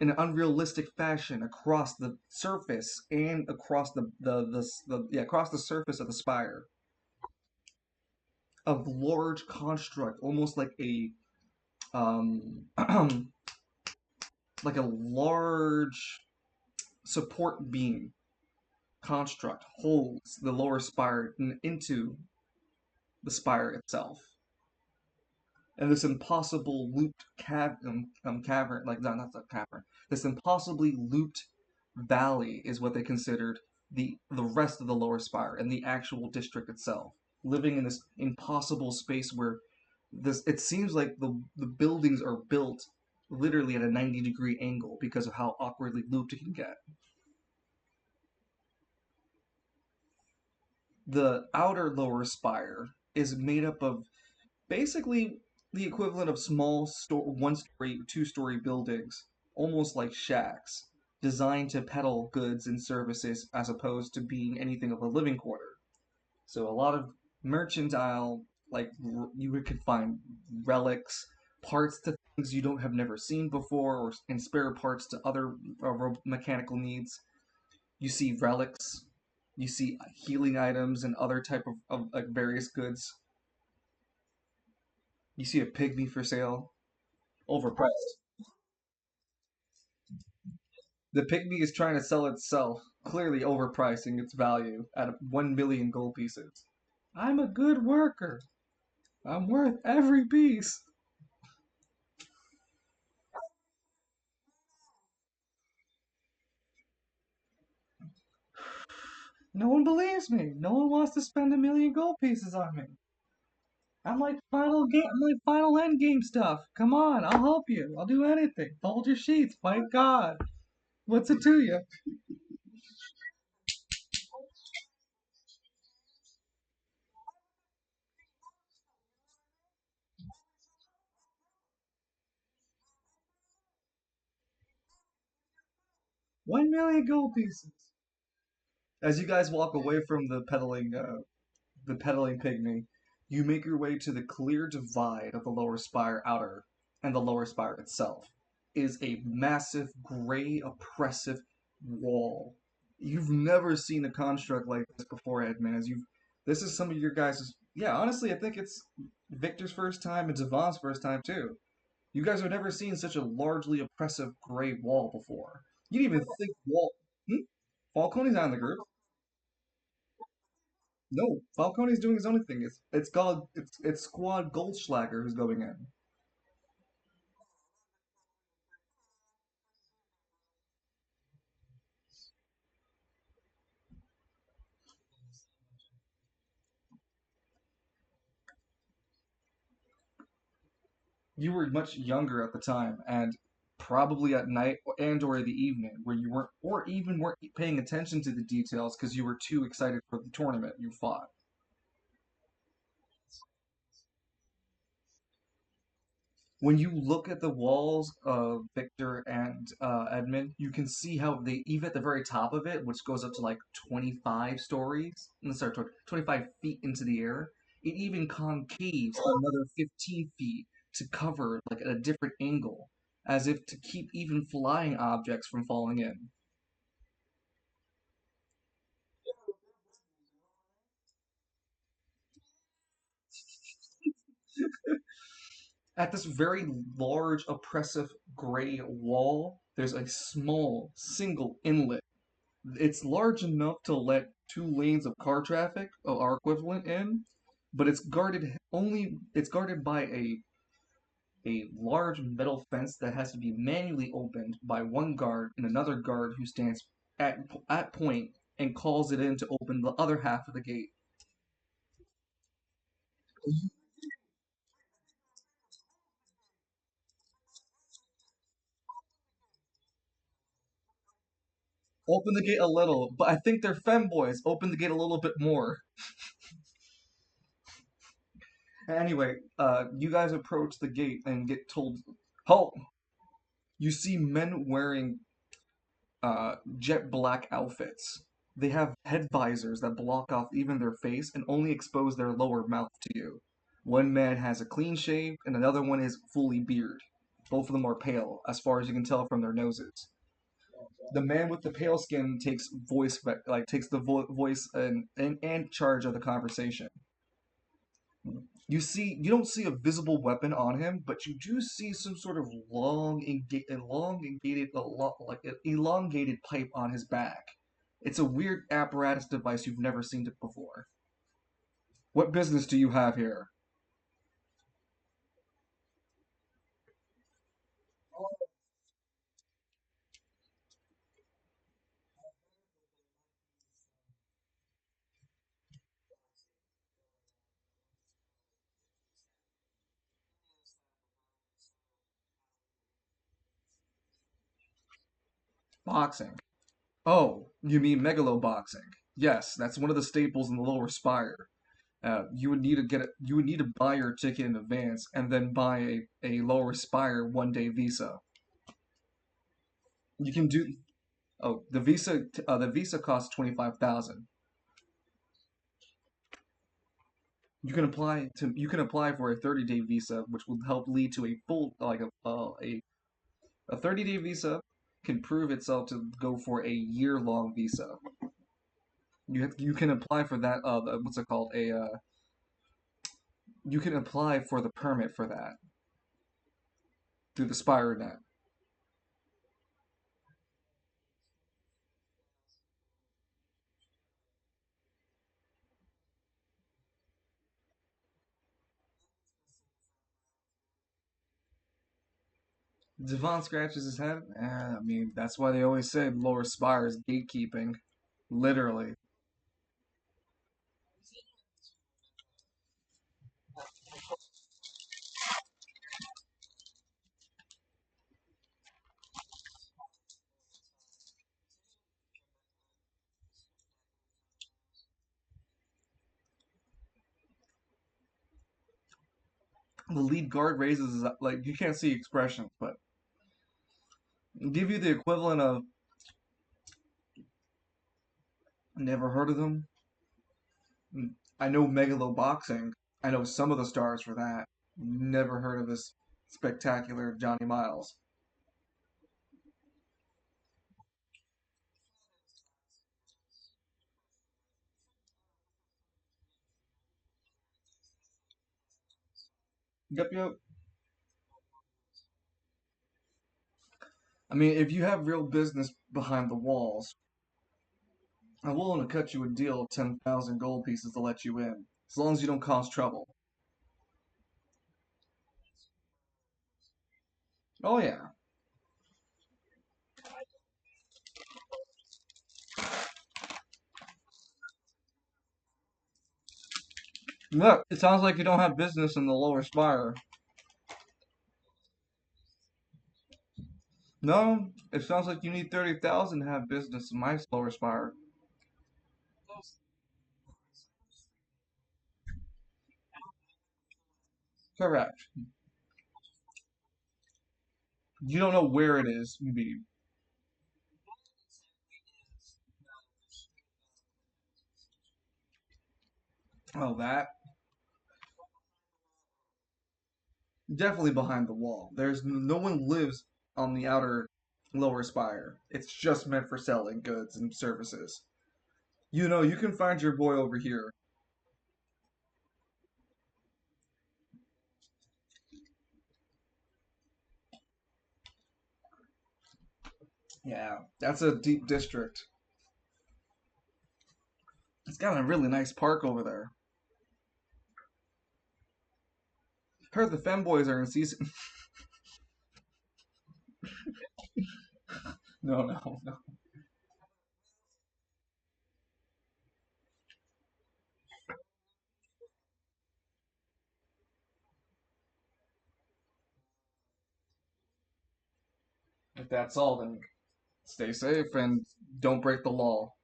Speaker 1: in an unrealistic fashion across the surface and across across the surface of the spire. A large construct, almost like a like a large support beam construct holds the lower spire into the spire itself. And this impossible looped cavern, like not the cavern, this impossibly looped valley is what they considered the rest of the lower spire and the actual district itself, living in this impossible space where this it seems like the buildings are built literally at a 90-degree angle because of how awkwardly looped it can get. The outer lower spire is made up of basically the equivalent of small one-story, two-story buildings almost like shacks, designed to peddle goods and services as opposed to being anything of a living quarter. So a lot of mercantile, like you could find relics, parts to things you don't have never seen before, or and spare parts to other mechanical needs. You see relics, you see healing items and other type of like various goods. You see a pygmy for sale, overpriced. The pygmy is trying to sell itself, clearly overpricing its value at 1 million gold pieces. I'm a good worker. I'm worth every piece. No one believes me. No one wants to spend 1 million gold pieces on me. I'm like final end game stuff. Come on, I'll help you. I'll do anything. Fold your sheets. Fight God. What's it to you? 1 million gold pieces. As you guys walk away from the peddling pygmy, you make your way to the clear divide of the lower spire outer, and the lower spire itself is a massive, gray, oppressive wall. You've never seen a construct like this before, Edmund. This is some of your guys'. Yeah, honestly, I think it's Victor's first time and Devon's first time too. You guys have never seen such a largely oppressive gray wall before. You didn't even think wall. Hmm? Falcone's not in the group. No, Falcone's doing his own thing. It's Squad Goldschlager who's going in. You were much younger at the time, and probably at night and or the evening, where you weren't or even weren't paying attention to the details because you were too excited for the tournament you fought. When you look at the walls of Victor and Edmund, you can see how they, even at the very top of it, which goes up to like 25 stories, sorry, 25 feet into the air, it even concaves another 15 feet to cover like at a different angle, as if to keep even flying objects from falling in. At this very large, oppressive gray wall, there's a small single inlet. It's large enough to let two lanes of car traffic or our equivalent in, but it's guarded by a large metal fence that has to be manually opened by one guard and another guard who stands at point and calls it in to open the other half of the gate. Open the gate a little, but I think they're femboys. Open the gate a little bit more. Anyway, you guys approach the gate and get told, "Halt!" You see men wearing jet black outfits. They have head visors that block off even their face and only expose their lower mouth to you. One man has a clean shave and another one is fully beard. Both of them are pale, as far as you can tell from their noses. The man with the pale skin takes the voice and charge of the conversation. You don't see a visible weapon on him, but you do see some sort of elongated pipe on his back. It's a weird apparatus device you've never seen it before. What business do you have here? Boxing. Oh, you mean megaloboxing? Yes, that's one of the staples in the lower spire. You would need to buy your ticket in advance and then buy a lower spire 1 day visa. You can do. Oh, the visa costs 25,000. You can apply for a 30-day visa, which will help lead to a full like a 30-day visa can prove itself to go for a year-long visa. You can apply for that. What's it called? You can apply for the permit for that through the SpireNet. Devon scratches his head. I mean, that's why they always say lower spire is gatekeeping. Literally. The lead guard raises his, like you can't see expressions, but give you the equivalent of never heard of them. I know Megalo boxing. I know some of the stars for that. Never heard of this spectacular Johnny Miles. Yep, yep. I mean, if you have real business behind the walls, I'm willing to cut you a deal of 10,000 gold pieces to let you in, as long as you don't cause trouble. Oh yeah. Look, it sounds like you don't have business in the lower spire. No, it sounds like you need 30,000 to have business in my lower spire. Correct. You don't know where it is, you mean. Oh, that? Definitely behind the wall. No one lives on the outer lower spire. It's just meant for selling goods and services. You can find your boy over here. Yeah, that's a deep district. It's got a really nice park over there. Heard the femboys are in season. No, no, no. If that's all, then stay safe and don't break the law.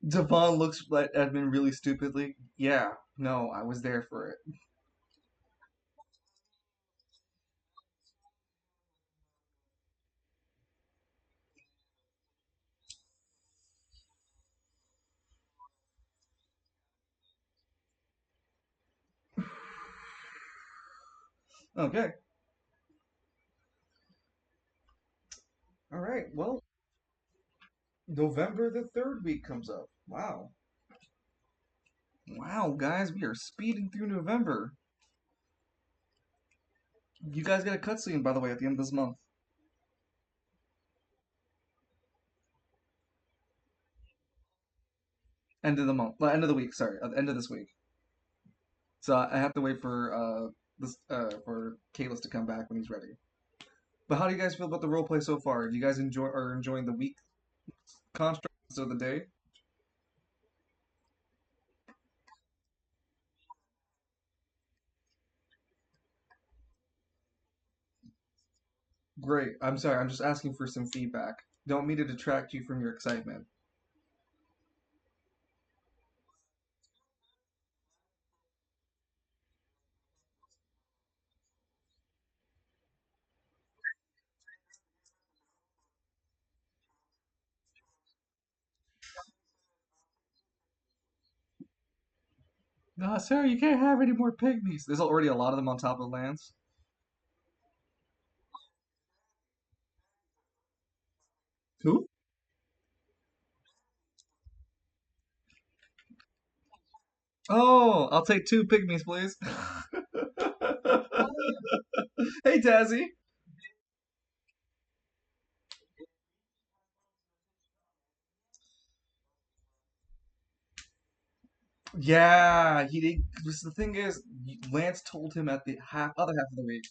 Speaker 1: Devon looks at Edmund really stupidly. Yeah, no, I was there for it. Okay, all right. Well, November the third week comes up. Wow, wow, guys, we are speeding through November. You guys get a cutscene, by the way, at the end of this month. End of the month. Well, end of the week. Sorry, at the end of this week. So I have to wait for this for Kalis to come back when he's ready. But how do you guys feel about the roleplay so far? Do you guys enjoying the week constructs of the day? Great. I'm sorry. I'm just asking for some feedback. Don't mean to detract you from your excitement. No, sir, you can't have any more pygmies. There's already a lot of them on top of Lance. Who? Oh, I'll take two pygmies, please. Hey, Tazzy. Yeah, he did. The thing is, Lance told him at the other half of the week.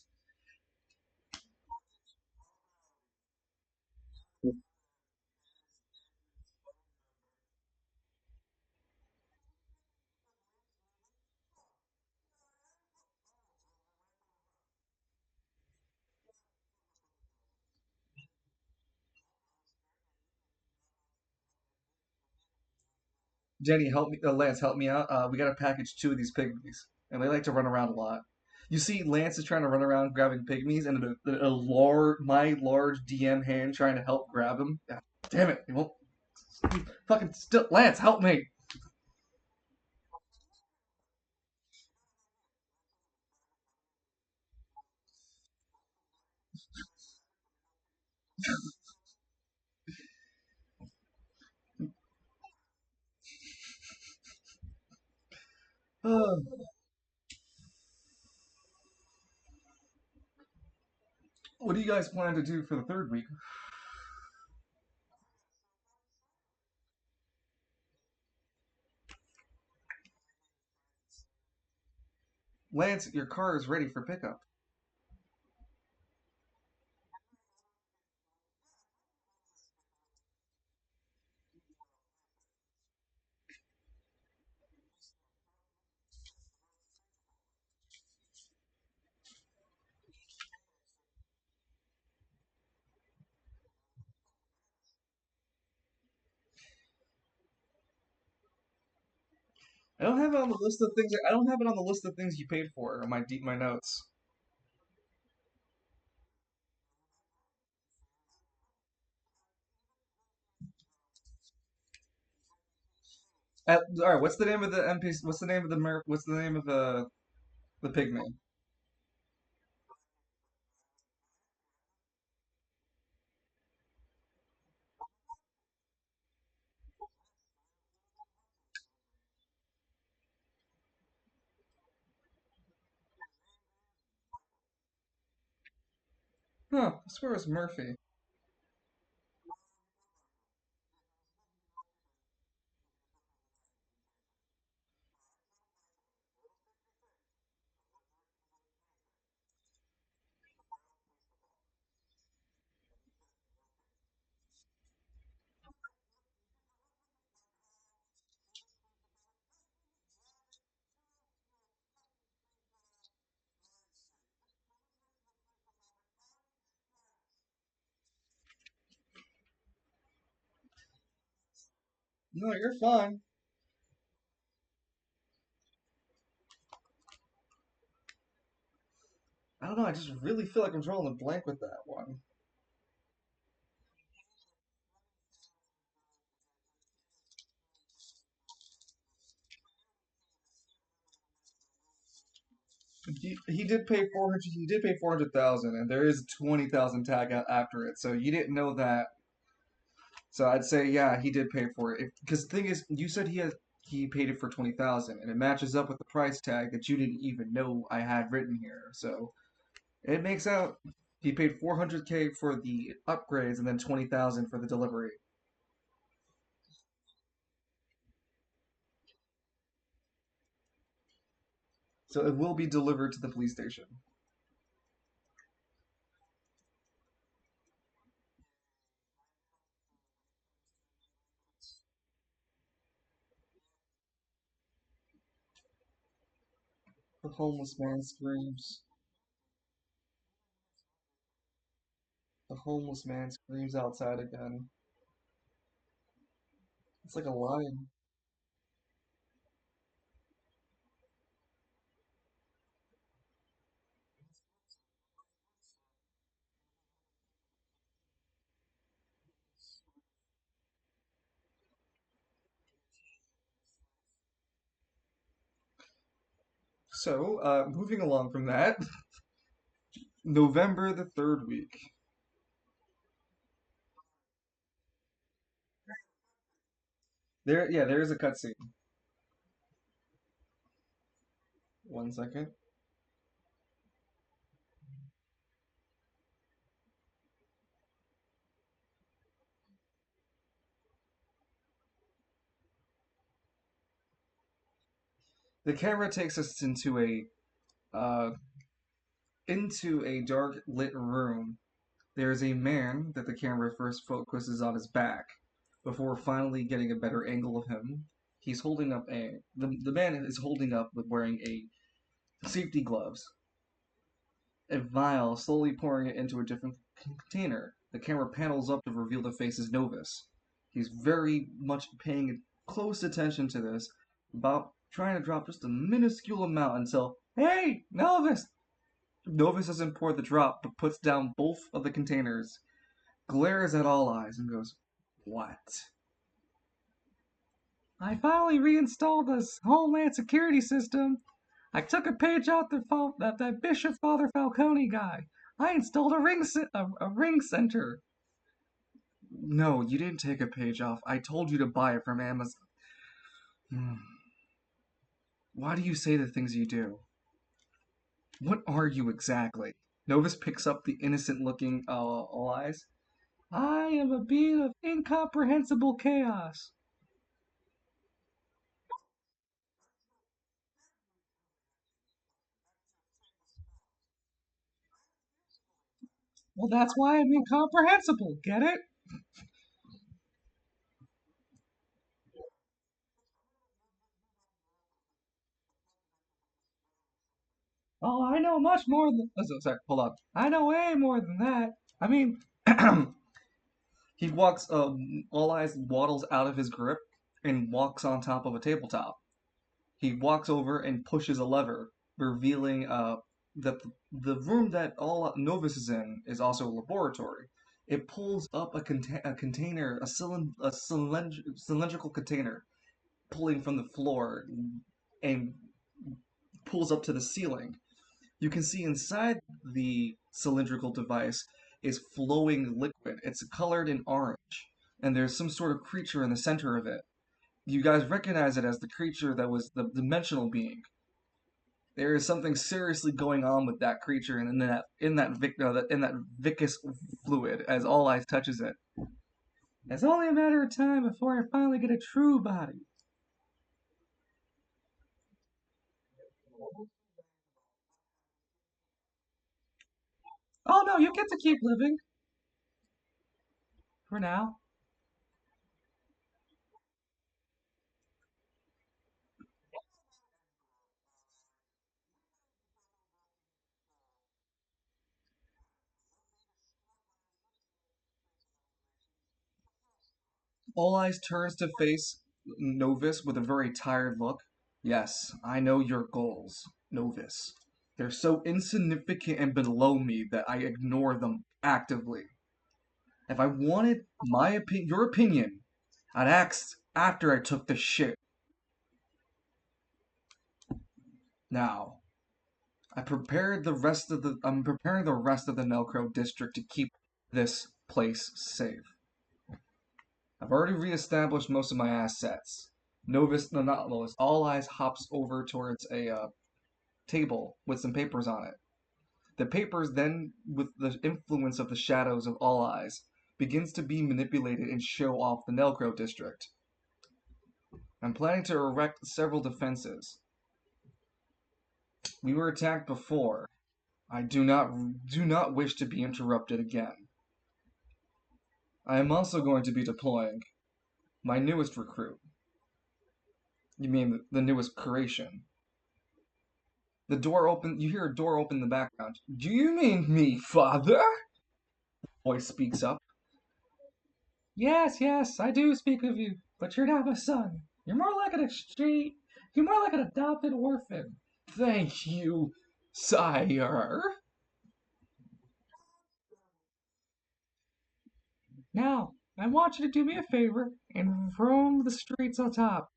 Speaker 1: Jenny, help me. Lance, help me out. We got to package two of these pygmies, and they like to run around a lot. You see, Lance is trying to run around grabbing pygmies, and my large DM hand trying to help grab him. Yeah, damn it! He won't. Fucking still, Lance, help me! What do you guys plan to do for the third week? Lance, your car is ready for pickup. I don't have it on the list of things. I don't have it on the list of things you paid for on my notes. All right, what's the name of the NPC? What's the name of what's the name of the pigman? Huh? I swear it's Murphy. No, you're fine. I don't know. I just really feel like I'm drawing a blank with that one. He did pay 400. He did pay 400,000, and there is a 20,000 tag out after it. So you didn't know that. So I'd say yeah, he did pay for it. Because the thing is, you said he paid it for 20,000, and it matches up with the price tag that you didn't even know I had written here. So it makes out he paid 400K for the upgrades and then 20,000 for the delivery. So it will be delivered to the police station. The homeless man screams. The The homeless man screams outside again. It's like a lion. So, moving along from that, November the third week. There is a cutscene. One second. The camera takes us uh, into a dark lit room. There is a man that the camera first focuses on his back before finally getting a better angle of him. He's holding up the man is holding up with wearing a safety gloves, a vial, slowly pouring it into a different container. The camera panels up to reveal the face is Novus. He's very much paying close attention to this, about trying to drop just a minuscule amount until, hey, Novus! Novus doesn't pour the drop, but puts down both of the containers, glares at All Eyes, and goes, what? I finally reinstalled this Homeland Security system. I took a page out that Bishop Father Falcone guy. I installed a ring center. No, you didn't take a page off. I told you to buy it from Amazon. Hmm. Why do you say the things you do? What are you exactly? Novus picks up the innocent looking All Eyes. I am a being of incomprehensible chaos. Well, that's why I'm incomprehensible. Get it? Oh, I know much more than. Oh, sorry, hold on. I know way more than that. I mean, he walks. All Eyes waddles out of his grip and walks on top of a tabletop. He walks over and pushes a lever, revealing that the room that all Novus is in is also a laboratory. It pulls up a container, cylindrical container, pulling from the floor and pulls up to the ceiling. You can see inside the cylindrical device is flowing liquid. It's colored in orange, and there's some sort of creature in the center of it. You guys recognize it as the creature that was the dimensional being. There is something seriously going on with that creature, and in that viscous fluid as All Eyes touches it. It's only a matter of time before I finally get a true body. Oh no, you get to keep living for now. All Eyes turns to face Novus with a very tired look. Yes, I know your goals, Novus. They're so insignificant and below me that I ignore them actively. If I wanted your opinion, I'd ask after I took the shit. Now, I'm preparing the rest of the Nelcro district to keep this place safe. I've already reestablished most of my assets. Novus, no, not Novus. All Eyes hops over towards a table with some papers on it. The papers then, with the influence of the shadows of All Eyes, begins to be manipulated and show off the Nelcro district. I'm planning to erect several defenses. We were attacked before. I do not wish to be interrupted again. I am also going to be deploying my newest recruit. You mean the newest creation? The door open. You hear a door open in the background. Do you mean me, father? voice speaks up.
Speaker 2: Yes, yes, I do speak of you, but you're not my son. You're more like an exchange. You're more like an adopted orphan.
Speaker 1: Thank you, sire.
Speaker 2: Now, I want you to do me a favor and roam the streets on top.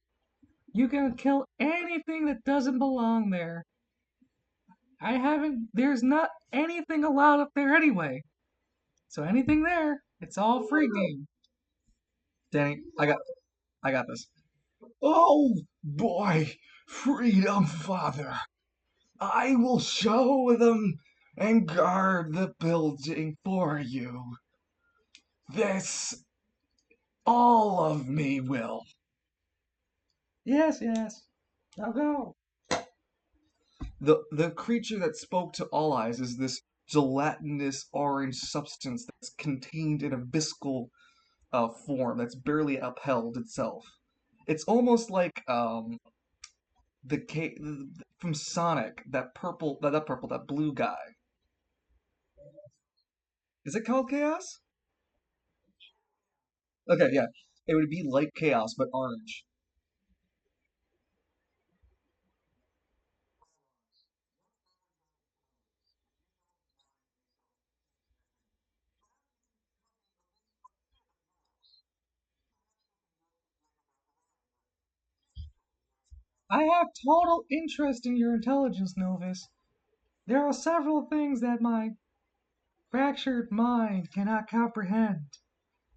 Speaker 2: You can kill anything that doesn't belong there. I haven't. There's not anything allowed up there anyway. So anything there, it's all free game.
Speaker 1: Danny, I got this.
Speaker 3: Oh boy, freedom, father. I will show them and guard the building for you. This, all of me will.
Speaker 2: Yes, yes. Now go.
Speaker 1: The creature that spoke to All Eyes is this gelatinous orange substance that's contained in a viscal form that's barely upheld itself. It's almost like from Sonic, that blue guy. Is it called Chaos? Okay, yeah. It would be like Chaos but orange.
Speaker 2: I have total interest in your intelligence, Novus. There are several things that my fractured mind cannot comprehend,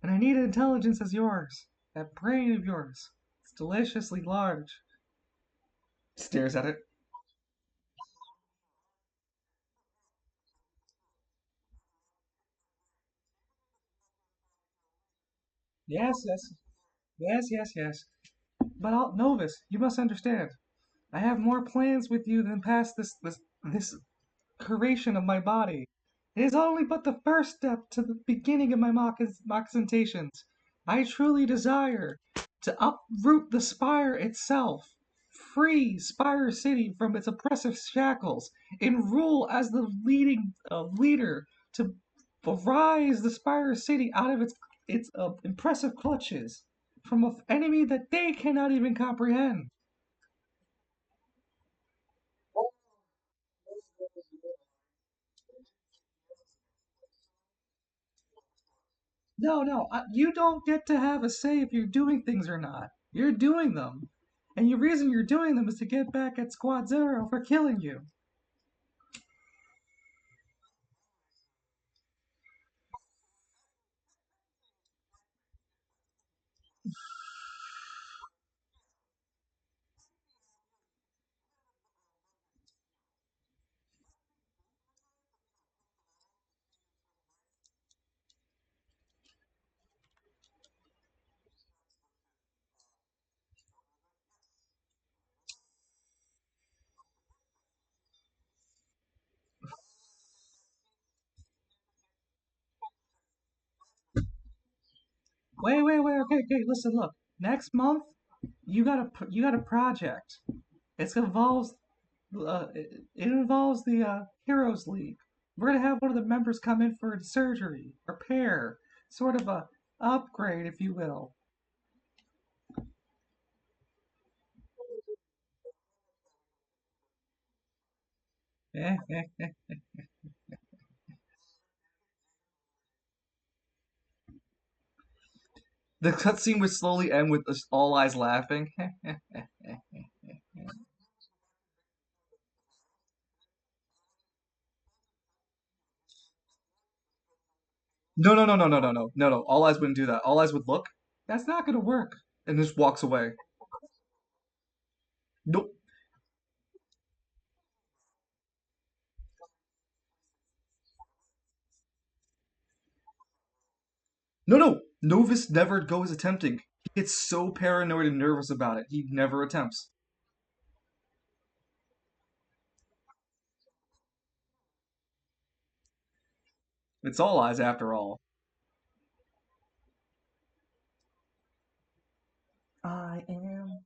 Speaker 2: and I need intelligence as yours. That brain of yours. It's deliciously large.
Speaker 1: Stares at it.
Speaker 2: Yes, yes, yes, yes, yes. But Novus, you must understand. I have more plans with you than past this curation of my body. It is only but the first step to the beginning of my moccasinations. I truly desire to uproot the Spire itself, free Spire City from its oppressive shackles, and rule as the leading leader to rise the Spire City out of its impressive clutches from an enemy that they cannot even comprehend. No, no, you don't get to have a say if you're doing things or not. You're doing them. And the reason you're doing them is to get back at Squad Zero for killing you. Wait, wait, wait. Okay, okay. Listen, look. Next month, you got a project. It involves it involves the Heroes League. We're gonna have one of the members come in for surgery, repair, sort of a upgrade, if you will.
Speaker 1: The cutscene would slowly end with us All Eyes laughing. No, no, no, no, no, no, no, no, no. All Eyes wouldn't do that. All Eyes would look
Speaker 2: That's not gonna work.
Speaker 1: and just walks away. Nope. No, no. Novus never goes attempting. He gets so paranoid and nervous about it. He never attempts. It's All Eyes after all. I am.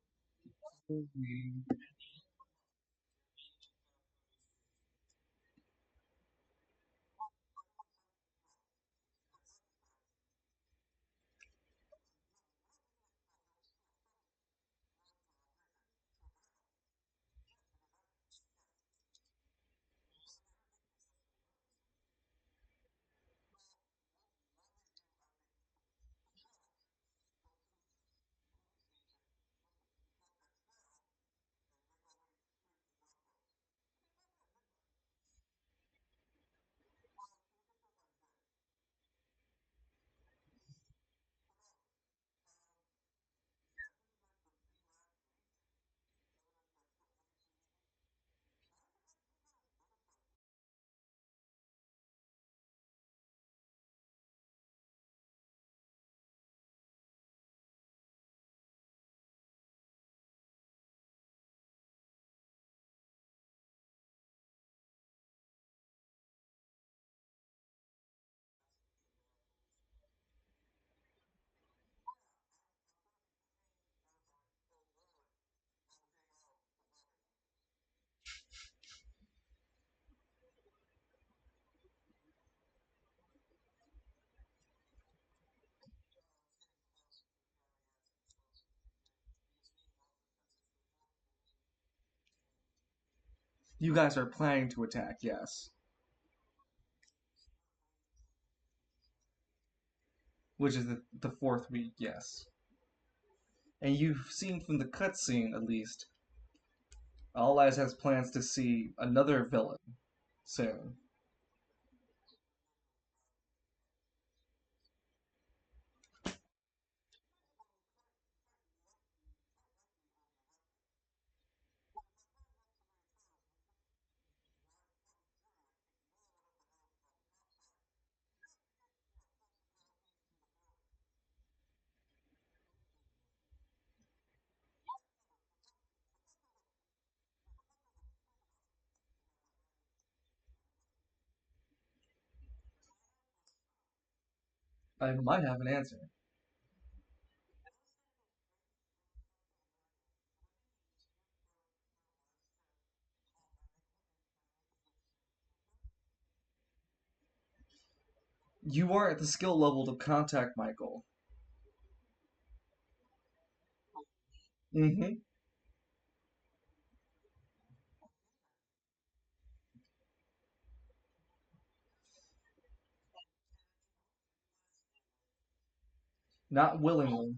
Speaker 1: You guys are planning to attack, yes. Which is the fourth week, yes. And you've seen from the cutscene, at least, All Eyes has plans to see another villain soon. I might have an answer. You are at the skill level to contact Michael. Mm-hmm. Not willingly.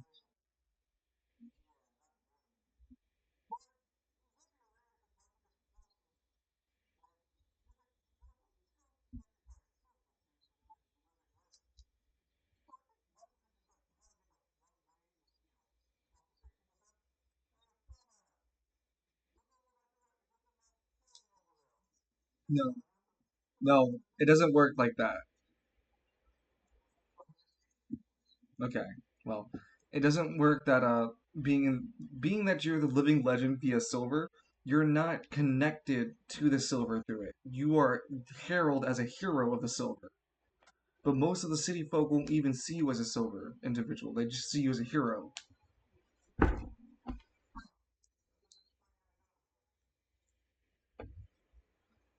Speaker 1: No, no, it doesn't work like that. Okay, well, it doesn't work that being that you're the living legend via silver, you're not connected to the silver through it. You are heralded as a hero of the silver. But most of the city folk won't even see you as a silver individual. They just see you as a hero.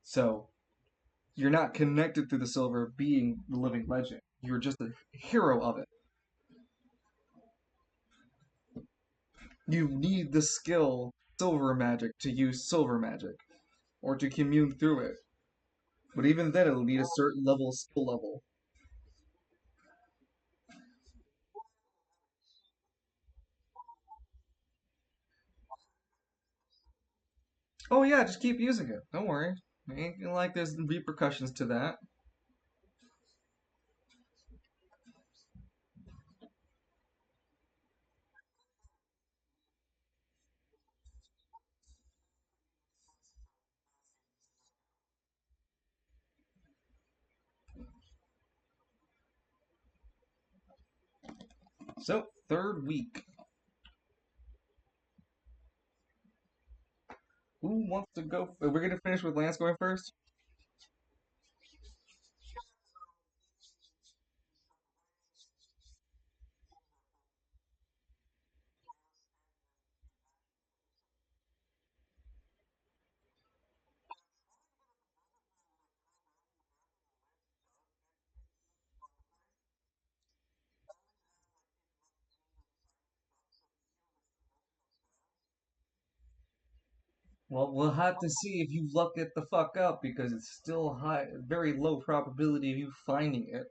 Speaker 1: So you're not connected through the silver being the living legend. You're just a hero of it. You need the skill silver magic to use silver magic or to commune through it. But even then, it'll need a certain level of skill level. Oh yeah, just keep using it. Don't worry. Ain't like there's repercussions to that. So third week. Who wants to go? We're gonna finish with Lance going first. Well, we'll have to see if you luck it the fuck up because it's still high, very low probability of you finding it.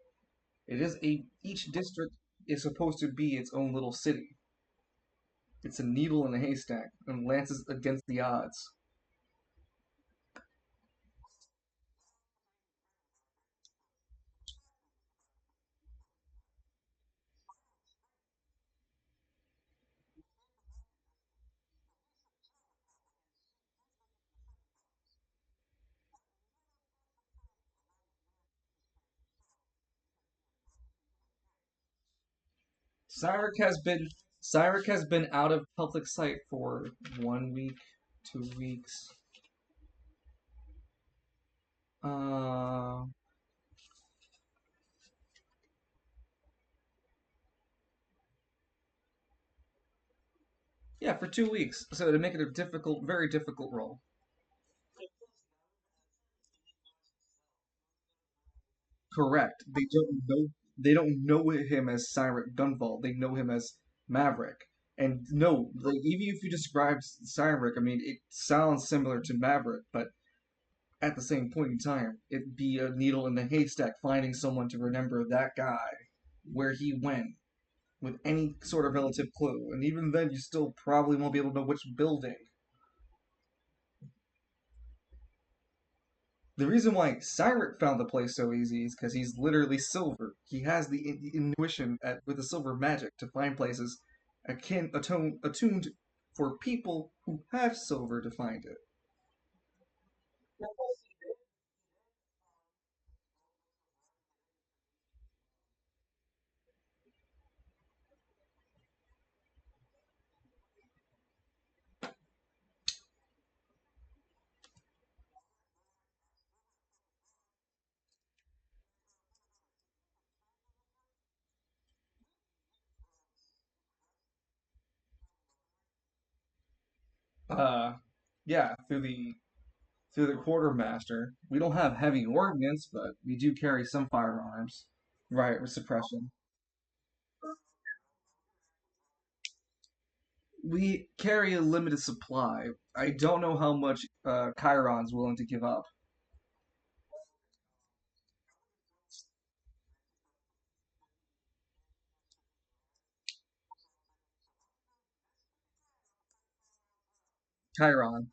Speaker 1: It is each district is supposed to be its own little city. It's a needle in a haystack, and Lance is against the odds. Cyric has been Cyric has been out of public sight for 1 week, 2 weeks. Uh, yeah, for 2 weeks. So to make it a difficult, very difficult role. Correct. They don't know him as Cyric Gunval. They know him as Maverick. And no, like even if you describe Cyric, I mean it sounds similar to Maverick, but at the same point in time, it'd be a needle in the haystack finding someone to remember that guy, where he went, with any sort of relative clue. And even then, you still probably won't be able to know which building. The reason why Cyrus found the place so easy is because he's literally silver. He has the intuition with the silver magic to find places attuned for people who have silver to find it. Uh, yeah, through the quartermaster. We don't have heavy ordnance, but we do carry some firearms. Right, with suppression. We carry a limited supply. I don't know how much Chiron's willing to give up. Chiron.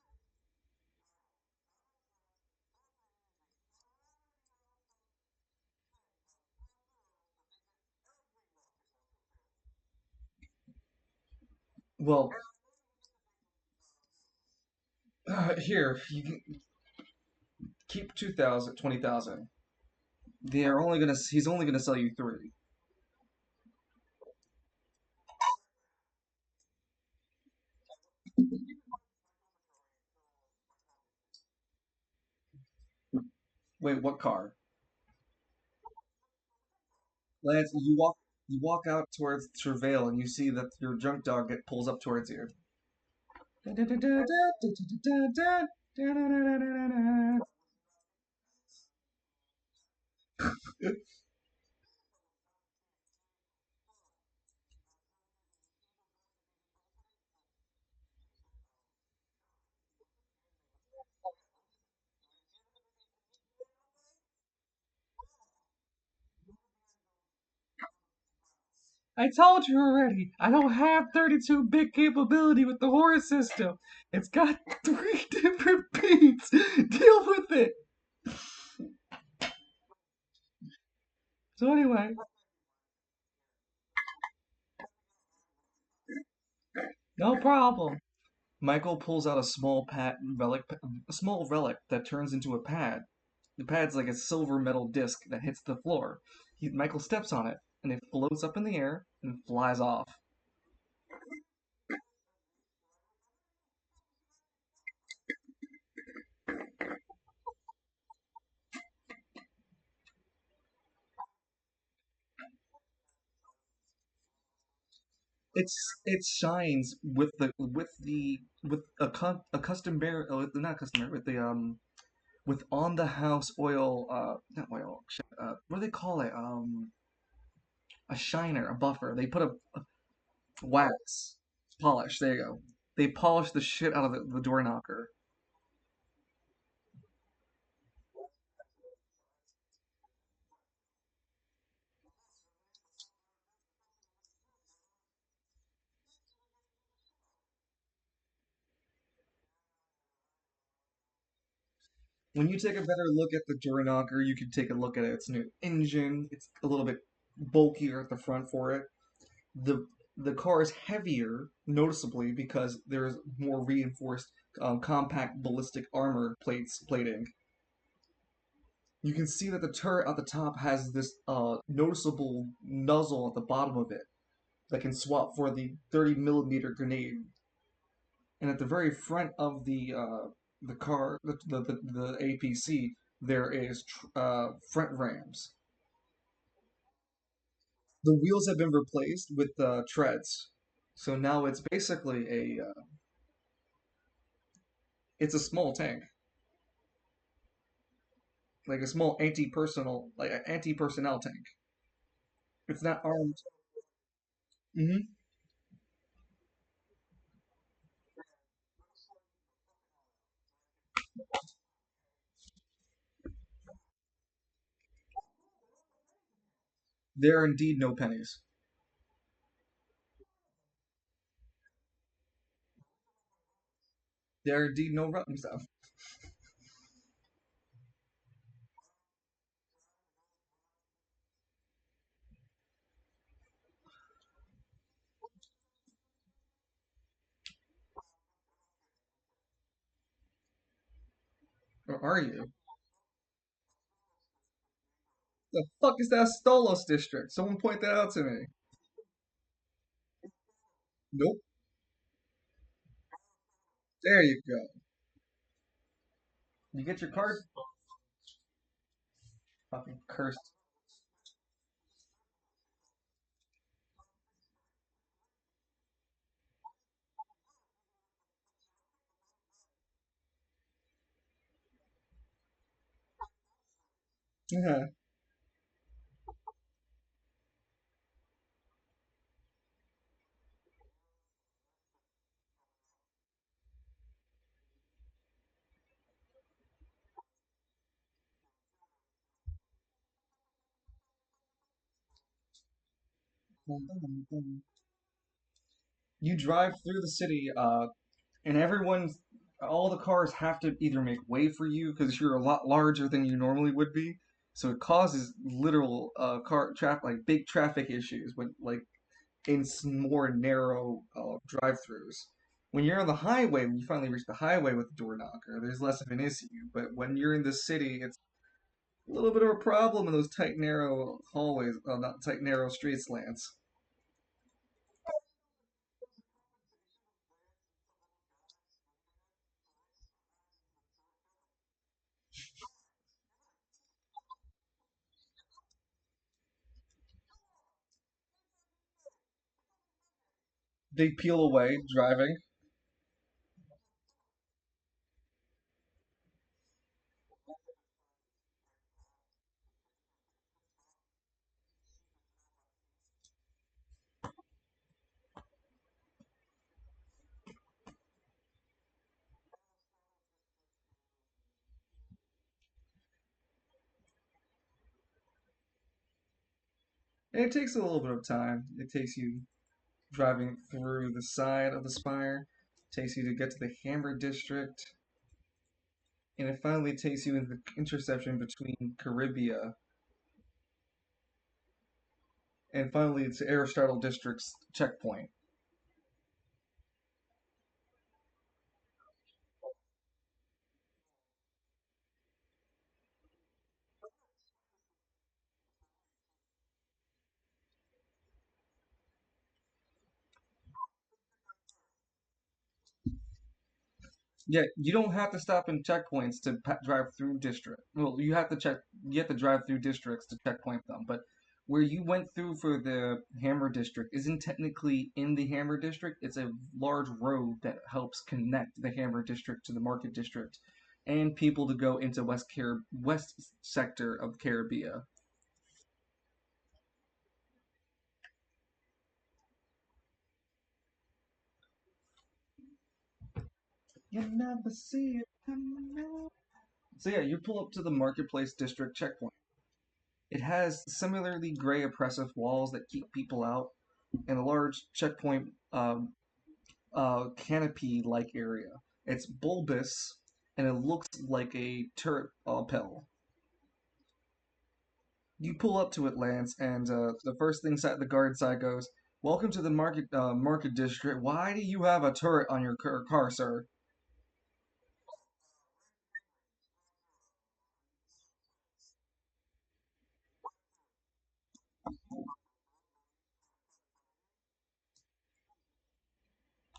Speaker 1: Well, here, you can keep 2,000, 20,000. He's only gonna sell you three. Wait, what car? Lance, you walk out towards Travail and you see that your junk dog pulls up towards you.
Speaker 2: I told you already, I don't have 32 bit capability with the horror system. It's got three different beats. Deal with it. So anyway, no problem.
Speaker 1: Michael pulls out a small relic that turns into a pad. The pad's like a silver metal disc that hits the floor. Michael steps on it, and it floats up in the air and flies off. It shines with a custom bear, not custom bear, with the with on the house oil, not oil, shit, what do they call it, a shiner, a buffer. They put a wax polish, there you go. They polish the shit out of the door knocker. When you take a better look at the door knocker, you can take a look at its new engine. It's a little bit bulkier at the front for it. The car is heavier, noticeably, because there's more reinforced compact ballistic armor plating. You can see that the turret at the top has this noticeable nozzle at the bottom of it that can swap for the 30 millimeter grenade. And at the very front of the car, the APC, there is front rams. The wheels have been replaced with treads, so now it's basically it's a small tank, like a small anti-personnel tank. It's not armed. Hmm. There are indeed no pennies. There are indeed no rotten stuff. Or are you? The fuck is that Stolos district? Someone point that out to me. Nope. There you go. You get your card? Fucking cursed. Yeah. You drive through the city, and all the cars have to either make way for you because you're a lot larger than you normally would be. So it causes literal car traffic, like big traffic issues when like in more narrow drive-throughs. When you're on the highway, when you finally reach the highway with the door knocker, there's less of an issue. But when you're in the city, it's a little bit of a problem in those tight, narrow hallways, not tight, narrow street slants. They peel away driving. And it takes a little bit of time. It takes you driving through the side of the spire, takes you to get to the Hammer District, and it finally takes you into the intersection between Caribia and finally it's Aristotle District's checkpoint. Yeah, you don't have to stop in checkpoints to drive through district. Well, you have to check. You have to drive through districts to checkpoint them. But where you went through for the Hammer District isn't technically in the Hammer District. It's a large road that helps connect the Hammer District to the Market District, and people to go into West sector of Caribbean. You never see it coming. So yeah, you pull up to the Marketplace District checkpoint. It has similarly gray oppressive walls that keep people out, and a large checkpoint canopy-like area. It's bulbous, and it looks like a turret pill. You pull up to it, Lance, and the first thing the guard side goes, "Welcome to the market district. Why do you have a turret on your car, sir?"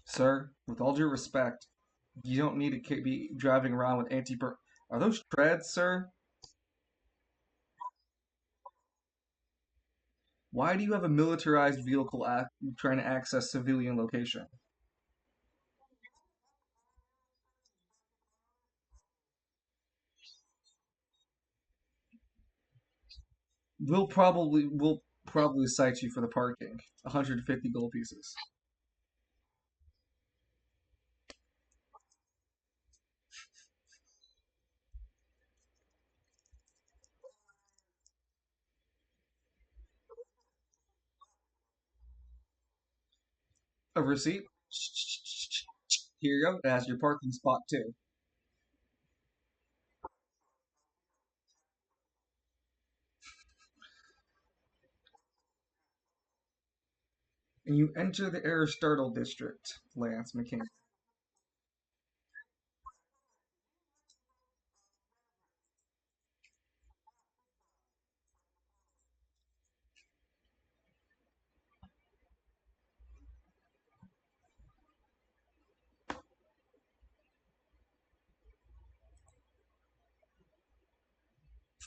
Speaker 1: Sir, with all due respect, you don't need to be driving around with anti-per. Are those treads, sir? Why do you have a militarized vehicle trying to access civilian location? We'll probably cite you for the parking. 150 gold pieces. A receipt. Here you go. It has your parking spot too. And you enter the Aristotle district, Lance McKinney.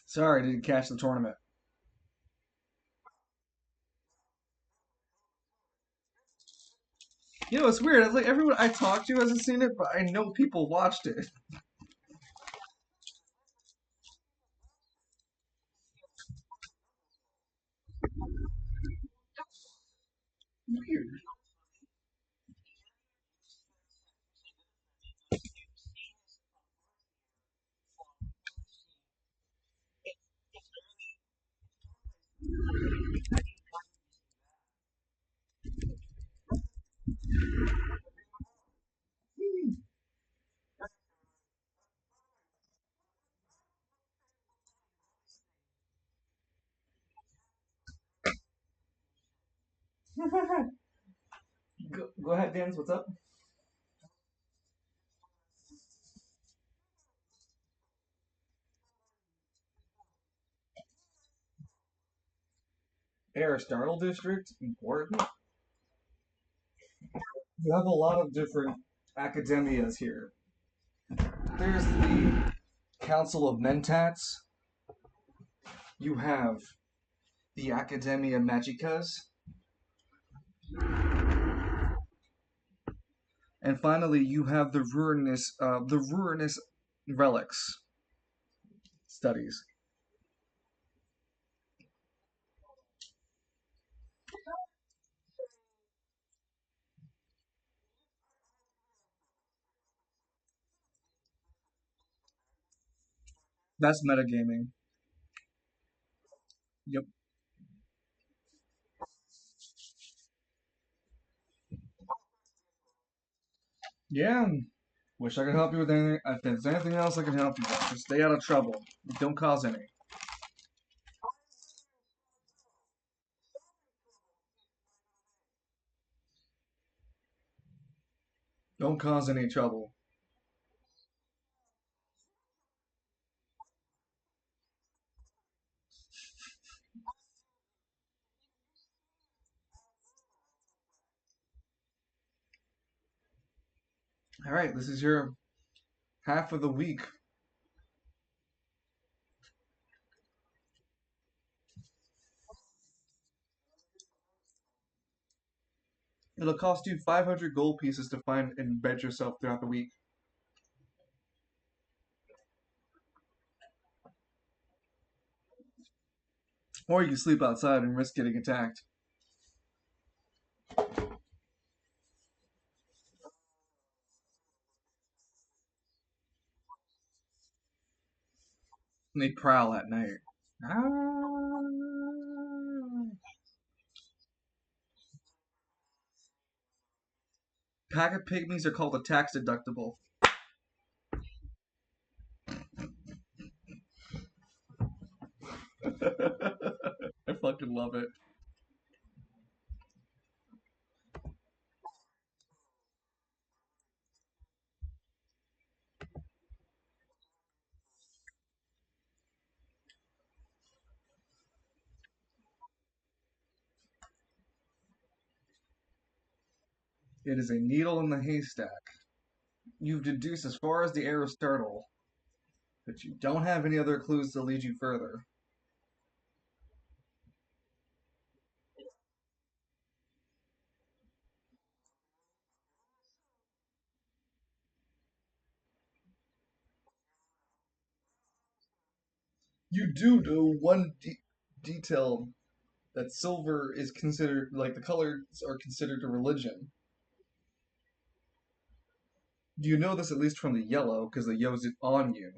Speaker 1: Sorry, I didn't catch the tournament. You know, it's weird. It's like everyone I talk to hasn't seen it, but I know people watched it. Weird. Go ahead, Dan. What's up? Aristotle district, important. You have a lot of different academias here. There's the Council of Mentats. You have the Academia Magicas, and finally you have the ruinous relics studies. That's metagaming. Yep. Yeah. Wish I could help you with anything. If there's anything else I can help you with, just stay out of trouble. Don't cause any. Don't cause any trouble. All right, this is your half of the week. It'll cost you 500 gold pieces to find and embed yourself throughout the week. Or you can sleep outside and risk getting attacked. And they prowl at night. Ah. Pack of pygmies are called a tax deductible. I fucking love it. It is a needle in the haystack. You've deduced as far as the Aristotle, but you don't have any other clues to lead you further. You do know one detail that silver is considered, like the colors are considered a religion. You know this at least from the yellow, because the yellow's it on you.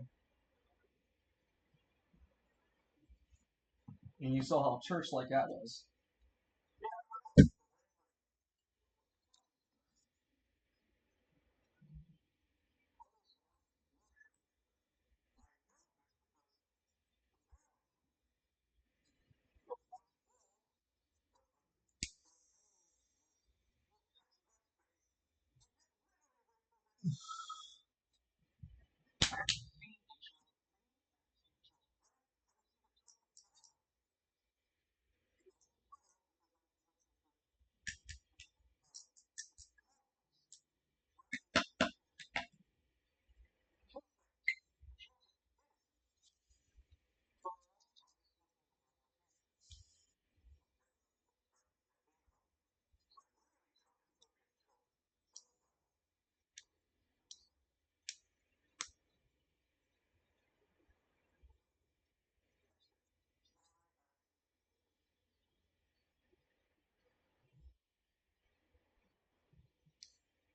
Speaker 1: And you saw how church like that was.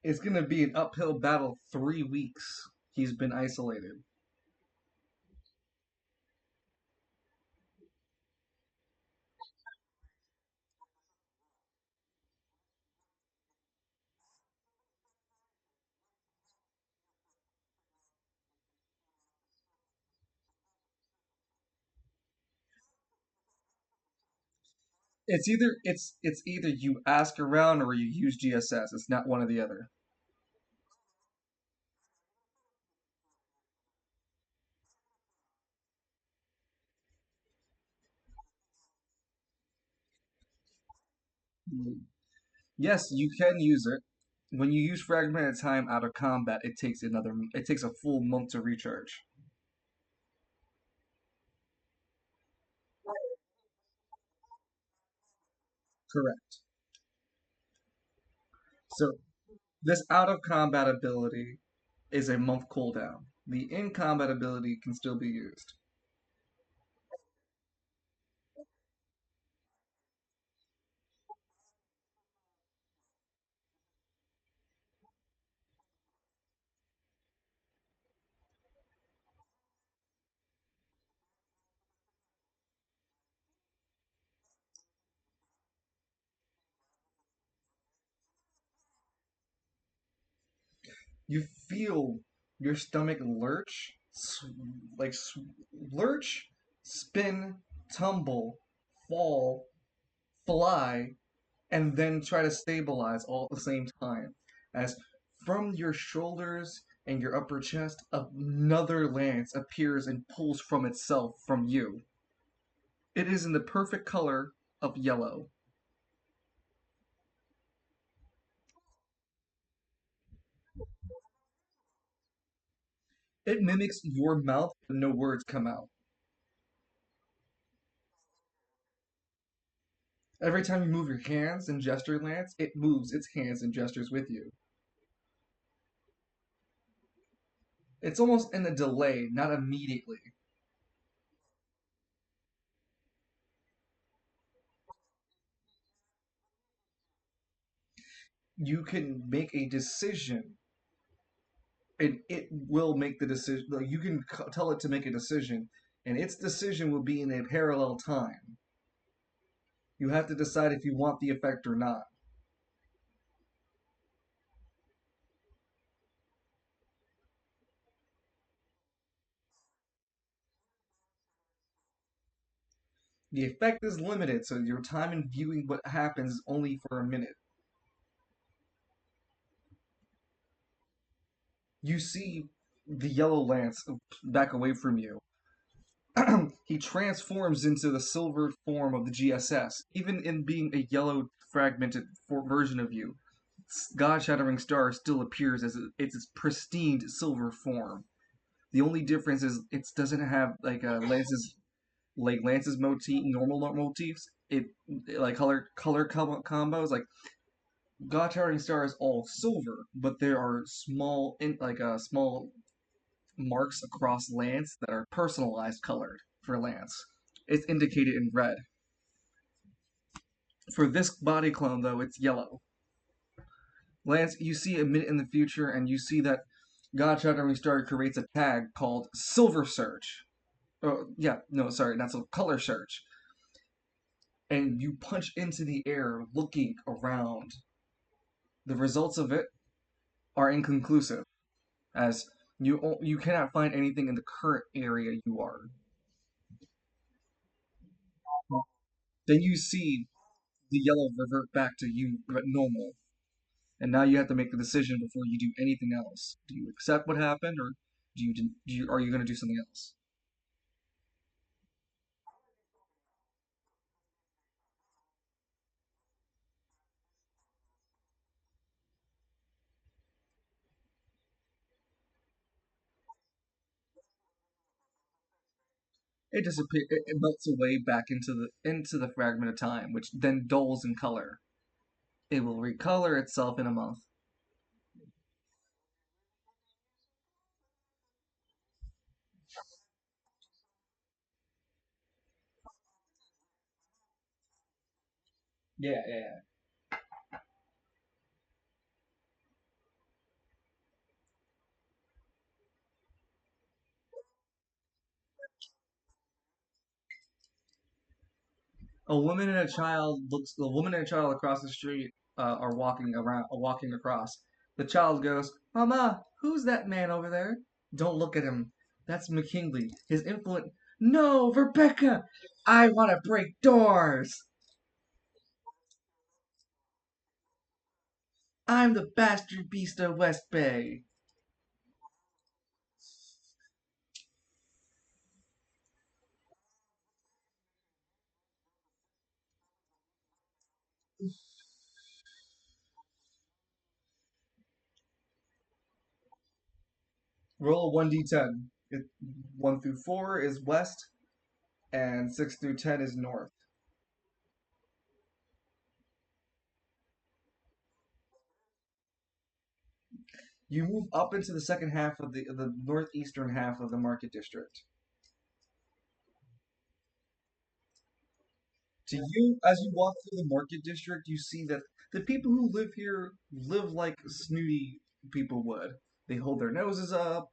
Speaker 1: It's gonna be an uphill battle 3 weeks. He's been isolated. It's either you ask around or you use GSS. It's not one or the other. Mm. Yes, you can use it. When you use fragmented time out of combat, it takes a full month to recharge. Correct. So this out of combat ability is a month cooldown. The in combat ability can still be used. You feel your stomach like lurch, spin, tumble, fall, fly, and then try to stabilize all at the same time. As from your shoulders and your upper chest, another lance appears and pulls from itself from you. It is in the perfect color of yellow. It mimics your mouth, but no words come out. Every time you move your hands and gesture, Lance, it moves its hands and gestures with you. It's almost in a delay, not immediately. You can make a decision, and it will make the decision. Like, you can tell it to make a decision, and its decision will be in a parallel time. You have to decide if you want the effect or not. The effect is limited, so your time in viewing what happens is only for a minute. You see the yellow lance back away from you. He transforms into the silver form of the GSS. Even in being a yellow fragmented version of you, God Shattering Star still appears as it's its pristine silver form. The only difference is it doesn't have Lance's motif, normal motifs. Like color combos. Like God Shattering Star is all silver, but there are small marks across Lance that are personalized colored for Lance. It's indicated in red. For this body clone, though, it's yellow. Lance, you see a minute in the future, and you see that God Shattering Star creates a tag called Silver Search. Oh, yeah, no, sorry, that's a color search. And you punch into the air looking around. The results of it are inconclusive, as you cannot find anything in the current area you are. Then you see the yellow revert back to you normal. And now you have to make the decision before you do anything else. Do you accept what happened, or are you going to do something else? It disappears. It melts away back into the fragment of time, which then dulls in color. It will recolor itself in a month. Yeah, yeah, yeah. A woman and a child across the street are walking across. The child goes, "Mama, who's that man over there?" "Don't look at him. That's McKinley. His influence." "No, Rebecca! I want to break doors. I'm the bastard beast of West Bay." Roll a 1d10. 1 through 4 is west, and 6 through 10 is north. You move up into the second half of the northeastern half of the market district. To you, as you walk through the market district, you see that the people who live here live like snooty people would. They hold their noses up.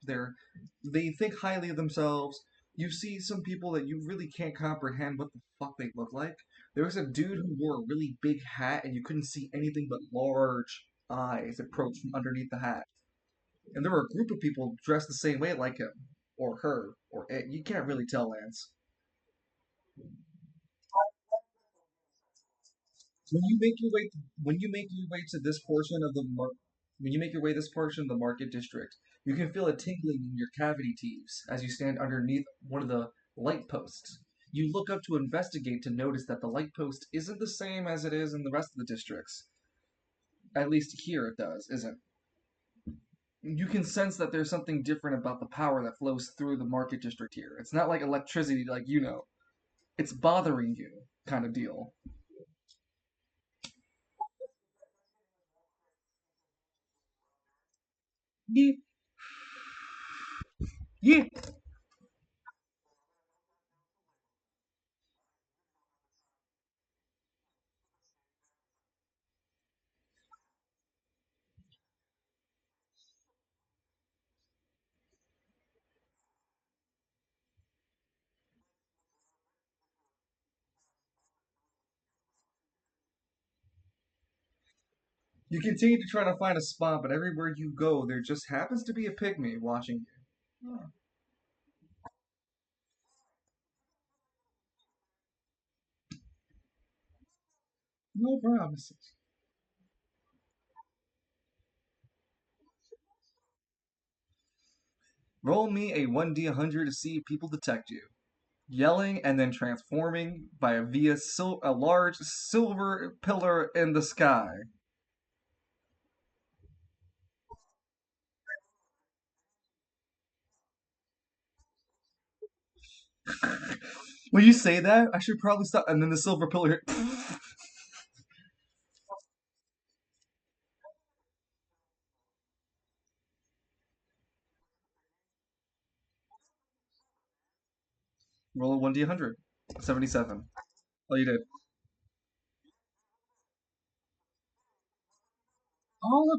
Speaker 1: They think highly of themselves. You see some people that you really can't comprehend what the fuck they look like. There was a dude who wore a really big hat, and you couldn't see anything but large eyes approach from underneath the hat. And there were a group of people dressed the same way like him, or her, or it. You can't really tell, Lance. when you make your way when you make your way to this portion of when you make your way this portion of the market district, you can feel a tingling in your cavity teeth as you stand underneath one of the light posts. You look up to investigate to notice that the light post isn't the same as it is in the rest of the districts. At least here it does, isn't. You can sense that there's something different about the power that flows through the market district here. It's not like electricity, like you know. It's bothering you, kind of deal. Yeah, yeah. You continue to try to find a spot, but everywhere you go, there just happens to be a pygmy watching you. Oh, no promises. Roll me a 1d100 to see if people detect you. Yelling and then transforming via a large silver pillar in the sky. When you say that, I should probably stop. And then the silver pillar hit. Roll a 1d100. 77. Oh, you did. All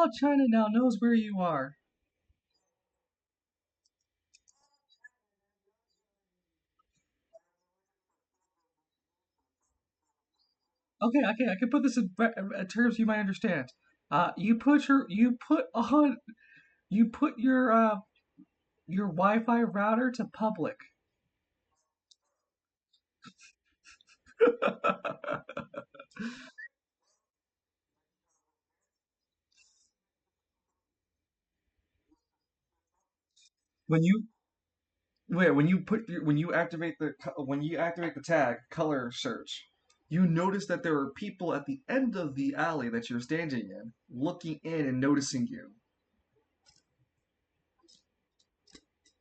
Speaker 1: of China now knows where you are. Okay, okay, I can put this in terms you might understand. You put your Wi-Fi router to public. when you wait, when you activate the tag color search, you notice that there are people at the end of the alley that you're standing in, looking in and noticing you.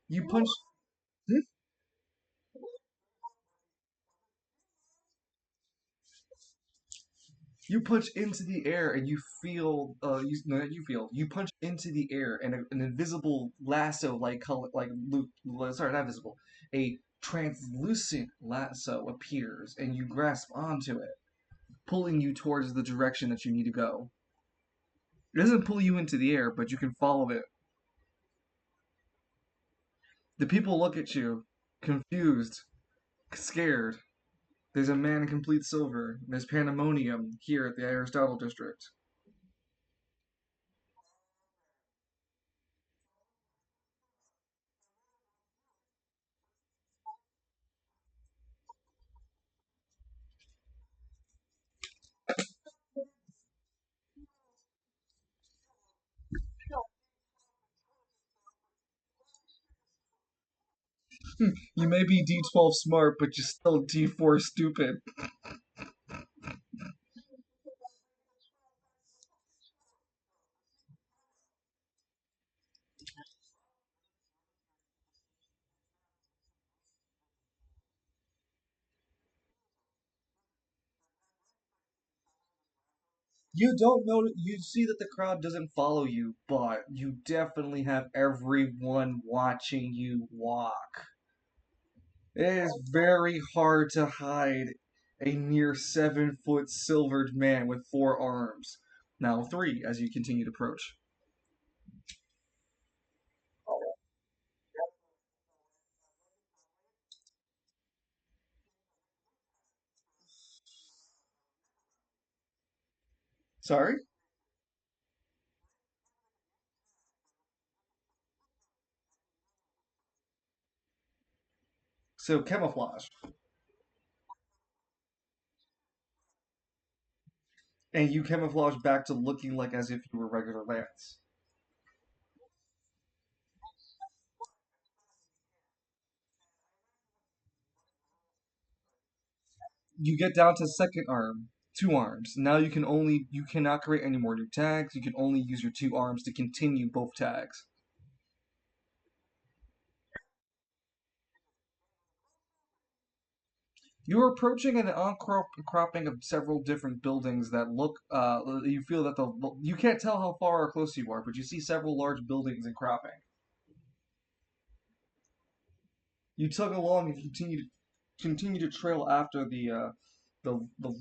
Speaker 1: You punch. Hmm? You punch into the air and you feel no, not you feel you punch into the air and an invisible lasso like color like sorry, not visible, a translucent lasso appears and you grasp onto it, pulling you towards the direction that you need to go. It doesn't pull you into the air, but you can follow it. The people look at you, confused, scared. There's a man in complete silver. There's pandemonium here at the Aristotle district. You may be D12 smart, but you're still D4 stupid. You don't know. You see that the crowd doesn't follow you, but you definitely have everyone watching you walk. It is very hard to hide a near 7 foot silvered man with 4 arms. Now three as you continue to approach. Sorry? So camouflage. And you camouflage back to looking like as if you were regular Lance. You get down to second arm, 2 arms. Now you cannot create any more new tags. You can only use your 2 arms to continue both tags. You're approaching an outcropping of several different buildings that look. You feel that you can't tell how far or close you are, but you see several large buildings and cropping. You tug along and continue to trail after the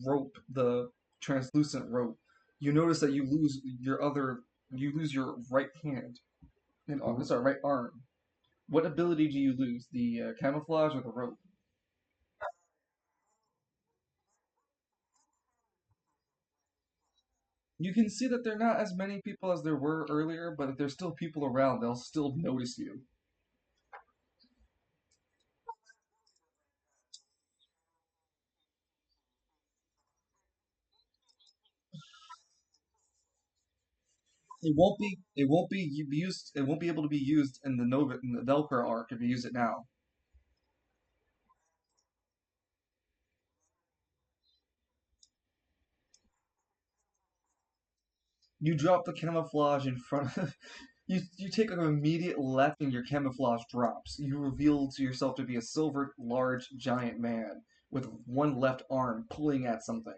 Speaker 1: rope, the translucent rope. You notice that you lose your right hand and sorry, right arm. What ability do you lose? The camouflage or the rope? You can see that there are not as many people as there were earlier, but if there's still people around, they'll still notice you. It won't be able to be used in the Velcro arc if you use it now. You drop the camouflage in front of you take an immediate left and your camouflage drops. You reveal to yourself to be a silver, large, giant man with one left arm pulling at something.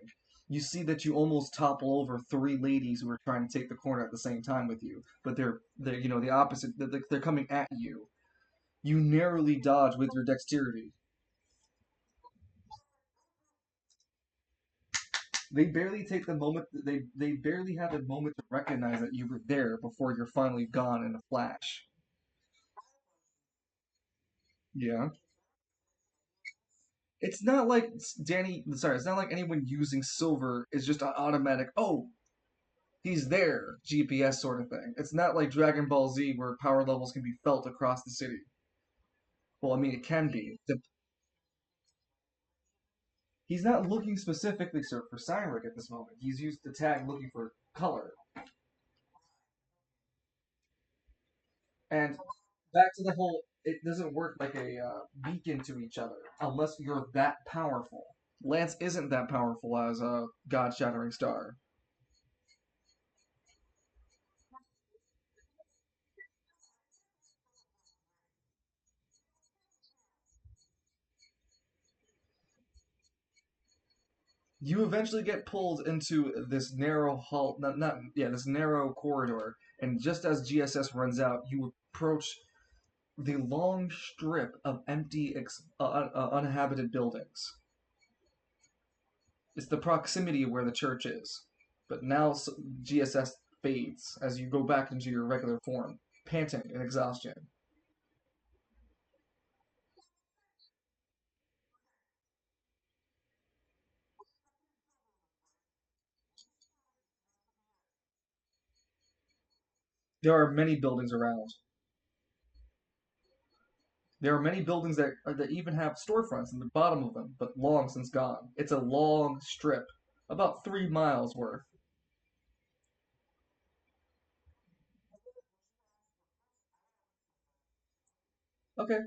Speaker 1: You see that you almost topple over 3 ladies who are trying to take the corner at the same time with you, but they're the opposite. They're coming at you. You narrowly dodge with your dexterity. They barely have a moment to recognize that you were there before you're finally gone in a flash. Yeah. It's not like it's not like anyone using silver is just an automatic, oh, he's there, GPS sort of thing. It's not like Dragon Ball Z where power levels can be felt across the city. Well, I mean, it can be. He's not looking specifically, sir, for Cyric at this moment. He's used the tag looking for color. And back to the whole. It doesn't work like a beacon to each other unless you're that powerful. Lance isn't that powerful as a God-shattering star. You eventually get pulled into this narrow hall, not yeah, this narrow corridor, and just as GSS runs out, you approach the long strip of empty, uninhabited buildings. It's the proximity of where the church is, but now GSS fades as you go back into your regular form, panting in exhaustion. There are many buildings around. There are many buildings that even have storefronts in the bottom of them, but long since gone. It's a long strip, about 3 miles worth. Okay.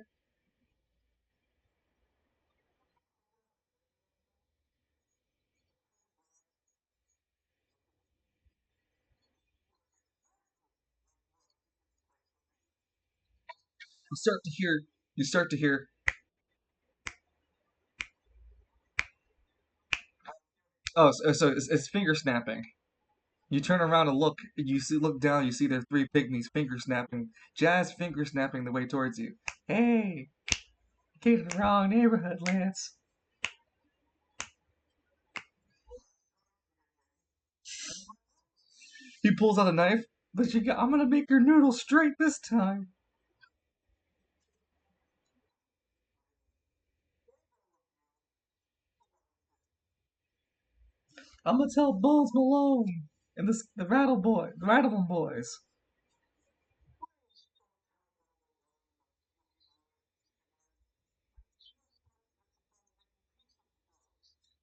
Speaker 1: You start to hear. You start to hear. Oh, so it's finger snapping. You turn around and look. You see, look down. You see there's three pygmies finger snapping. Jazz finger snapping the way towards you.
Speaker 2: Hey, you came to the wrong neighborhood, Lance.
Speaker 1: He pulls out a knife.
Speaker 2: I'm gonna make your noodles straight this time. I'm gonna tell Bones Malone and the Rattleman boys.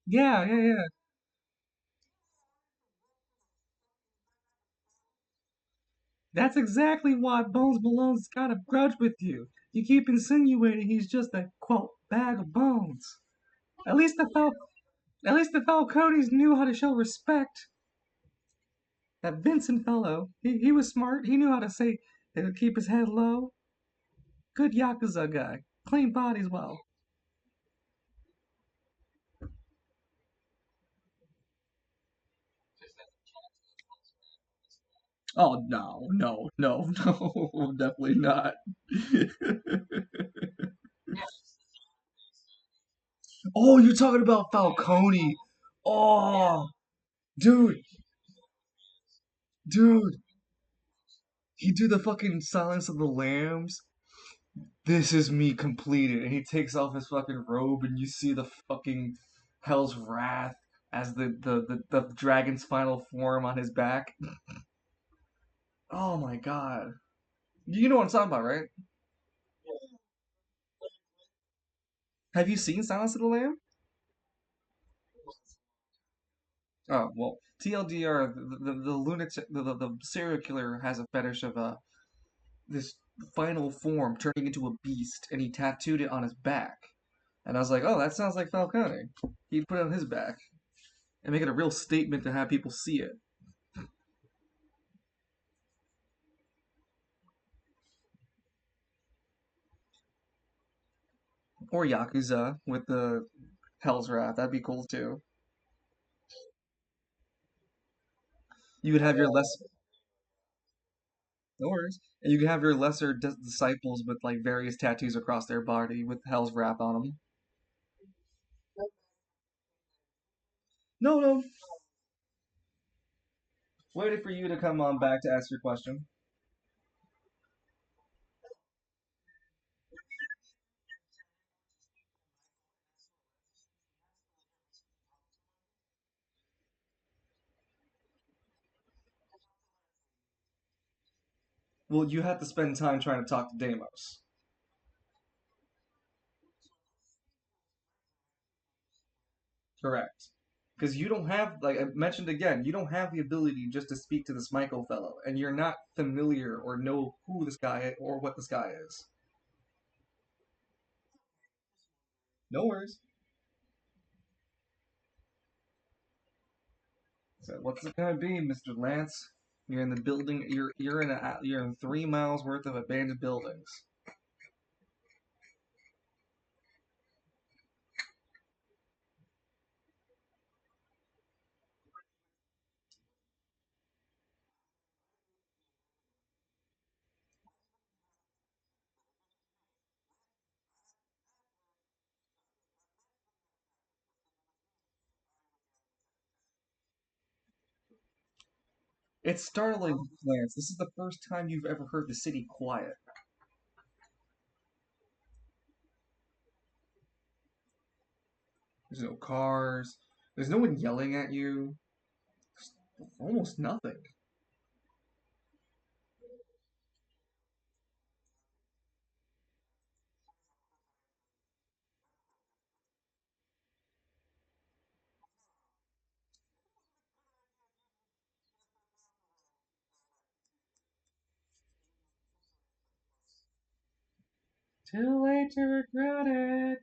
Speaker 2: Yeah, yeah, yeah. That's exactly why Bones Malone's got a grudge with you. You keep insinuating he's just a quote bag of bones. At least the Fal- at least the Falcones knew how to show respect. That Vincent fellow, he was smart. He knew how to say to keep his head low. Good Yakuza guy. Clean bodies well.
Speaker 1: Oh no, no, no, no, definitely not. Oh, you're talking about Falcone. Oh, dude, dude, he do the fucking Silence of the Lambs. This is me completed, and he takes off his fucking robe, and you see the fucking Hell's Wrath as the dragon's final form on his back. Oh my god, you know what I'm talking about, right? Have you seen Silence of the Lamb? Oh well, TLDR, the lunatic, the serial killer has a fetish of this final form turning into a beast, and he tattooed it on his back. And I was like, oh, that sounds like Falcone. He'd put it on his back and make it a real statement to have people see it. Or Yakuza with the Hell's Wrath. That'd be cool too. You would have your less, no worries, and you could have your lesser disciples with like various tattoos across their body with Hell's Wrath on them. No, no, waiting for you to come on back to ask your question. Well, you have to spend time trying to talk to Deimos. Correct. Because you don't have, like I mentioned again, you don't have the ability just to speak to this Michael fellow, and you're not familiar or know who this guy or what this guy is. No worries. So what's it gonna be, Mr. Lance? You're in the building. You're in 3 miles worth of abandoned buildings. It's startling, Lance. This is the first time you've ever heard the city quiet. There's no cars. There's no one yelling at you. Almost nothing.
Speaker 2: Too late to regret it.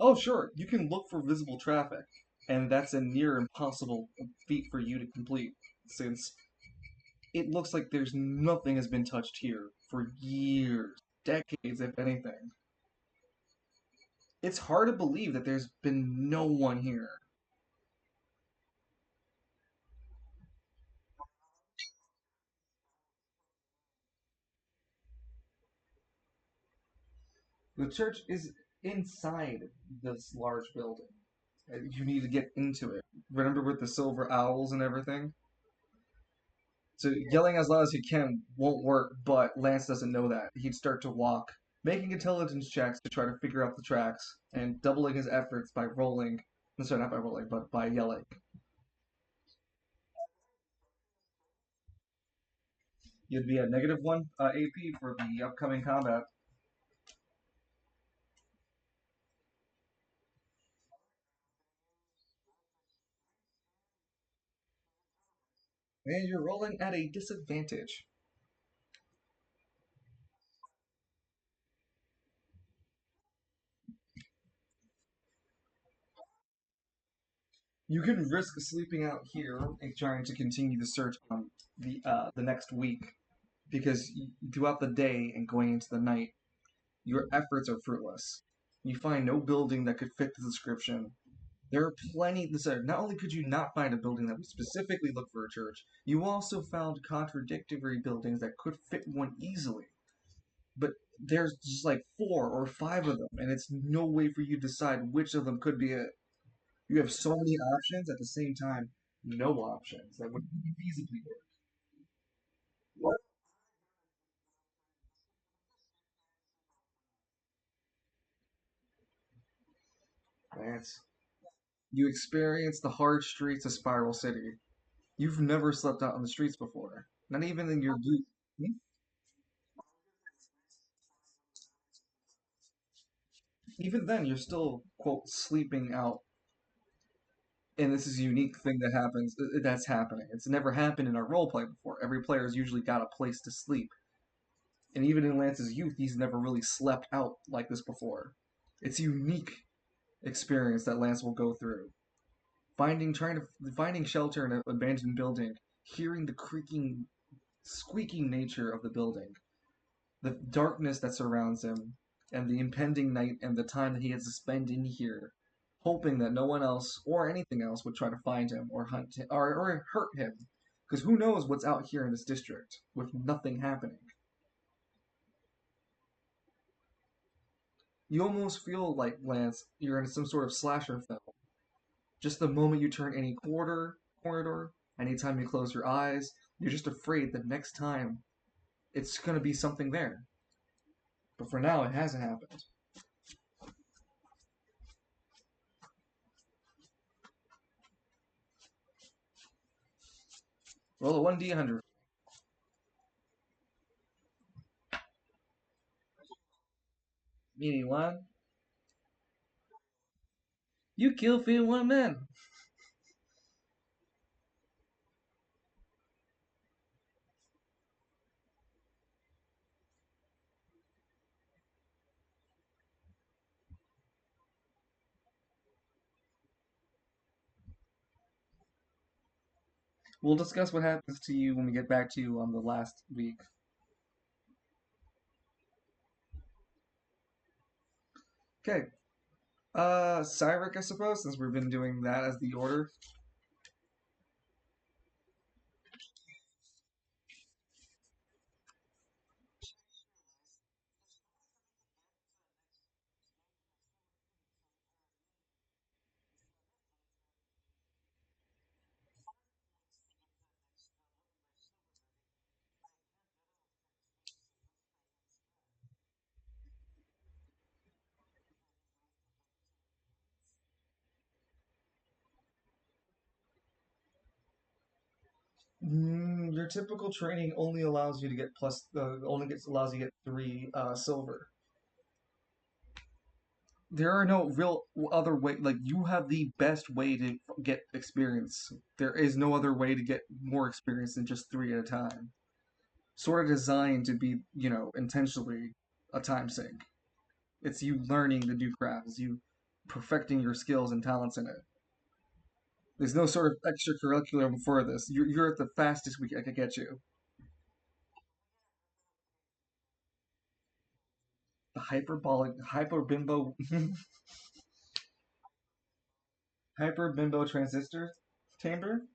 Speaker 1: Oh, sure, you can look for visible traffic, and that's a near impossible feat for you to complete, since it looks like there's nothing has been touched here for years, decades, if anything. It's hard to believe that there's been no one here. The church is inside this large building. You need to get into it. Remember with the silver owls and everything? So yelling as loud as you can won't work, but Lance doesn't know that. He'd start to walk, making intelligence checks to try to figure out the tracks, and doubling his efforts by rolling. No, sorry, not by rolling, but by yelling. You'd be at -1 AP for the upcoming combat. And you're rolling at a disadvantage. You can risk sleeping out here and trying to continue the search on the next week because throughout the day and going into the night, your efforts are fruitless. You find no building that could fit the description. There are plenty. So not only could you not find a building that would specifically look for a church, you also found contradictory buildings that could fit one easily. But there's just like 4 or 5 of them, and it's no way for you to decide which of them could be it. You have so many options at the same time, no options that would feasibly work. Lance, you experience the hard streets of Spiral City. You've never slept out on the streets before, not even in your boot. Hmm? Even then, you're still quote sleeping out, and this is a unique thing that happens. That's happening. It's never happened in our roleplay before. Every player's usually got a place to sleep, and even in Lance's youth, he's never really slept out like this before. It's a unique experience that Lance will go through. Finding shelter in an abandoned building, hearing the creaking, squeaking nature of the building, the darkness that surrounds him, and the impending night and the time that he has to spend in here, hoping that no one else or anything else would try to find him or hunt him or hurt him. Because who knows what's out here in this district with nothing happening. You almost feel like, Lance, you're in some sort of slasher film. Just the moment you turn any corridor, anytime you close your eyes, you're just afraid that next time it's gonna be something there. But for now, it hasn't happened. Roll a 1d100. Meaning one. You kill 51 men. We'll discuss what happens to you when we get back to you on the last week. Okay. Cyric, I suppose, since we've been doing that as the order. Your typical training only allows you to get allows you to get three silver. There are no real other way. Like you have the best way to get experience. There is no other way to get more experience than just three at a time. Sort of designed to be, intentionally a time sink. It's you learning the new craft. It's you perfecting your skills and talents in it. There's no sort of extracurricular for this. You're at the fastest I could get you. The hyper bimbo hyper bimbo transistor chamber.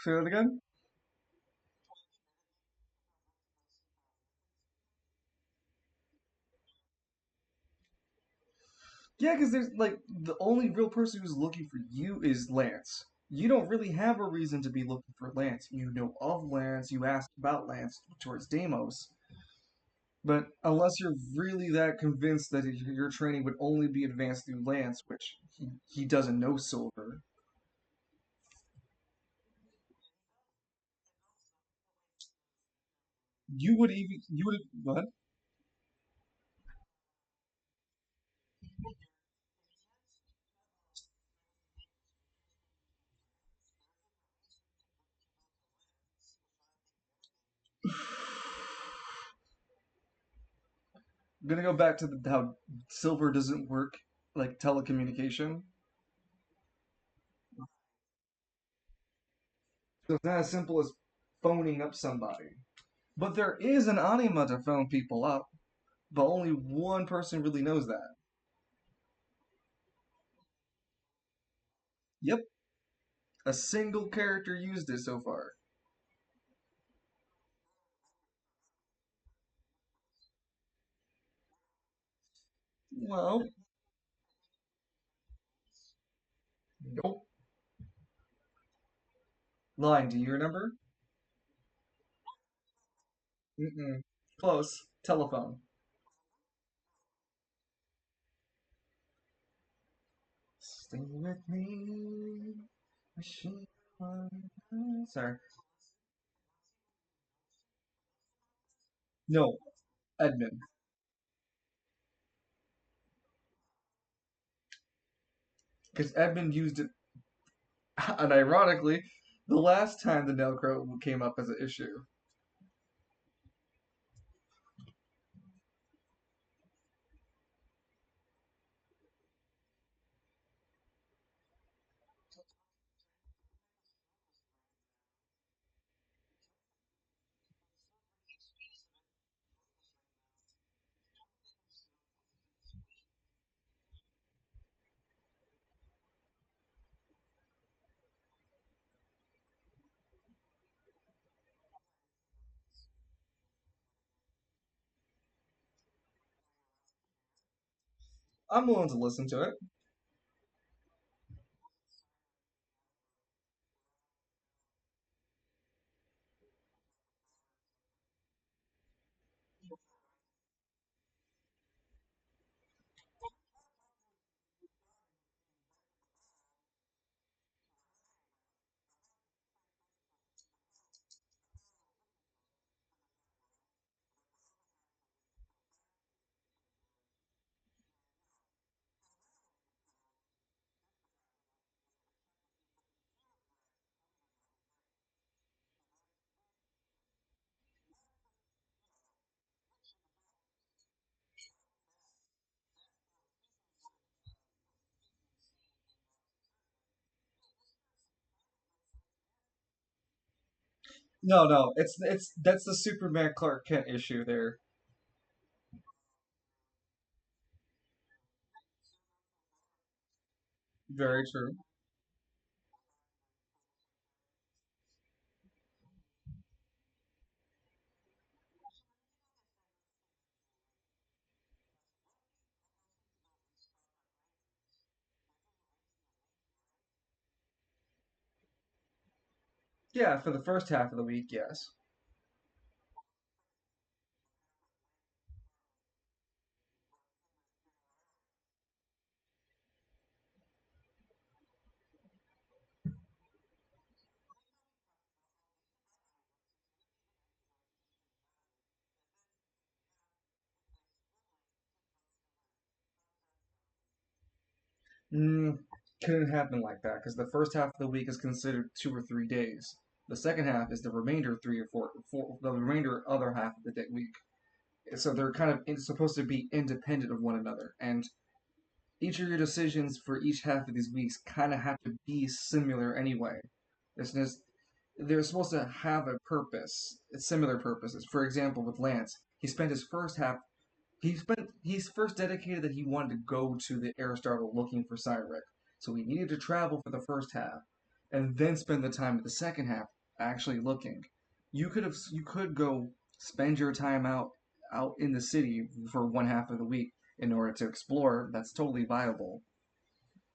Speaker 1: Say that again. Yeah, because there's like the only real person who's looking for you is Lance. You don't really have a reason to be looking for Lance. You know of Lance. You asked about Lance towards Deimos. But unless you're really that convinced that your training would only be advanced through Lance, which he doesn't know Silver, you would what? I'm gonna go back to how Silver doesn't work like telecommunication. So it's not as simple as phoning up somebody. But there is an anima to phone people up, but only one person really knows that. Yep, a single character used it so far. Well, nope. Line, do you remember? Mm-mm. Close. Telephone. Stay with me, machine. Sorry. No, Edmund. Because Edmund used it, and ironically, the last time the Nelcro came up as an issue.
Speaker 2: I'm willing to listen to it. No, no, it's that's the Superman Clark Kent issue there. Very true. Yeah, for the first half of the week, yes. Mm, couldn't happen like that because the first half of the week is considered 2 or 3 days. The second half is the remainder 3 or 4, the remainder other half of the week. So they're kind of supposed to be independent of one another, and each of your decisions for each half of these weeks kind of have to be similar anyway. It's just they're supposed to have a purpose, similar purposes. For example, with Lance, he spent his first half. He's first dedicated that he wanted to go to the Aristotle looking for Cyrek, so he needed to travel for the first half, and then spend the time at the second half actually looking. You could go spend your time out in the city for one half of the week in order to explore. That's totally viable.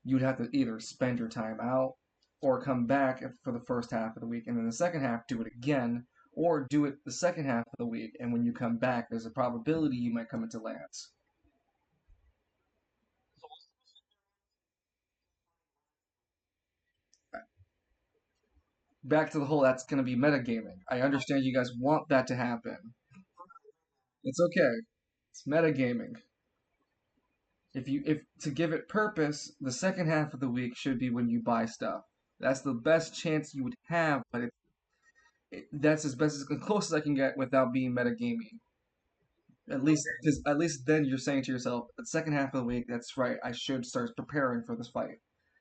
Speaker 2: You'd have to either spend your time out or come back for the first half of the week and then the second half do it again or do it the second half of the week and when you come back there's a probability you might come into Lance. Back to the whole that's going to be metagaming. I understand you guys want that to happen. It's okay. It's metagaming. If to give it purpose, the second half of the week should be when you buy stuff. That's the best chance you would have, but that's as best as close as I can get without being metagaming. At least, because at least then you're saying to yourself, the second half of the week, that's right, I should start preparing for this fight.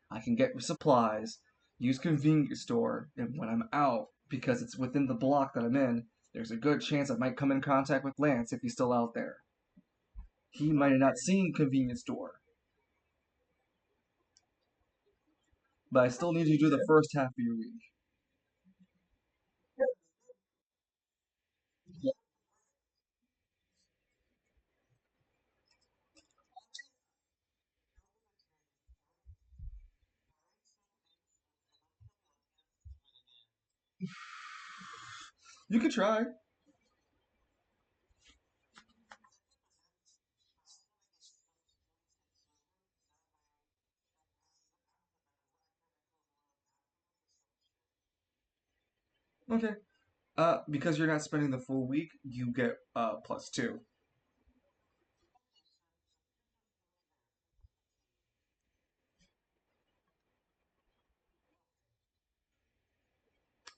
Speaker 2: I can get supplies, use convenience store, and when I'm out, because it's within the block that I'm in, there's a good chance I might come in contact with Lance if he's still out there. He might have not seen convenience store, but I still need you to do the first half of your week. Yeah, you can try. Okay. Because you're not spending the full week, you get +2.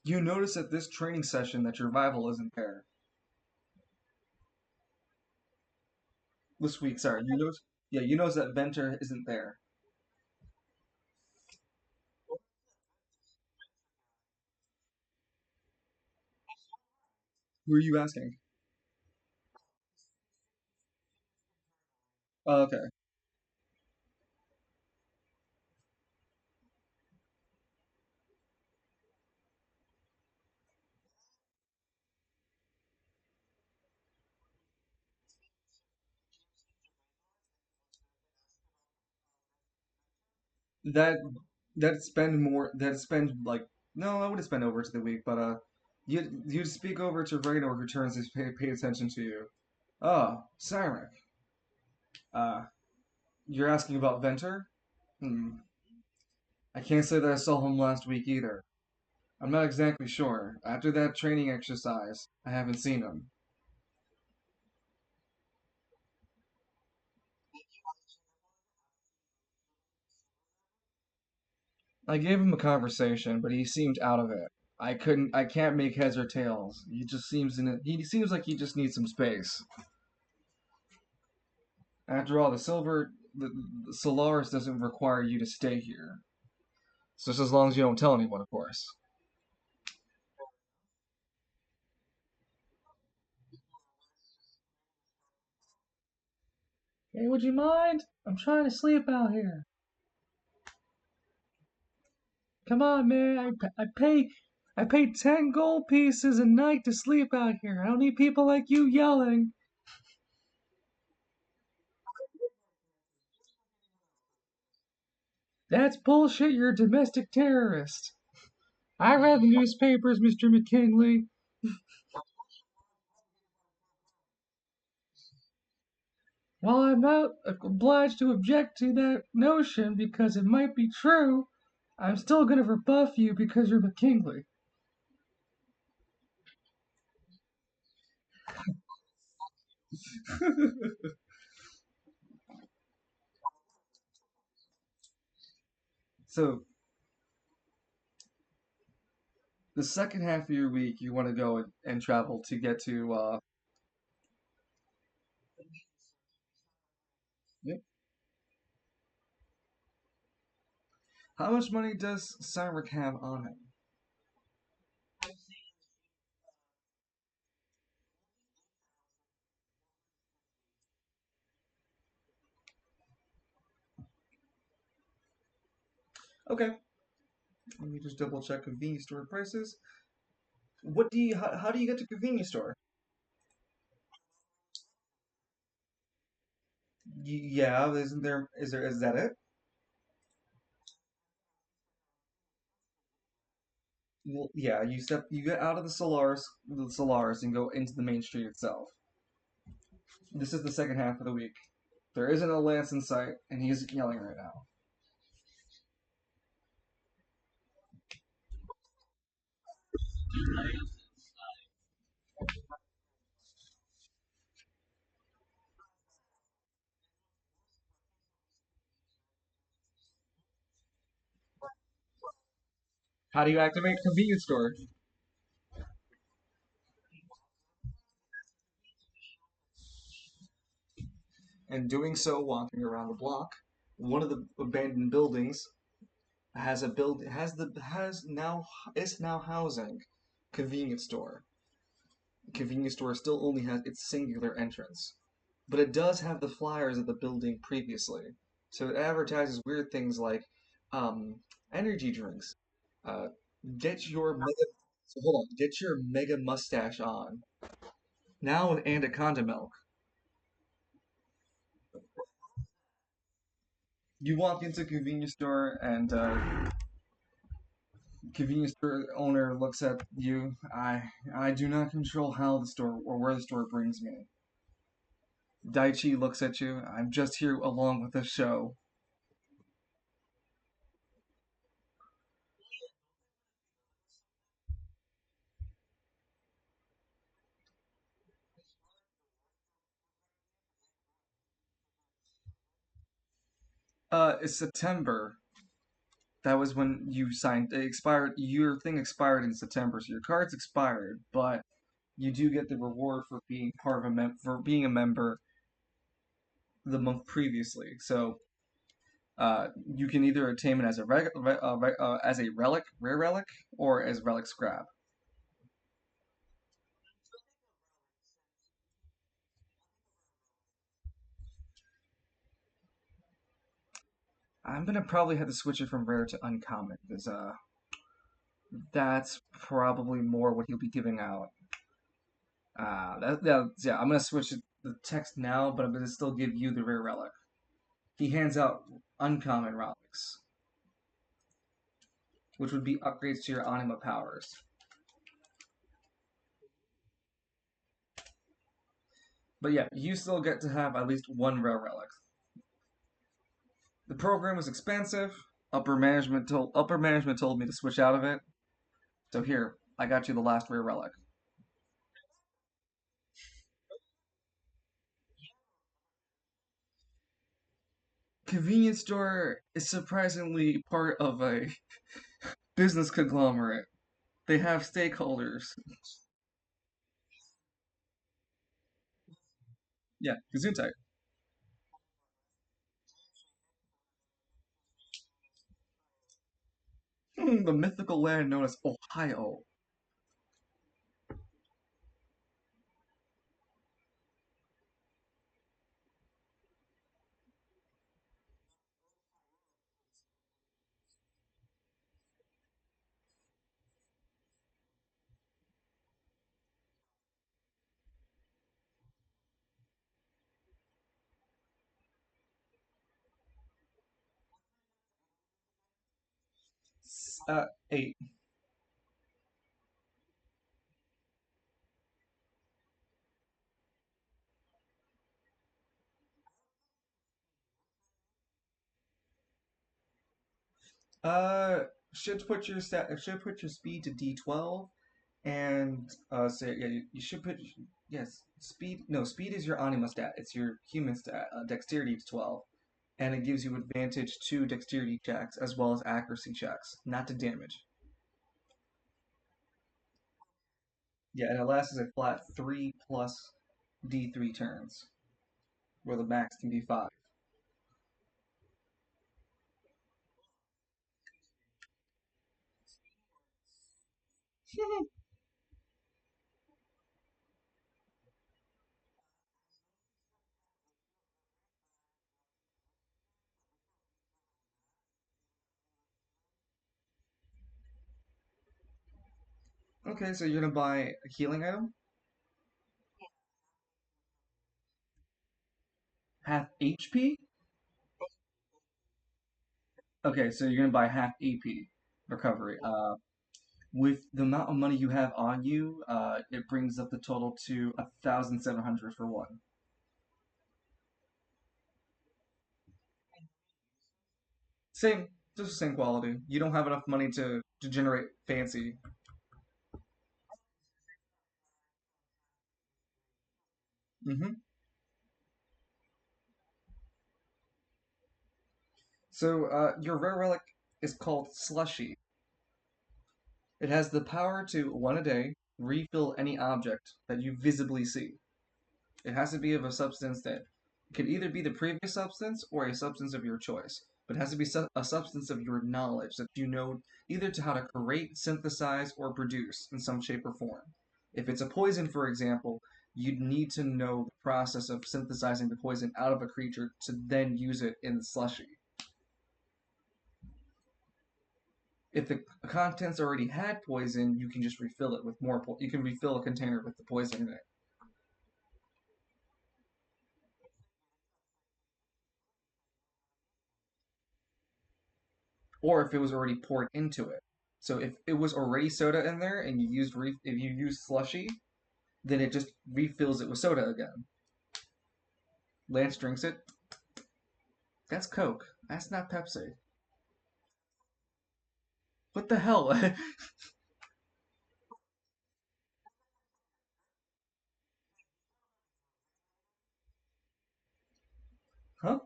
Speaker 2: You notice at this training session that your rival isn't there. This week, sorry. You notice? Yeah, you notice that Venter isn't there. Who are you asking? Oh, okay.
Speaker 1: that that'd spend like no, I wouldn't spend over to the week, but you'd speak over to Raynor who turns his pay attention to you. Oh, Cyric. Uh, you're asking about Venter? Hmm. I can't say that I saw him last week either. I'm not exactly sure. After that training exercise, I haven't seen him. I gave him a conversation, but he seemed out of it. I can't make heads or tails. He seems like he just needs some space. After all, the Solaris doesn't require you to stay here. So just as long as you don't tell anyone, of course.
Speaker 2: Hey, would you mind? I'm trying to sleep out here. Come on, man. I pay 10 gold pieces a night to sleep out here. I don't need people like you yelling. That's bullshit. You're a domestic terrorist. I read the newspapers, Mr. McKinley. While I'm not obliged to object to that notion because it might be true, I'm still going to rebuff you because you're McKinley.
Speaker 1: So the second half of your week, you want to go and travel to get to. Yep. How much money does Cyric have on him? Okay. Let me just double check convenience store prices. How do you get to convenience store? Yeah, isn't there? Is that it? Well, yeah, you get out of the Solaris, and go into the main street itself. This is the second half of the week. There isn't a Lance in sight, and he's yelling right now. How do you activate convenience store? And doing so, walking around the block, one of the abandoned buildings has now is now housing convenience store. Convenience store still only has its singular entrance, but it does have the flyers of the building previously. So it advertises weird things like um, energy drinks. Uh, get your mega so hold on, get your mega mustache on now with anaconda milk. You walk into a convenience store and convenience store owner looks at you. I do not control how the store or where the store brings me. Daichi looks at you. I'm just here along with the show. It's September. That was when you signed. It expired. Your thing expired in September, so your card's expired. But you do get the reward for being for being a member the month previously. So you can either obtain it as a as a relic, rare relic, or as relic scrap. I'm gonna probably have to switch it from rare to uncommon because that's probably more what he'll be giving out. Yeah. I'm gonna switch the text now, but I'm gonna still give you the rare relic. He hands out uncommon relics. which would be upgrades to your anima powers. But yeah, you still get to have at least one rare relic. The program was expensive. Upper management told me to switch out of it. So here, I got you the last rare relic. Convenience store is surprisingly part of a business conglomerate. They have stakeholders. Yeah, Gesundheit. The mythical land known as Ohio. Eight. Uh, should put your speed to D12, and so yeah, you should put yes speed. No, speed is your anima stat. It's your human stat. Dexterity is 12, and it gives you advantage to dexterity checks as well as accuracy checks, not to damage. Yeah, and it lasts as a flat 3 plus D3 turns, where the max can be 5. Okay, so you're gonna buy a healing item, half HP. Okay, so you're gonna buy half AP recovery. With the amount of money you have on you, it brings up the total to 1,700 for one. Same, just the same quality. You don't have enough money to generate fancy. hmm So your rare relic is called Slushy. It has the power to, one a day, refill any object that you visibly see. It has to be of a substance that can either be the previous substance or a substance of your choice, but it has to be a substance of your knowledge that you know either to how to create, synthesize, or produce in some shape or form. If it's a poison, for example, you'd need to know the process of synthesizing the poison out of a creature to then use it in the slushy. If the contents already had poison, you can just refill it with more. You can refill a container with the poison in it. Or if it was already poured into it. So if it was already soda in there and if you use slushy, then it just refills it with soda again. Lance drinks it. That's Coke. That's not Pepsi. What the hell? Huh?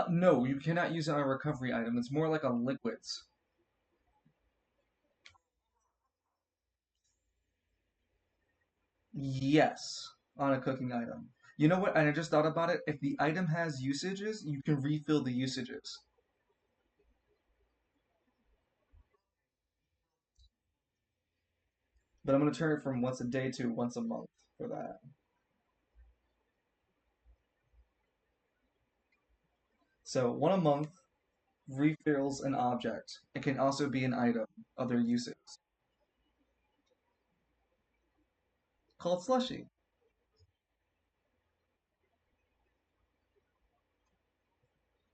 Speaker 1: No, you cannot use it on a recovery item. It's more like on liquids. Yes, on a cooking item. You know what? And I just thought about it. If the item has usages, you can refill the usages. But I'm gonna turn it from once a day to once a month for that. So one a month refills an object. It can also be an item, other uses. Called slushy.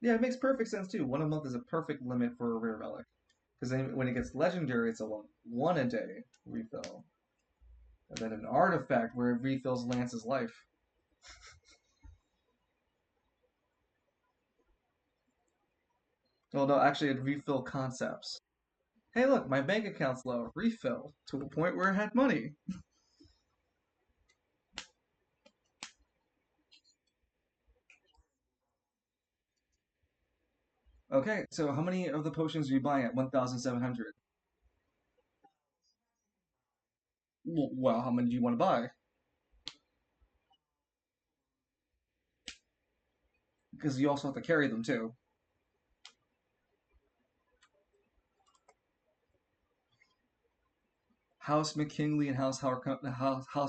Speaker 1: Yeah, it makes perfect sense too. One a month is a perfect limit for a rare relic. Because then when it gets legendary, it's a one a day refill. And then an artifact where it refills Lance's life. Well, no, actually, it'd refill concepts. Hey, look, my bank account's low. Refill to a point where it had money. Okay, so how many of the potions are you buying at 1,700? Well, how many do you want to buy? Because you also have to carry them too. House McKinley and House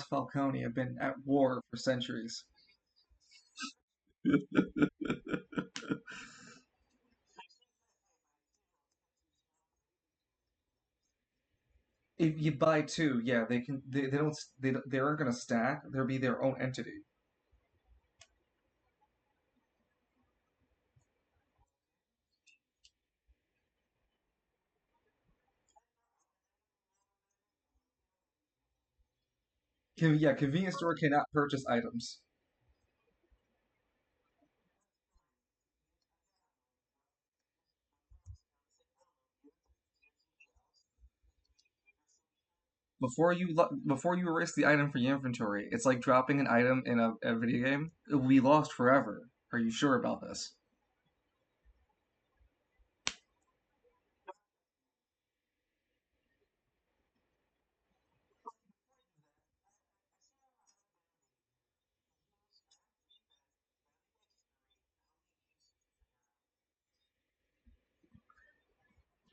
Speaker 1: Falcone have been at war for centuries. If you buy two, yeah, they can. They aren't gonna stack. They'll be their own entity. Yeah, convenience store cannot purchase items before you erase the item from your inventory. It's like dropping an item in a video game. It will be lost forever. Are you sure about this?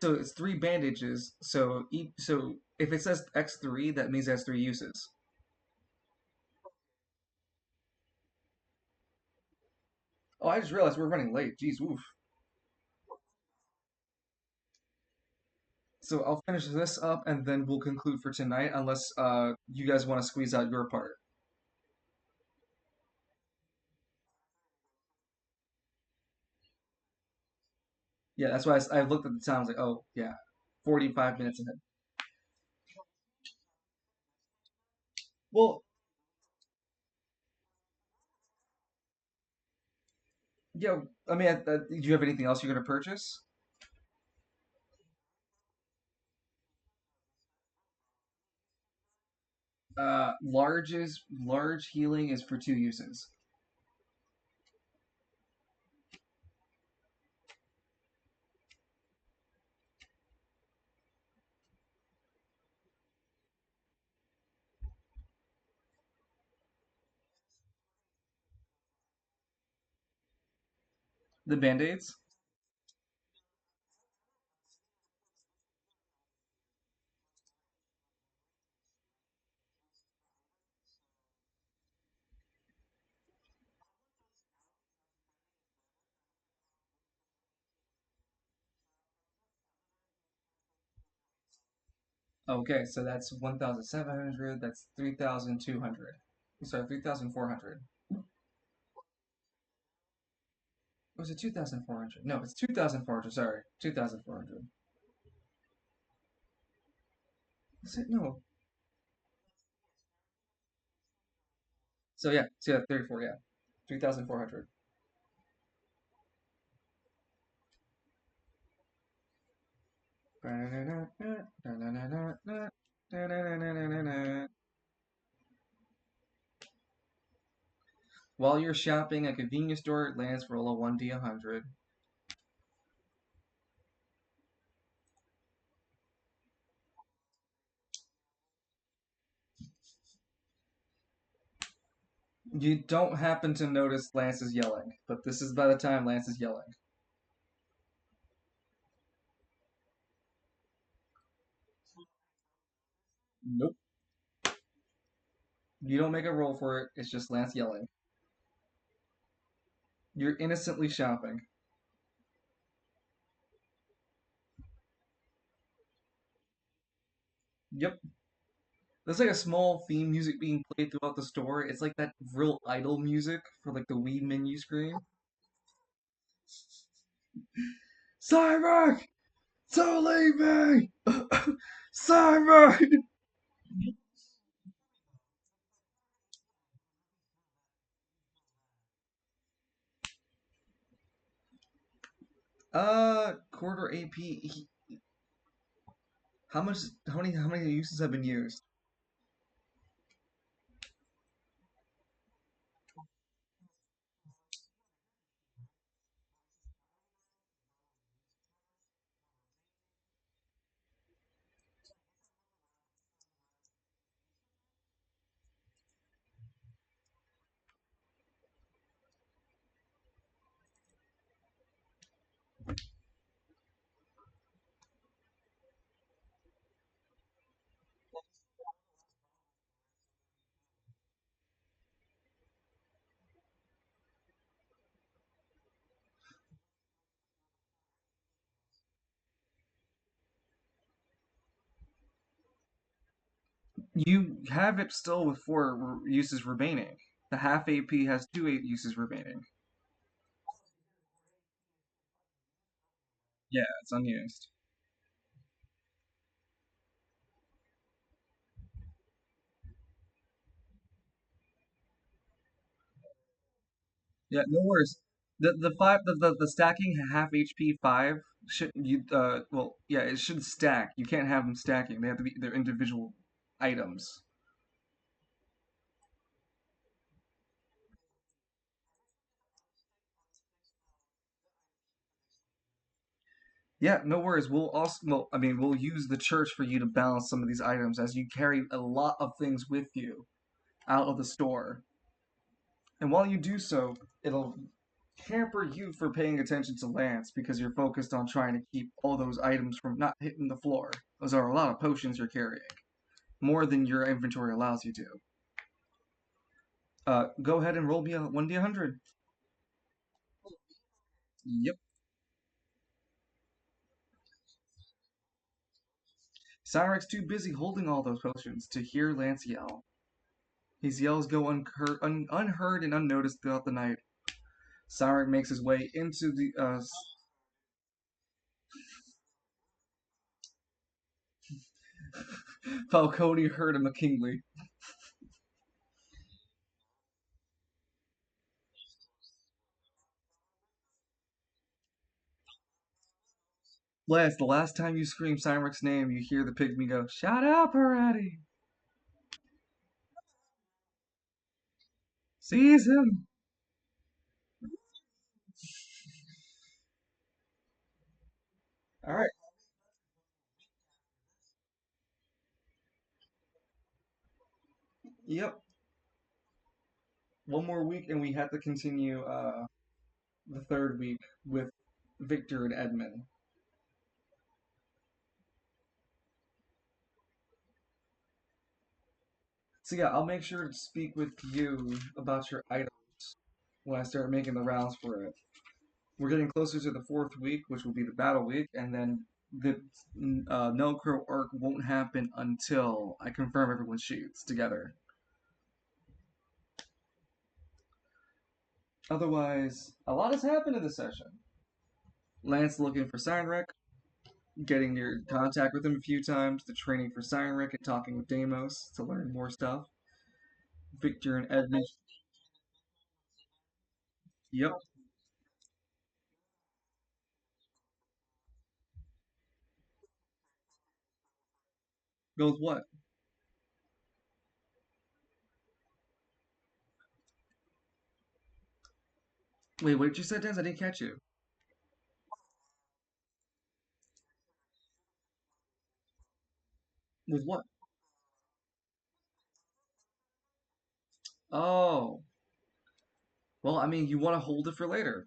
Speaker 1: So it's three bandages. So if it says X3, that means it has three uses. Oh, I just realized we're running late. Jeez, woof. So I'll finish this up and then we'll conclude for tonight, unless you guys want to squeeze out your part. Yeah, that's why I looked at the time. I was like, oh yeah, 45 minutes ahead. Well, yeah. I mean, do you have anything else you're gonna purchase? Large healing is for two uses. The band-aids. Okay, so that's 1,700. That's 3,200. Sorry, 3,400. Was it 2,400? No, it's 2,400. Sorry, 2,400. Is it? No. So yeah, 34. Yeah, 3,400. While you're shopping at convenience store, it lands roll a 1d100. You don't happen to notice Lance is yelling, but this is by the time Lance is yelling. Nope. You don't make a roll for it, it's just Lance yelling. You're innocently shopping. Yep. There's like a small theme music being played throughout the store. It's like that real idle music for like the Wii menu screen.
Speaker 3: Simon! Don't leave me! Simon!
Speaker 1: Quarter AP. How much? How many uses have been used? You have it still with four uses remaining. The half AP has two eight uses remaining. Yeah, it's unused. Yeah, no worries. The stacking half HP five should you well yeah it should stack. You can't have them stacking. They have to be their individual items. Yeah, no worries. We'll also well I mean we'll use the church for you to balance some of these items as you carry a lot of things with you out of the store. And while you do so, it'll hamper you for paying attention to Lance because you're focused on trying to keep all those items from not hitting the floor. Those are a lot of potions you're carrying, more than your inventory allows you to. Go ahead and roll me a 1d100. Yep. Cyrek's too busy holding all those potions to hear Lance yell. His yells go unheard and unnoticed throughout the night. Cyrek makes his way into the Falcone heard him a kingly. Lance, the last time you scream Cyrek's name, you hear the pygmy go, "Shut up already!" Seize him! Alright, yep. One more week and we have to continue the third week with Victor and Edmund. So yeah, I'll make sure to speak with you about your items when I start making the rounds for it. We're getting closer to the fourth week, which will be the battle week, and then the No Crow arc won't happen until I confirm everyone's sheets together. Otherwise, a lot has happened in this session. Lance looking for Signrek, getting your contact with him a few times, the training for Signrek and talking with Deimos to learn more stuff. Victor and Edmund. Yep. Goes what? Wait, what did you say, Denz? I didn't catch you. With what? Oh. Well, I mean, you want to hold it for later.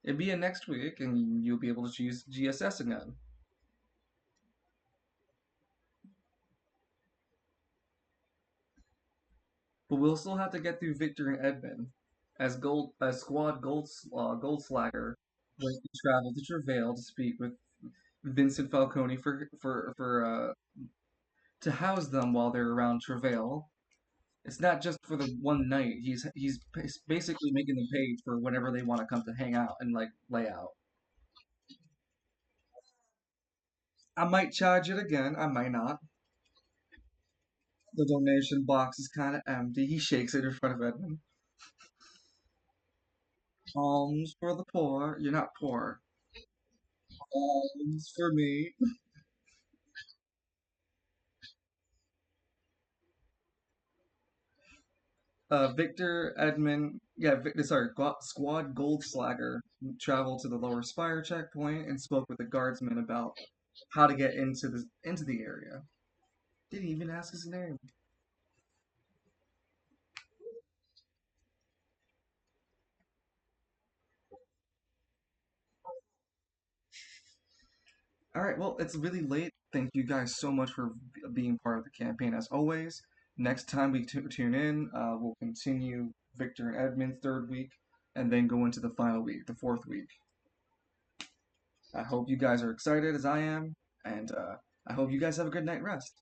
Speaker 1: It'd be in next week, and you'll be able to choose GSS again. But we'll still have to get through Victor and Edmund as Squad Gold Slagger.
Speaker 2: went and traveled to Travail to speak with Vincent Falcone for to house them while they're around Travail. It's not just for the one night. He's basically making them pay for whenever they want to come to hang out and like lay out. I might charge it again. I might not. The donation box is kind of empty. He shakes it in front of Edmund. Alms for the poor. You're not poor. Alms for me. Victor, Edmund, yeah, Victor, sorry, Squad Goldslager traveled to the lower Spire checkpoint and spoke with the guardsmen about how to get into the area. Didn't even ask his name. All right, well, it's really late. Thank you guys so much for being part of the campaign as always. Next time we tune in, we'll continue Victor and Edmund's third week and then go into the final week, the fourth week. I hope you guys are excited as I am, and I hope you guys have a good night rest.